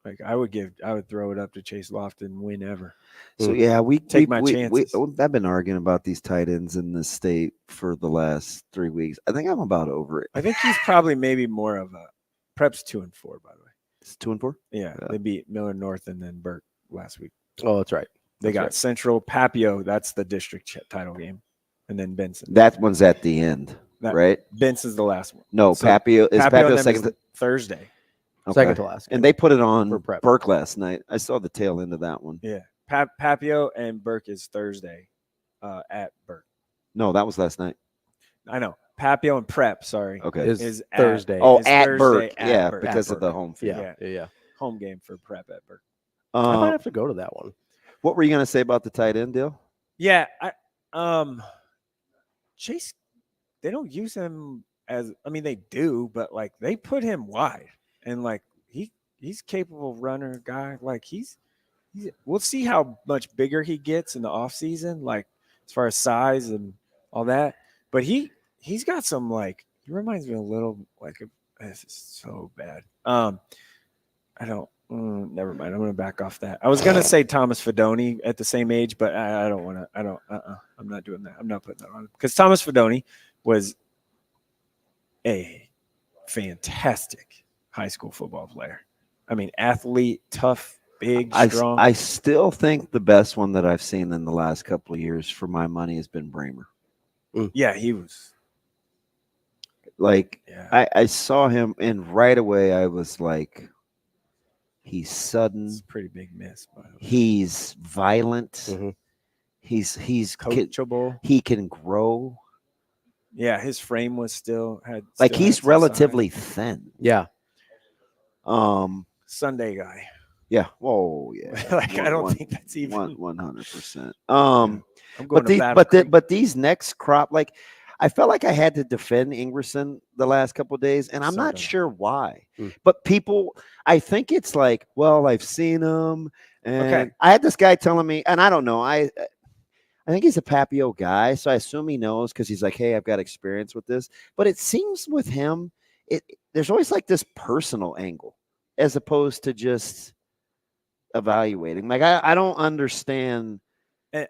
Like I would throw it up to Chase Lofton whenever. So yeah, take my chances. I've been arguing about these tight ends in this state for the last 3 weeks. I think I'm about over it. I think he's probably maybe more of a Prep's 2-4, by the way. It's 2-4. Yeah, they beat Miller North and then Burke last week. Oh, that's right. They got Central Papio. That's the district title game, and then Benson. That one's at the end, right? Benson's the last one. No, So Papio is Papio second. Thursday. Okay. Second to last. And they put it on For Prep. Burke last night. I saw the tail end of that one. Yeah, Papio and Burke is Thursday at Burke. No, that was last night. I know. Papio and Prep, sorry. Okay. Is Thursday. At Thursday Burke. at Yeah, Burke. because At of the Burke. home field. Yeah. Home game for Prep at Burke. I might have to go to that one. What were you going to say about the tight end deal? Yeah, Chase, they don't use him as, I mean, they do, but like they put him wide, and like he's capable runner guy. Like he's we'll see how much bigger he gets in the offseason, like as far as size and all that. But he's got some, like, he reminds me a little like this is so bad. I don't. Never mind. I'm going to back off that. I was going to say Thomas Fedoni at the same age, but I don't want to. I don't. I'm not doing that. I'm not putting that on because Thomas Fedoni was a fantastic high school football player. I mean, athlete, tough, big, strong. I still think the best one that I've seen in the last couple of years for my money has been Bramer. Yeah, he was. Like, yeah. I saw him, and right away I was like, he's sudden. It's a pretty big miss. By the way. He's violent. Mm-hmm. He's coachable. He can grow. Yeah, his frame was still had. Like, still he's had some relatively size. thin. Yeah. Sunday guy. Yeah. Oh, yeah. Like, I don't think that's even 100%. I'm going but these next crop, like, I felt like I had to defend Ingerson the last couple of days, and I'm not sure why. But people, I think it's like, well, I've seen him, and I had this guy telling me, and I don't know, I think he's a Papio guy, so I assume he knows because he's like, hey, I've got experience with this. But it seems with him, there's always like this personal angle as opposed to just evaluating. Like, I don't understand.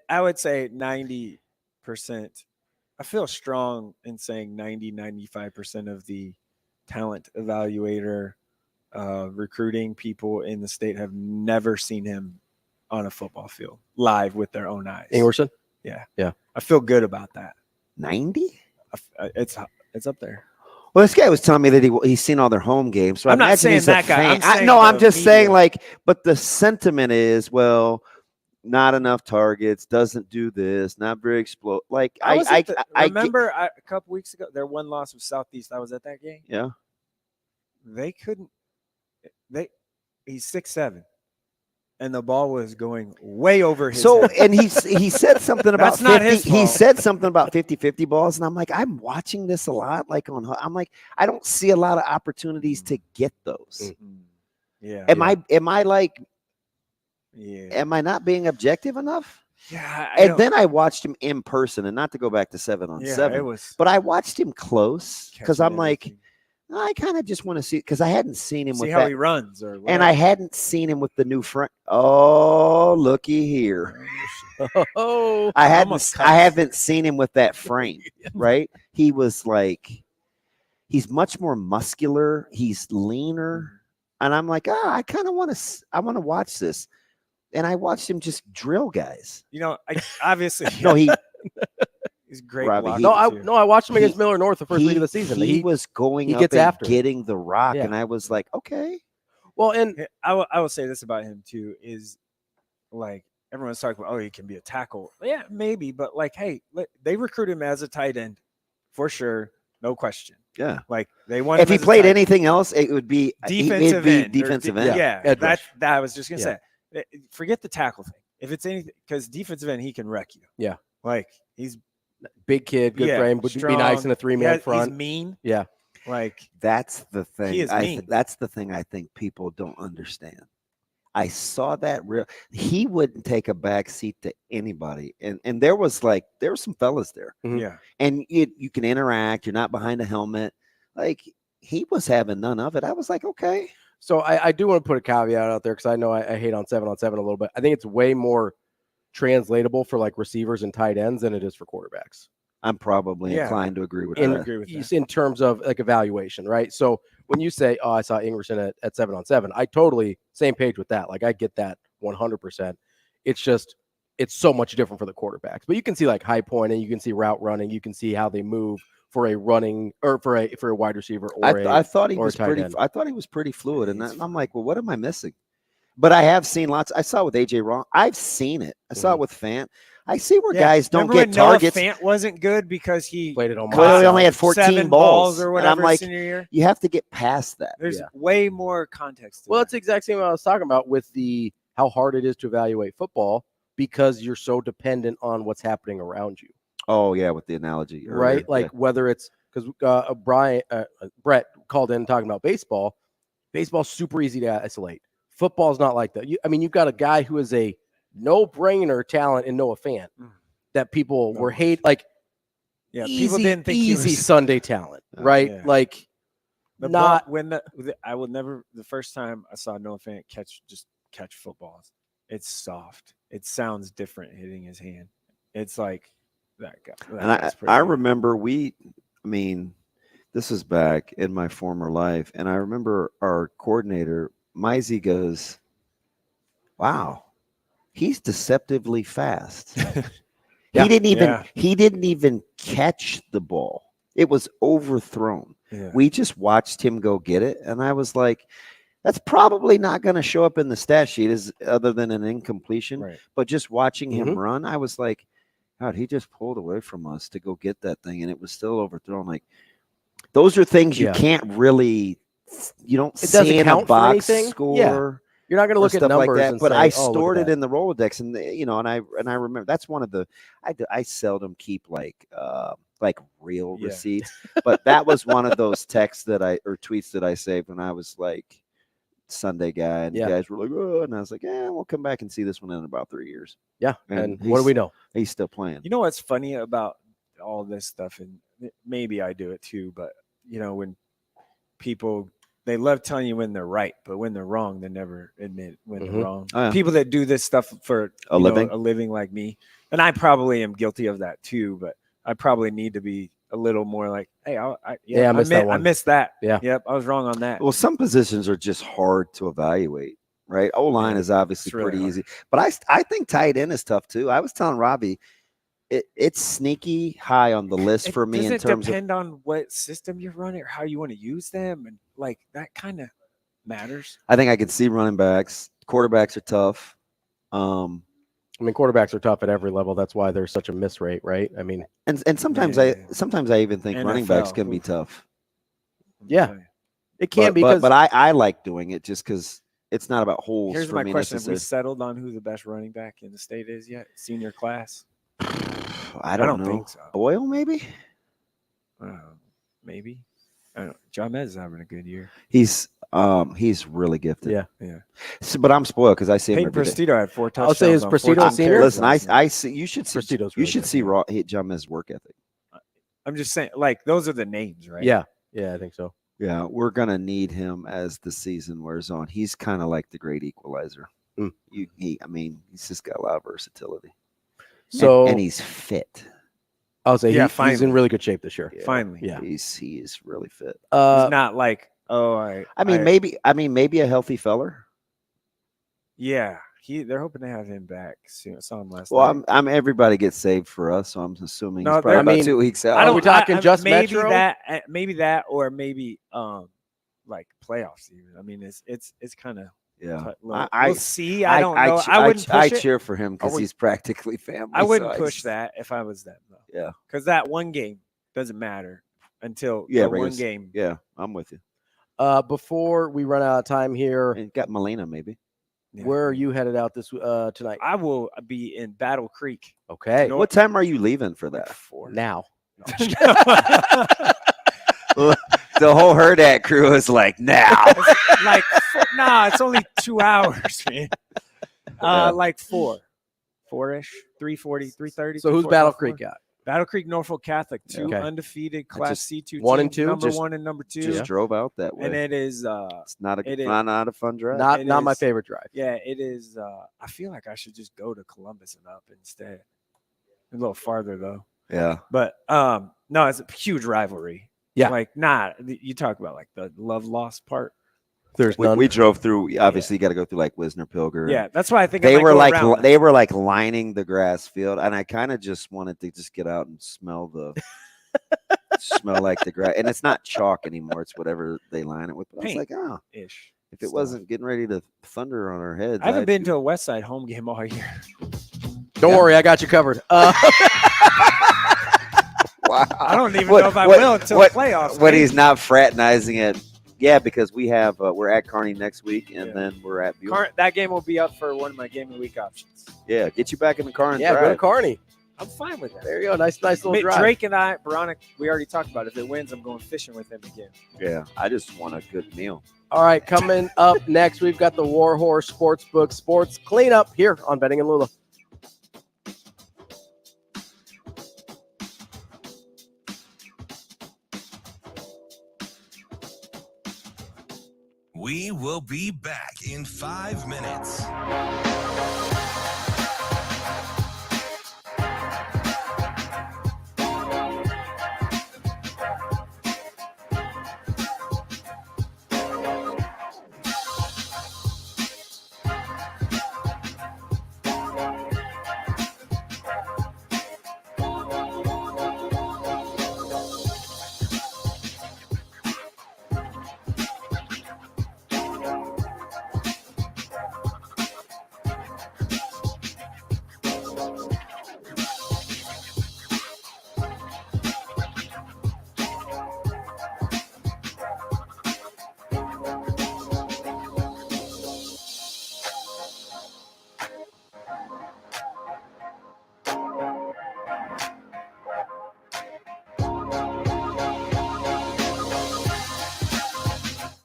I would say 90%. I feel strong in saying 95% of the talent evaluator recruiting people in the state have never seen him on a football field live with their own eyes. Ingerson? Yeah. I feel good about that. 90? It's up there. Well, this guy was telling me that he's seen all their home games. So I'm not imagine saying he's that guy. I'm just saying, like, but the sentiment is, well, not enough targets, doesn't do this, not very explode. Like, I remember a couple weeks ago, their one loss was Southeast. I was at that game. Yeah. They couldn't. He's 6'7", and the ball was going way over his head. And he said something about That's not 50, his fault. he said something about 50-50 balls, and I'm like, I'm watching this a lot. Like, I'm like, I don't see a lot of opportunities to get those. Yeah. Am I like? Yeah. Am I not being objective enough? Yeah. Then I watched him in person, and not to go back to 7-on-7, but I watched him close because I'm like, I kind of just want to see, because I hadn't seen him See with how that, he runs, or and I hadn't seen him with the new front. Oh, looky here! Oh, I haven't seen him with that frame. Right? He was like, he's much more muscular. He's leaner, and I'm like, I kind of want to. I want to watch this. And I watched him just drill guys. You know, obviously, no, he's great. Robbie, I watched him against Miller North the first week of the season. He was going up and getting the rock, and I was like, okay. Well, and I will say this about him too is, like, everyone's talking about, he can be a tackle. Yeah, maybe, but like, hey, they recruit him as a tight end for sure, no question. Yeah, like they want. If he played anything else, it would be defensive end. Defensive end. Yeah, that I was just gonna say. Forget the tackle thing. If it's anything, because defensive end, he can wreck you. Yeah. Like, he's big kid, good frame, would be nice in a 3-man front. He's mean. Yeah. Like, that's the thing. He is mean. That's the thing I think people don't understand. I saw that he wouldn't take a back seat to anybody. And there were some fellas there. Mm-hmm. Yeah. And you can interact. You're not behind a helmet. Like, he was having none of it. I was like, okay. So I do want to put a caveat out there because I know I hate on 7-on-7 a little bit. I think it's way more translatable for like receivers and tight ends than it is for quarterbacks. I'm probably inclined to agree with that. In terms of like evaluation, right? So when you say, "Oh, I saw Ingerson at 7-on-7," I totally same page with that. Like I get that 100%. It's just it's so much different for the quarterbacks. But you can see like high pointing, you can see route running, you can see how they move for a running or for a wide receiver or I thought he was tight end. I thought he was pretty fluid, and I'm like, well, what am I missing? But I have seen lots. I saw it with AJ Wrong. I've seen it. I saw it with Fant. I see where guys don't get targets. Noah Fant wasn't good because he played it on. Well, he only had 14 7 balls or whatever. And I'm like, senior year. you have to get past that. There's way more context. Well, it's the exact same what I was talking about with the how hard it is to evaluate football because you're so dependent on what's happening around you. Oh yeah, with the analogy, earlier. Right? Like whether it's because Brett called in talking about baseball. Baseball's super easy to isolate. Football's not like that. You've got a guy who is a no-brainer talent in Noah Fant that people were people didn't think easy he was Sunday talent, right? Yeah. Like the first time I saw Noah Fant catch footballs, it's soft. It sounds different hitting his hand. It's like that guy. And I remember this was back in my former life, and I remember our coordinator, Mizey, goes, wow, he's deceptively fast. He didn't even catch the ball. It was overthrown. Yeah. We just watched him go get it, and I was like, that's probably not going to show up in the stat sheet as other than an incompletion. Right. But just watching him run, I was like, God, he just pulled away from us to go get that thing, and it was still overthrown. Like, those are things you can't really, you don't see in a box score. Yeah. You're not going to look at numbers like that, and but say, I "Oh, stored look it at in the Rolodex, and I remember that's one of the I seldom keep like real receipts, but that was one of those texts or tweets that I saved when I was like Sunday guy, and you guys were like, oh, and I was like, we'll come back and see this one in about 3 years. Yeah, and what do we know? He's still playing. You know what's funny about all this stuff, and maybe I do it too, but when people. They love telling you when they're right, but when they're wrong, they never admit when they're wrong. Oh, yeah. People that do this stuff for a living like me, and I probably am guilty of that too, but I probably need to be a little more like, hey, I missed that. Yeah. Yep, I was wrong on that. Well, some positions are just hard to evaluate, right? O-line is obviously pretty easy, but I think tight end is tough too. I was telling Robbie, it's sneaky high on the list for me in terms of. Does it depend on what system you're running or how you want to use them? And like that kind of matters. I think I can see running backs. Quarterbacks are tough. Quarterbacks are tough at every level. That's why there's such a miss rate, right? And sometimes I even think running backs can be tough. Yeah, it can be. But I like doing it just because it's not about holes. Here's for my me question: Have we settled on who the best running back in the state is yet? Senior class. I don't know. Think so. Boyle, maybe. Maybe. I don't know. John Mez is having a good year. He's really gifted. Yeah. So, but I'm spoiled because I see him Peyton every day. Prestito had 4 touchdowns. I'll say is Prestito senior. Listen, I see. You should see. Prestito's you should see John Mez's work ethic. I'm just saying, like those are the names, right? Yeah, I think so. Yeah, we're gonna need him as the season wears on. He's kind of like the great equalizer. He's just got a lot of versatility. So and he's fit. I'll say he's in really good shape this year. Yeah, finally, he is really fit. He's not like maybe a healthy feller. Yeah, they're hoping to have him back soon. I saw him last night. Well, I'm everybody gets saved for us, so I'm assuming he's probably about 2 weeks out. Are we talking just maybe Metro? Maybe that, or maybe like playoffs. Even it's kind of. Yeah, we'll see. I don't know. I wouldn't. I cheer for him because he's practically family. I wouldn't push that if I was them, though. Yeah, because that one game doesn't matter until one game. Yeah, I'm with you. Before we run out of time here, and got Molina maybe. Yeah. Where are you headed out this tonight? I will be in Battle Creek. Okay. What time are you leaving for that? Now. The whole Hurrdat crew is like, now. It's only 2 hours, man. Like 4-ish, 3:40, 3:30. So who's Battle Creek got? Battle Creek, Norfolk Catholic, two Okay. undefeated Class C2 1 and teams, 2? number Just- 1 and number 2. Just drove out that way. And it is it's not a fun drive. Not my favorite drive. Yeah, it is. I feel like I should just go to Columbus and up instead. A little farther though. Yeah. But no, it's a huge rivalry. Yeah. Like you talk about like the love-loss part. There's none. We drove through. Obviously, you got to go through like Wisner Pilger. Yeah, that's why I think they I might were go like around. they were like lining the grass field, and I kind of just wanted to just get out and smell the smell like the grass. And it's not chalk anymore; it's whatever they line it with. But I was like, oh, ish. If it wasn't getting ready to thunder on our heads, I haven't been to a West Side home game all year. Don't worry, I got you covered. Wow. I don't even know if I will until the playoffs. When he's not fraternizing it. Yeah, because we have we're at Kearney next week, and then we're at Buell. That game will be up for one of my game of the week options. Yeah, get you back in the car and Yeah, drive. go to Kearney. I'm fine with that. There you go. Nice little drive. Drake and I, Veronica, we already talked about it. If it wins, I'm going fishing with him again. Yeah, I just want a good meal. All right, coming up next, we've got the War Horse Sportsbook Sports Cleanup here on Benning and Lula. We will be back in 5 minutes.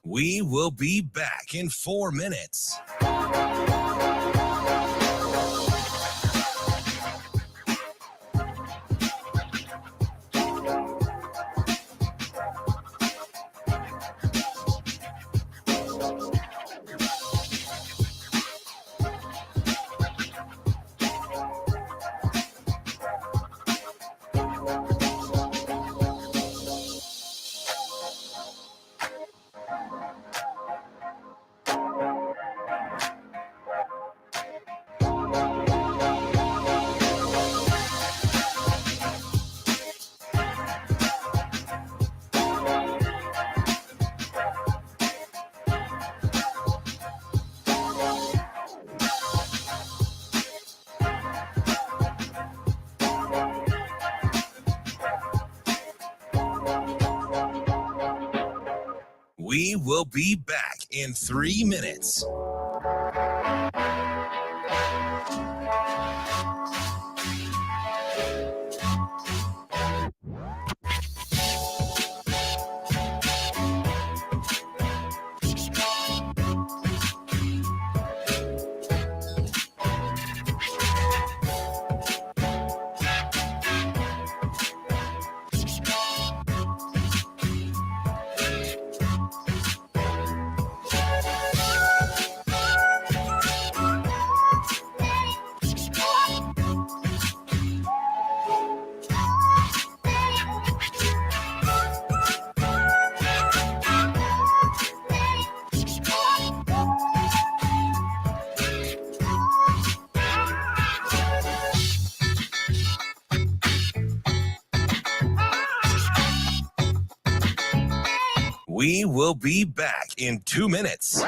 We will be back in 4 minutes. We will be back in 3 minutes. We will be back in 2 minutes.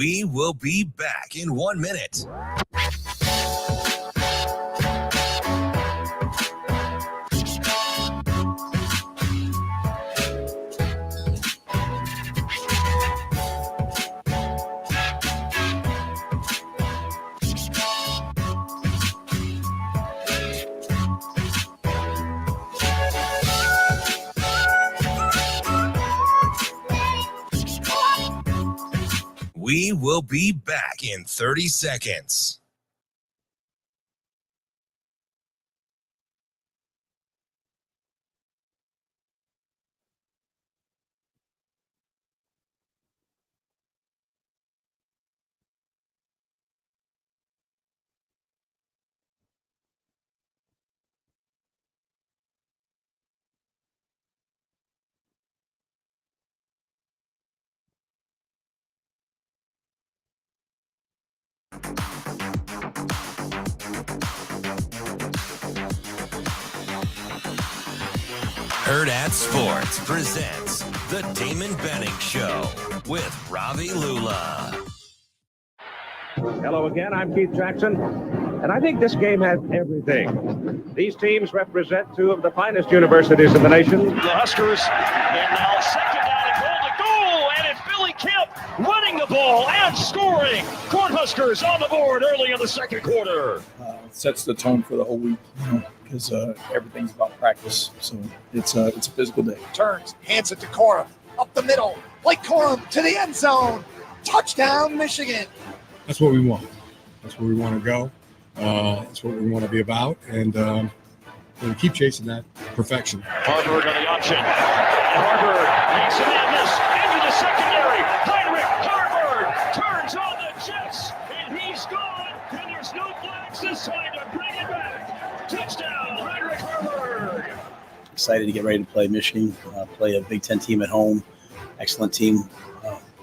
We will be back in 1 minute. We will be back in 30 seconds. Hurrdat Sports presents the Damon Benning Show with Ravi Lulla. Hello again, I'm Keith Jackson, and I think this game has everything. These teams represent two of the finest universities in the nation. The Huskers, and now second down and goal, and it's Billy Kemp running the ball and scoring. Cornhuskers on the board early in the second quarter. Sets the tone for the whole week, because everything's about practice. So it's a physical day. Turns, hands it to Corum. Up the middle. Blake Corum to the end zone. Touchdown, Michigan. That's what we want. That's where we want to go. That's what we want to be about. And we'll keep chasing that perfection. Harburg on the option. Harburg makes a man miss into the secondary. Heinrich Harburg turns on the Jets, and he's gone. And there's no flags this time to bring it back. Touchdown, Heinrich Harburg. Excited to get ready to play Michigan, play a Big Ten team at home. Excellent team.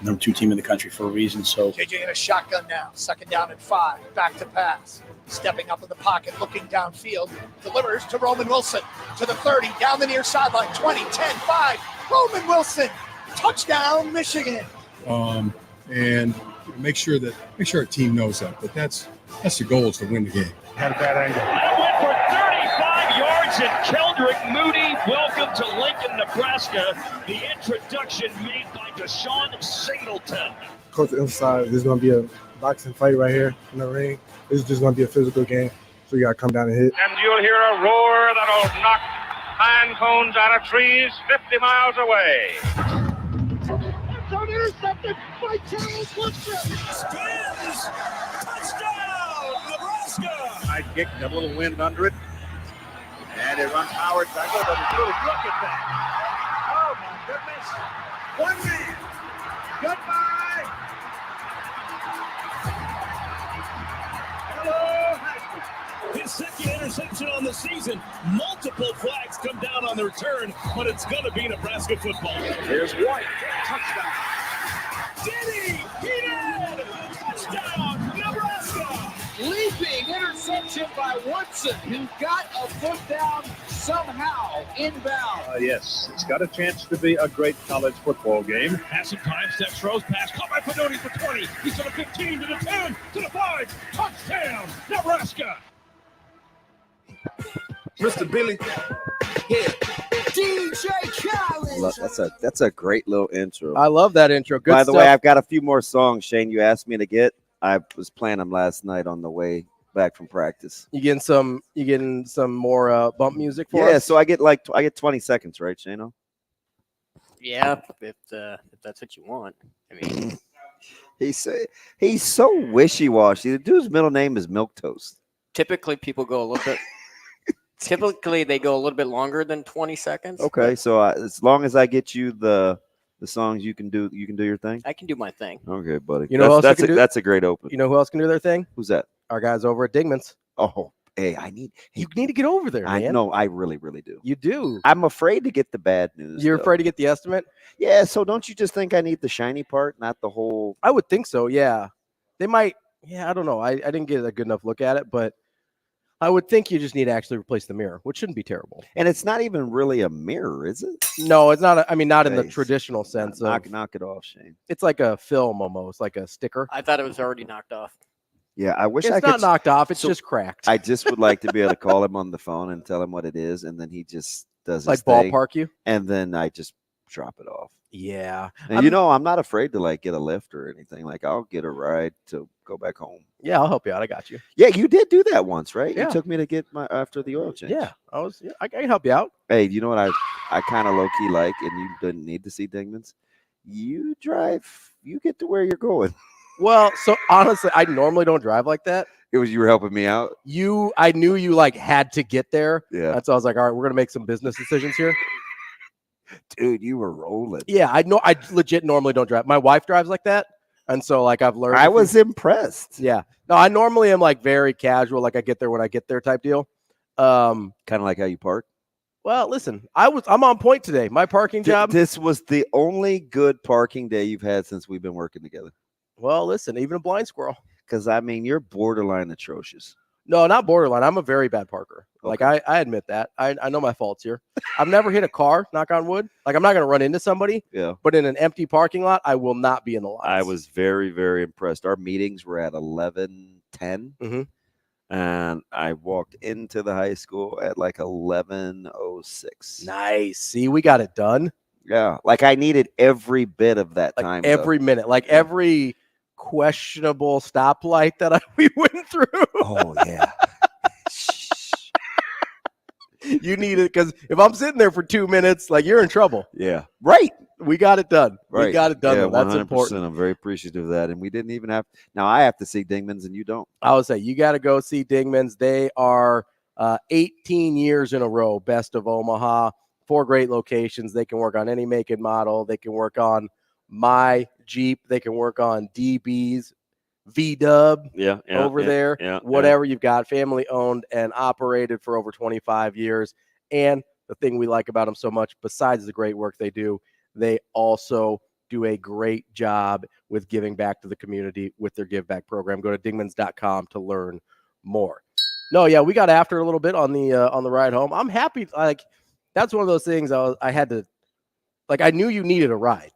Number 2 team in the country for a reason. So JJ in a shotgun now. Second down and 5. Back to pass. Stepping up in the pocket, looking downfield. Delivers to Roman Wilson. To the 30, down the near sideline. 20, 10, 5. Roman Wilson. Touchdown, Michigan. And make sure our team knows that. But that's the goal, is to win the game. Had a bad angle. That went for 35 yards, and Keldrick Moody, welcome to Lincoln, Nebraska. The introduction made by Deshaun Singleton. Coach inside, there's going to be a boxing fight right here in the ring. This is just going to be a physical game, so you got to come down and hit. And you'll hear a roar that'll knock pine cones out of trees 50 miles away. Intercepted by Charles Woodson. Spins. Touchdown, Nebraska. High kick, got a little wind under it. And it runs Howard back over. Look at that. Oh, my goodness. One man. Goodbye. Hello, high school. His second interception on the season. Multiple flags come down on the return, but it's going to be Nebraska football. Here's White. Touchdown. Did he? He did! Touchdown, Nebraska! Leaping interception by Woodson, who got a foot down somehow inbound. Yes, it's got a chance to be a great college football game. Has some time, steps, throws, pass, caught by Fedoni for 20. He's to the 15, to the 10, to the 5. Touchdown, Nebraska! Mr. Billy. Yeah. DJ Khaled. That's a great little intro. I love that intro. Good By the stuff. way, I've got a few more songs, Shane, you asked me to get. I was playing them last night on the way back from practice. You getting some more bump music for us? Yeah, so I get 20 seconds, right, Shane? Yeah, if that's what you want. I mean, he's so wishy-washy. The dude's middle name is Milquetoast. Typically people go a little bit Typically, they go a little bit longer than 20 seconds. Okay, so as long as I get you the songs, you can do your thing. I can do my thing. Okay, buddy. You know who else that's can do? That's a great open. You know who else can do their thing? Who's that? Our guys over at Digman's. Oh, hey, you need to get over there, man. No, I really, really do. You do. I'm afraid to get the bad news. You're afraid to get the estimate? Yeah. So don't you just think I need the shiny part, not the whole? I would think so. Yeah. They might. Yeah, I don't know. I didn't get a good enough look at it, but I would think you just need to actually replace the mirror, which shouldn't be terrible. And it's not even really a mirror, is it? No, it's not. Not in the traditional sense. Knock it off, Shane. It's like a film almost, like a sticker. I thought it was already knocked off. Yeah, I wish It's I could. not knocked off. It's just cracked. I just would like to be able to call him on the phone and tell him what it is, and then he just does Like his thing, ballpark you? and then I just drop it off. Yeah. And I'm not afraid to like get a lift or anything. Like I'll get a ride to go back home. Yeah, I'll help you out. I got you. Yeah, you did do that once, right? Yeah. You took me to get after the oil change. Yeah, I can help you out. Hey, you know what I kind of low key like, and you didn't need to see Dingman's. You drive, you get to where you're going. Well, so honestly, I normally don't drive like that. It was you were helping me out. I knew you like had to get there. Yeah. That's why I was like, all right, we're gonna make some business decisions here. Dude, you were rolling. Yeah, I know. I legit normally don't drive. My wife drives like that, and so like I've learned. I was impressed. Yeah. No, I normally am like very casual, like I get there when I get there type deal. Kind of like how you park. Well, listen, I'm on point today. My parking job. This was the only good parking day you've had since we've been working together. Well, listen, even a blind squirrel. Because you're borderline atrocious. No, not borderline. I'm a very bad parker. Okay. Like I admit that. I know my faults here. I've never hit a car, knock on wood. Like I'm not going to run into somebody. Yeah. But in an empty parking lot, I will not be in the line. I was very, very impressed. Our meetings were at 11:10. Mm-hmm. And I walked into the high school at like 11:06. Nice. See, we got it done. Yeah. Like I needed every bit of that like time. Every minute. Like every questionable stoplight that we went through. Oh, yeah. You need it because if I'm sitting there for 2 minutes, like you're in trouble. Yeah. Right. We got it done. Right. We got it done. Yeah, Though. That's 100%. important. I'm very appreciative of that. And we didn't even have. Now I have to see Dingman's and you don't. I would say you got to go see Dingman's. They are 18 years in a row, best of Omaha. 4 great locations. They can work on any make and model. They can work on my Jeep. They can work on DB's, V-Dub over there. Yeah, whatever you've got, family owned and operated for over 25 years. And the thing we like about them so much, besides the great work they do, they also do a great job with giving back to the community with their give back program. Go to dingmans.com to learn more. No, yeah, we got after a little bit on the ride home. I'm happy. Like that's one of those things I had to, like, I knew you needed a ride.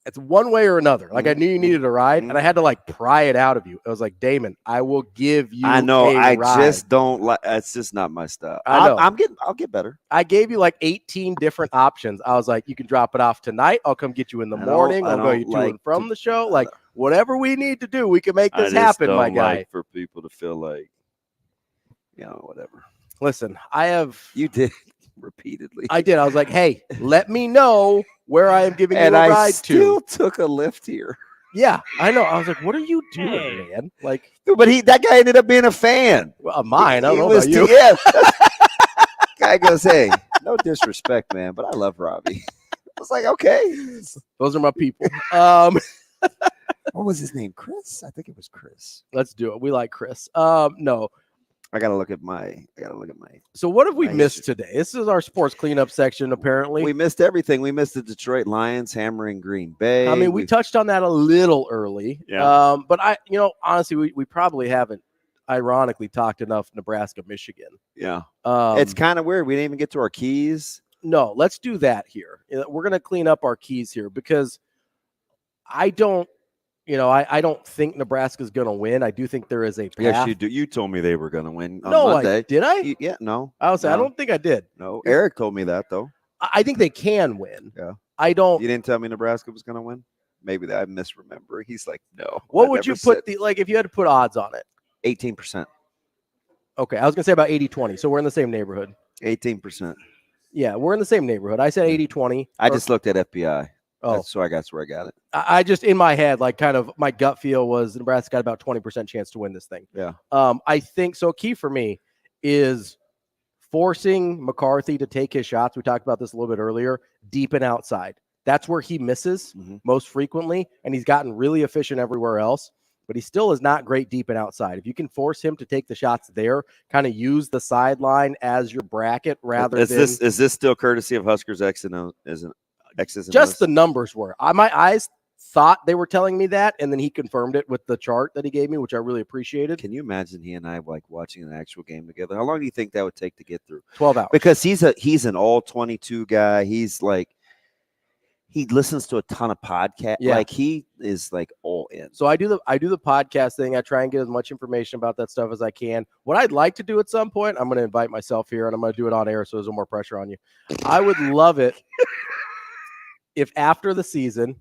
It's one way or another. Like I knew you needed a ride, and I had to like pry it out of you. I was like, Damon, I will give you. I know. I just don't like. It's just not my style. I know. I'll get better. I gave you like 18 different options. I was like, you can drop it off tonight. I'll come get you in the morning. I'll go you to and from the show. Like whatever we need to do, we can make this happen, my guy. Like for people to feel like, whatever. Listen, You did repeatedly. I did. I was like, hey, let me know where I am giving you a ride I still to. took a lift here. Yeah, I know. I was like, what are you doing, man? Like, But that guy ended up being a fan. Well, mine. I He don't know was about you. Yeah. Guy goes, hey, no disrespect, man, but I love Robbie. I was like, okay. Those are my people. What was his name? Chris? I think it was Chris. Let's do it. We like Chris. No. I gotta look at my. So what have we missed today? This is our sports cleanup section. Apparently, We missed everything. We missed the Detroit Lions hammering Green Bay. I mean, we touched on that a little early. Yeah. But honestly, we probably haven't, ironically, talked enough Nebraska, Michigan. Yeah. It's kind of weird. We didn't even get to our keys. No, let's do that here. We're gonna clean up our keys here because I don't think Nebraska's going to win. I do think there is a path. Yes, you do. You told me they were going to win on No, Monday. did I? Yeah, no. I was. No. I don't think I did. No, Eric told me that though. I think they can win. Yeah. I don't. You didn't tell me Nebraska was going to win? Maybe I misremember. He's like, no. What would you put if you had to put odds on it? 18%. Okay, I was going to say about 80-20. So we're in the same neighborhood. 18%. Yeah, we're in the same neighborhood. I said 80-20. I just looked at FPI. Oh, so that's where I got it. I just, in my head, like kind of my gut feel was Nebraska got about 20% chance to win this thing. Yeah. I think so. Key for me is forcing McCarthy to take his shots. We talked about this a little bit earlier, deep and outside. That's where he misses most frequently, and he's gotten really efficient everywhere else. But he still is not great deep and outside. If you can force him to take the shots there, kind of use the sideline as your bracket rather than. Is this still courtesy of Huskers X's and just the numbers were. My eyes thought they were telling me that, and then he confirmed it with the chart that he gave me, which I really appreciated. Can you imagine he and I like watching an actual game together? How long do you think that would take to get through? 12 hours. Because he's an all 22 guy. He's like, he listens to a ton of podcasts. Yeah. Like he is like all in. So I do the podcast thing. I try and get as much information about that stuff as I can. What I'd like to do at some point, I'm going to invite myself here and I'm going to do it on air so there's no more pressure on you. I would love it if after the season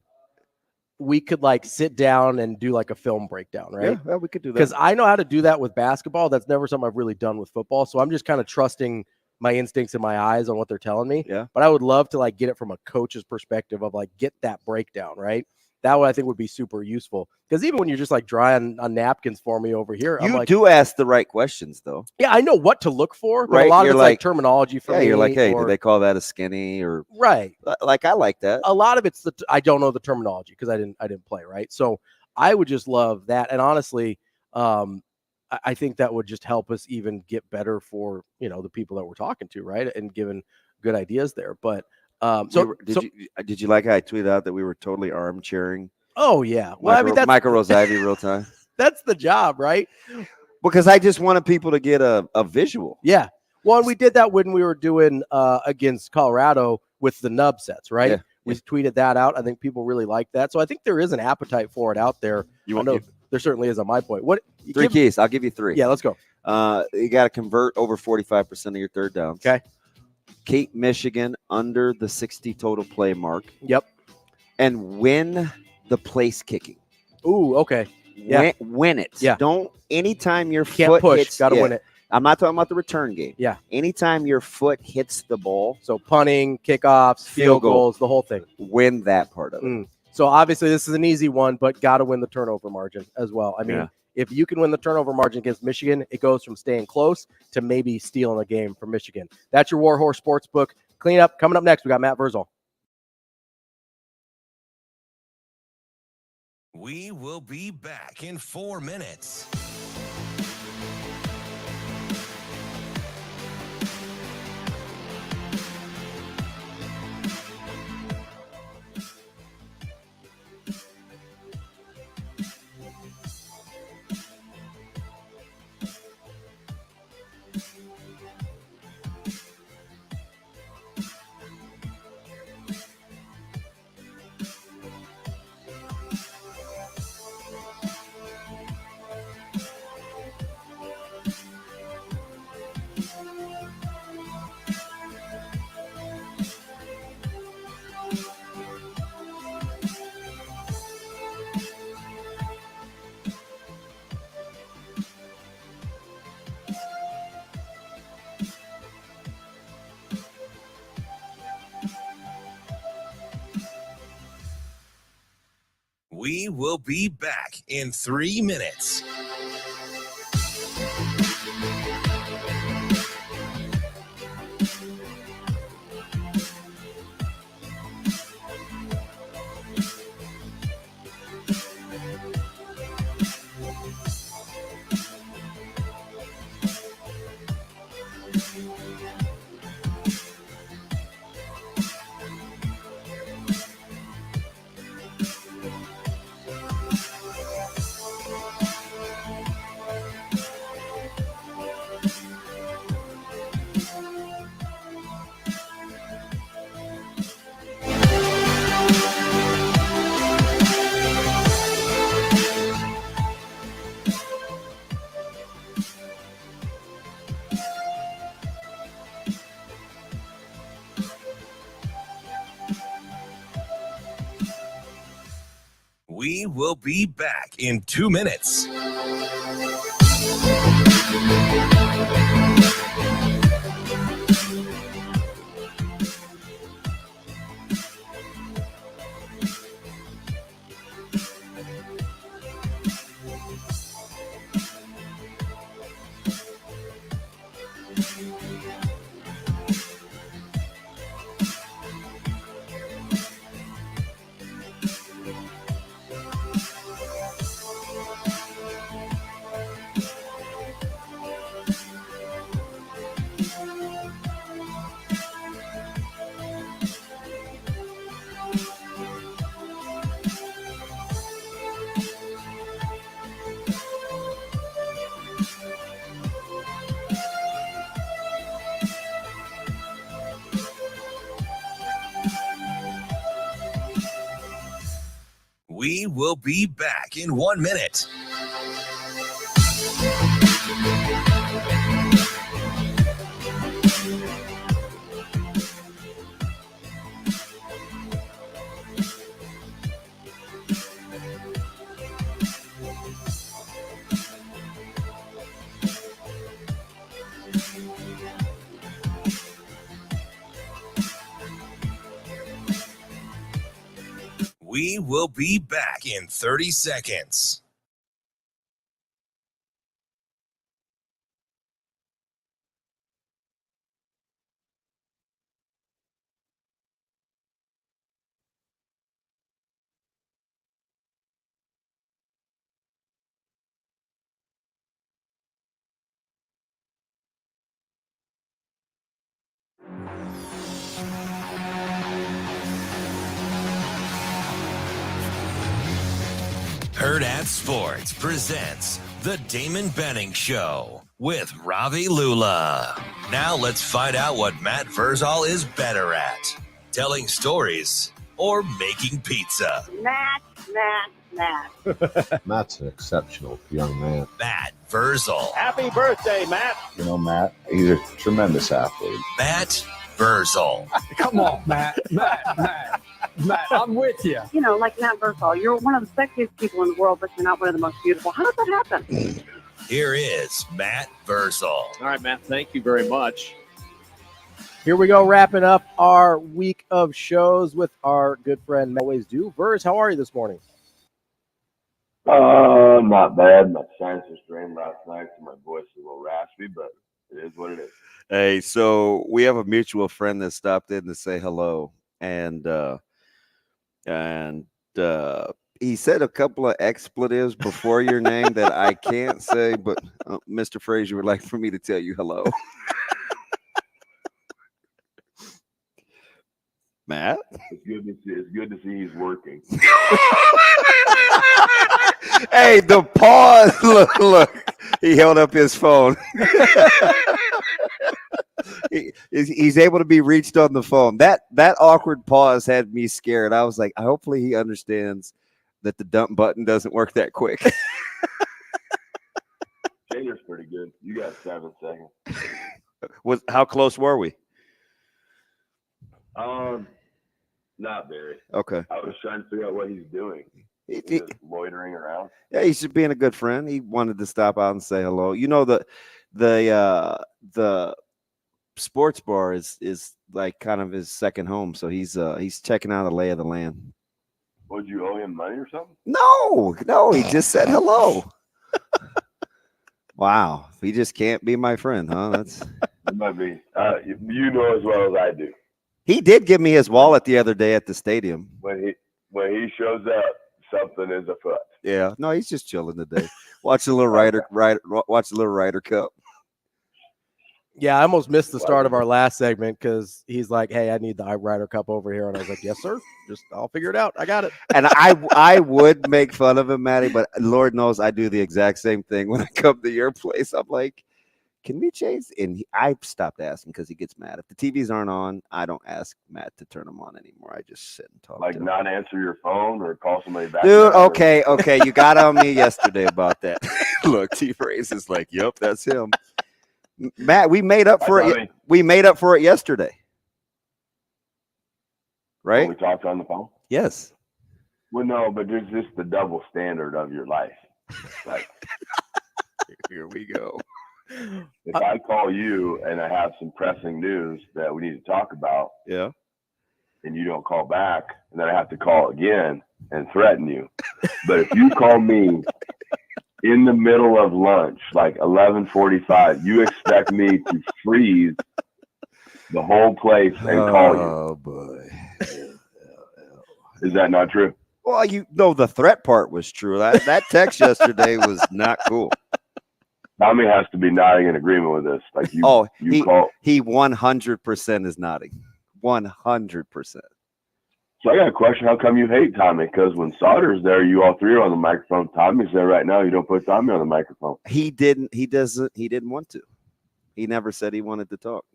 we could like sit down and do like a film breakdown, right? Yeah, well, we could do that. Because I know how to do that with basketball. That's never something I've really done with football. So I'm just kind of trusting my instincts and my eyes on what they're telling me. Yeah. But I would love to like get it from a coach's perspective of like get that breakdown, right? That would I think would be super useful. Because even when you're just like drawing on napkins for me over here, I'm like, do ask the right questions though. yeah, I know what to look for, but Right, a lot of you're it's like terminology for me. You're like, hey, or, did they call that a skinny or right? Like I like that. A lot of it's I don't know the terminology because I didn't play, right? So I would just love that. And honestly, I think that would just help us even get better for, the people that we're talking to, right? And giving good ideas there. But did you like how I tweeted out that we were totally armchairing? Oh yeah. Well, that's Michael Rose-Ivey real time. That's the job, right? Because I just wanted people to get a visual. Yeah. Well, and we did that when we were doing against Colorado with the nub sets, right? Yeah. We tweeted that out. I think people really like that. So I think there is an appetite for it out there. There certainly is on my point. What 3 keys? I'll give you 3. Yeah, let's go. You got to convert over 45% of your third downs. Okay. Keep Michigan under the 60 total play mark. Yep. And win the place kicking. Ooh, okay. Yeah. Win it. Yeah. Don't anytime your Can't foot push. hits. Got to win it. I'm not talking about the return game. Yeah. Anytime your foot hits the ball. So punting, kickoffs, field goals, the whole thing. Win that part of it. So obviously this is an easy one, but got to win the turnover margin as well. I mean, if you can win the turnover margin against Michigan, it goes from staying close to maybe stealing a game from Michigan. That's your Warhorse Sportsbook cleanup. Coming up next, we got Matt Vrzal. We will be back in 4 minutes. We will be back in 3 minutes. We will be back in 2 minutes. We will be back in 1 minute. We will be back in 30 seconds. Hurrdat Sports presents the Damon Benning Show with Ravi Lulla. Now let's find out what Matt Vrzal is better at, telling stories or making pizza. Matt. Matt's an exceptional young man. Matt Vrzal. Happy birthday, Matt. You know, Matt, he's a tremendous athlete. Matt Vrzal. Come on, Matt, I'm with you. You know, like Matt Vrzal, you're one of the sexiest people in the world, but you're not one of the most beautiful. How does that happen? Here is Matt Vrzal. All right, Matt, thank you very much. Here we go, wrapping up our week of shows with our good friend, Matt always do. Verz, how are you this morning? Not bad. My sinuses drained last night, so my voice is a little raspy, but it is what it is. Hey, so we have a mutual friend that stopped in to say hello, and he said a couple of expletives before your name that I can't say, but Mr. Frazier would like for me to tell you hello. Matt? It's good to see he's working. Hey, the pause. Look. He held up his phone. He's able to be reached on the phone. That awkward pause had me scared. I was like, hopefully he understands that the dump button doesn't work that quick. Jayner's pretty good. You got 7 seconds. How close were we? Not very. Okay. I was trying to figure out what he's doing. He's just loitering around. Yeah, he's just being a good friend. He wanted to stop out and say hello. You know, the sports bar is like kind of his second home, so he's checking out a lay of the land. Would you owe him money or something? No, he just said hello. Wow, he just can't be my friend, huh? It might be. You know as well as I do. He did give me his wallet the other day at the stadium. When he shows up, something is afoot. Yeah, no, he's just chilling today. Watch a little Ryder Cup. Yeah, I almost missed the start of our last segment because he's like, "Hey, I need the Ryder Cup over here," and I was like, "Yes, sir. I'll figure it out. I got it." And I would make fun of him, Matty, but Lord knows I do the exact same thing when I come to your place. I'm like, "Can we change?" And I stopped asking because he gets mad. If the TVs aren't on, I don't ask Matt to turn them on anymore. I just sit and talk. Like not answer your phone or call somebody back. Dude, okay. You got on me yesterday about that. Look, T-Phrase is like, "Yep, that's him." Matt, we made up for it. We made up for it yesterday, right? When we talked on the phone. Yes. Well, no, but there's just the double standard of your life. Like, here we go. If I call you and I have some pressing news that we need to talk about, yeah, and you don't call back, and then I have to call again and threaten you. But if you call me in the middle of lunch, like 11:45, you expect me to freeze the whole place and call you. Oh boy. Is that not true? Well, the threat part was true. That text yesterday was not cool. Tommy has to be nodding in agreement with this. Like he 100% is nodding. 100%. So I got a question. How come you hate Tommy? Because when Sauter's there, you all three are on the microphone. Tommy's there right now. You don't put Tommy on the microphone. He didn't want to. He never said he wanted to talk.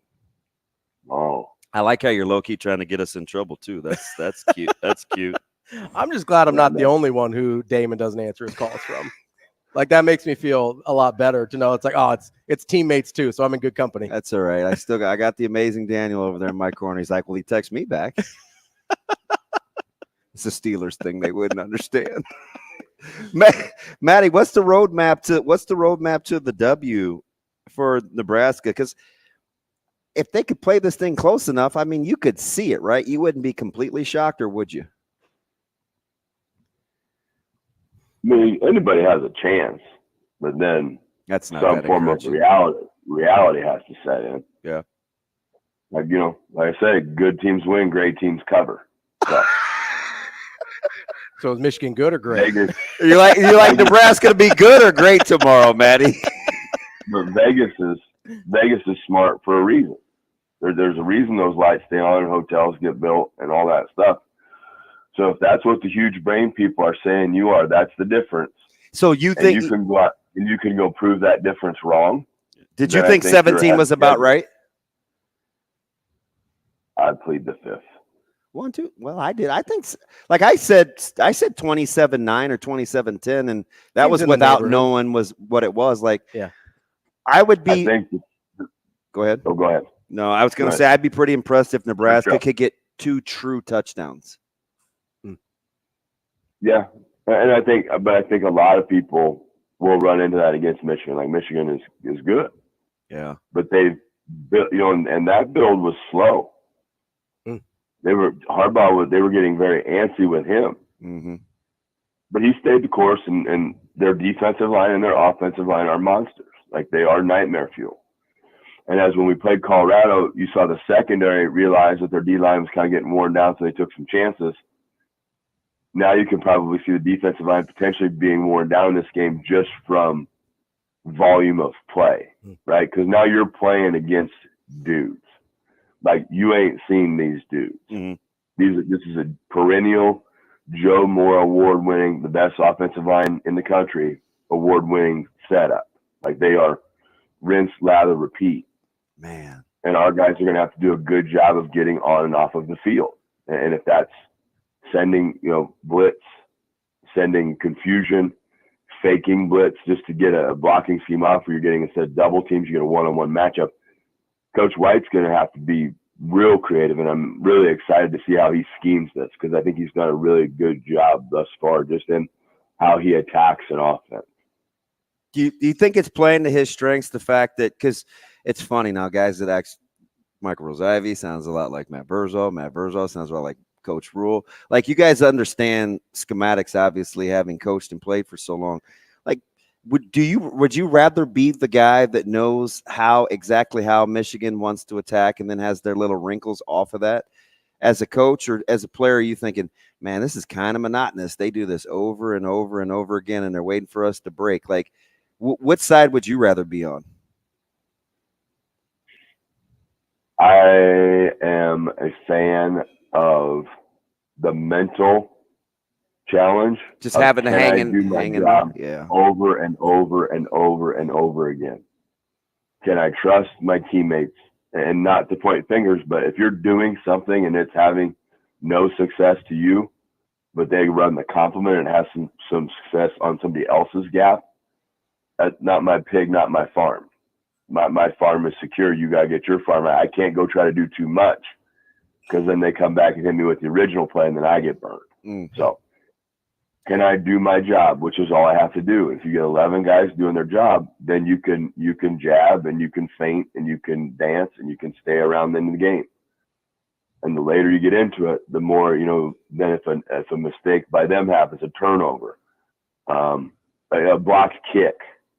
Oh. I like how you're low-key trying to get us in trouble too. That's cute. That's cute. I'm just glad I'm not the only one who Damon doesn't answer his calls from. Like, that makes me feel a lot better to know it's like, oh, it's teammates too, so I'm in good company. That's all right. I got the amazing Daniel over there in my corner. He's like, well, he texts me back. It's a Steelers thing they wouldn't understand. Matty, what's the roadmap to the W for Nebraska? Because if they could play this thing close enough, I mean, you could see it, right? You wouldn't be completely shocked, or would you? I mean, anybody has a chance, but then that's not some form of reality has to set in. Yeah. Like, like I say, good teams win, great teams cover. So is Michigan good or great? Vegas, you like Nebraska to be good or great tomorrow, Matty? But Vegas is smart for a reason. There's a reason those lights stay on and hotels get built and all that stuff. So if that's what the huge brain people are saying you are, that's the difference. So you think you can go out and you can go prove that difference wrong? Did you think 17 was about right? I'd plead the fifth. 1, 2. Well, I did. I think, like I said 27-9 or 27-10, and that was without knowing what it was. Like, yeah, I would be. Go ahead. Oh, go ahead. No, I was going to say I'd be pretty impressed if Nebraska could get 2 true touchdowns. Yeah, and I think a lot of people will run into that against Michigan. Like, Michigan is good. Yeah, but they've built, and that build was slow. They were getting very antsy with him. Mm-hmm. But he stayed the course, and their defensive line and their offensive line are monsters. Like, they are nightmare fuel. And as when we played Colorado, you saw the secondary realize that their D-line was kind of getting worn down, so they took some chances. Now you can probably see the defensive line potentially being worn down in this game just from volume of play, right? Because now you're playing against dudes. Like, you ain't seen these dudes. Mm-hmm. This is a perennial Joe Moore award-winning, the best offensive line in the country, award-winning setup. Like, they are rinse, lather, repeat. Man. And our guys are going to have to do a good job of getting on and off of the field. And if that's sending, blitz, sending confusion, faking blitz just to get a blocking scheme off where you're getting, instead of double teams, you get a one-on-one matchup. Coach White's going to have to be real creative, and I'm really excited to see how he schemes this, because I think he's done a really good job thus far just in how he attacks an offense. Do you think it's playing to his strengths, the fact that, because it's funny now, guys that act Michael Rose-Ivey sounds a lot like Matt Vrzal. Matt Vrzal sounds a lot like Coach Rhule. Like, you guys understand schematics, obviously, having coached and played for so long. Like, would you rather be the guy that knows exactly how Michigan wants to attack and then has their little wrinkles off of that as a coach, or as a player? Are you thinking, man, this is kind of monotonous? They do this over and over and over again, and they're waiting for us to break. Like, what side would you rather be on? I am a fan of the mental challenge, just having to hang job over and over and over and over again. Can I trust my teammates? And not to point fingers, but if you're doing something and it's having no success to you, but they run the compliment and have some success on somebody else's gap, that's not my pig, not my farm. My farm is secure. You got to get your farm. I can't go try to do too much, because then they come back and hit me with the original play, and then I get burned. So can I do my job, which is all I have to do. If you get 11 guys doing their job, then you can jab, and you can feint, and you can dance, and you can stay around in the game. And the later you get into it, the more, then if a mistake by them happens, a turnover, a blocked kick,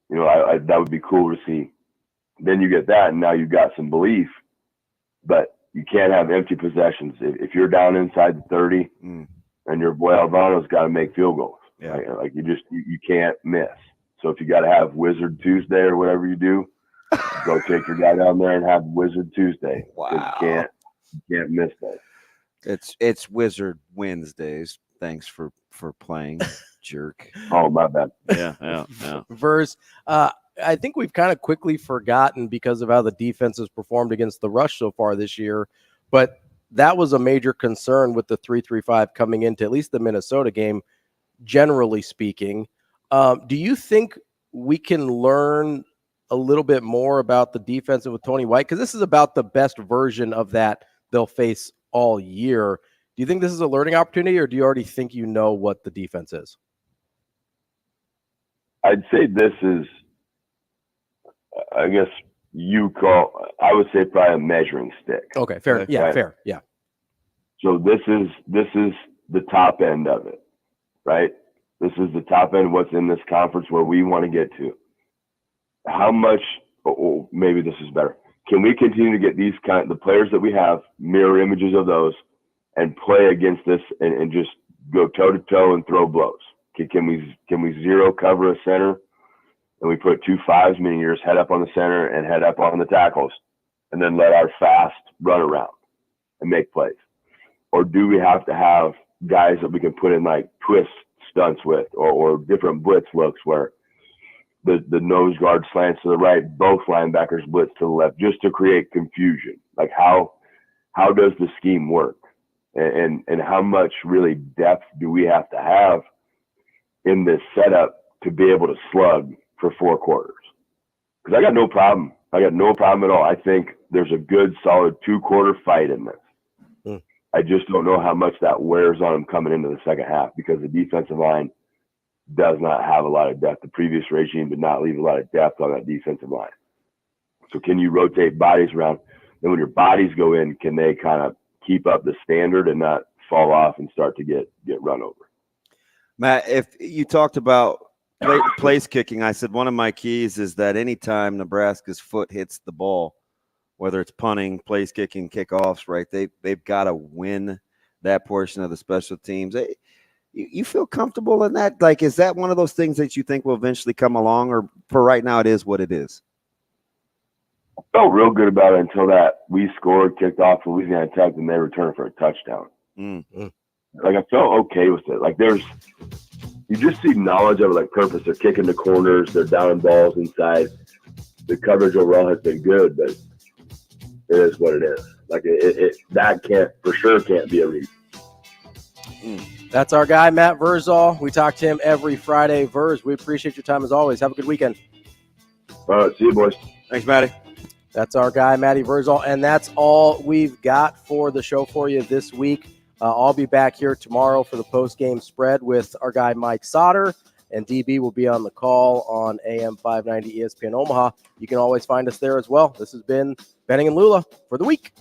that would be cool to see. Then you get that, and now you've got some belief. But you can't have empty possessions. If you're down inside the 30 and your boy Albano's got to make field goals, like you can't miss. So if you got to have Wizard Tuesday or whatever you do, go take your guy down there and have Wizard Tuesday. Wow. You can't miss that. It's Wizard Wednesdays. Thanks for playing, jerk. Oh, my bad. Yeah. Verse, I think we've kind of quickly forgotten, because of how the defense has performed against the rush so far this year. But that was a major concern with the 3-3-5 coming into at least the Minnesota game, generally speaking. Do you think we can learn a little bit more about the defense with Tony White? Because this is about the best version of that they'll face all year. Do you think this is a learning opportunity, or do you already think you know what the defense is? I'd say this is, I guess I would say probably a measuring stick. Okay, fair. Right? Yeah, fair. Yeah. So this is the top end of it, right? This is the top end of what's in this conference where we want to get to. How much, or maybe this is better. Can we continue to get the players that we have, mirror images of those, and play against this and just go toe to toe and throw blows? Can we zero cover a center and we put 2 5s, meaning you're just head up on the center and head up on the tackles, and then let our fast run around and make plays? Or do we have to have guys that we can put in like twist stunts with, or different blitz looks where the nose guard slants to the right, both linebackers blitz to the left, just to create confusion? Like how does the scheme work? And how much really depth do we have to have in this setup to be able to slug for 4 quarters? Because I got no problem. At all. I think there's a good, solid 2-quarter fight in this. I just don't know how much that wears on them coming into the second half, because the defensive line does not have a lot of depth. The previous regime did not leave a lot of depth on that defensive line. So can you rotate bodies around? And when your bodies go in, can they kind of keep up the standard and not fall off and start to get run over? Matt, if you talked about place kicking, I said one of my keys is that anytime Nebraska's foot hits the ball, whether it's punting, place kicking, kickoffs, right, they've got to win that portion of the special teams. You feel comfortable in that? Like, is that one of those things that you think will eventually come along, or for right now it is what it is? I felt real good about it until that we scored, kicked off Louisiana Tech, and they returned for a touchdown. Mm-hmm. Like, I felt okay with it. Like, you just see knowledge of it, like purpose. They're kicking the corners, they're down balls inside. The coverage overall has been good, but it is what it is. Like, that can't be a reason. That's our guy, Matt Vrzal. We talk to him every Friday. Verz, we appreciate your time as always. Have a good weekend. All right, see you, boys. Thanks, Matty. That's our guy, Matty Vrzal, and that's all we've got for the show for you this week. I'll be back here tomorrow for the post-game spread with our guy Mike Sautter, and DB will be on the call on AM 590 ESPN Omaha. You can always find us there as well. This has been Benning and Lulla for the week.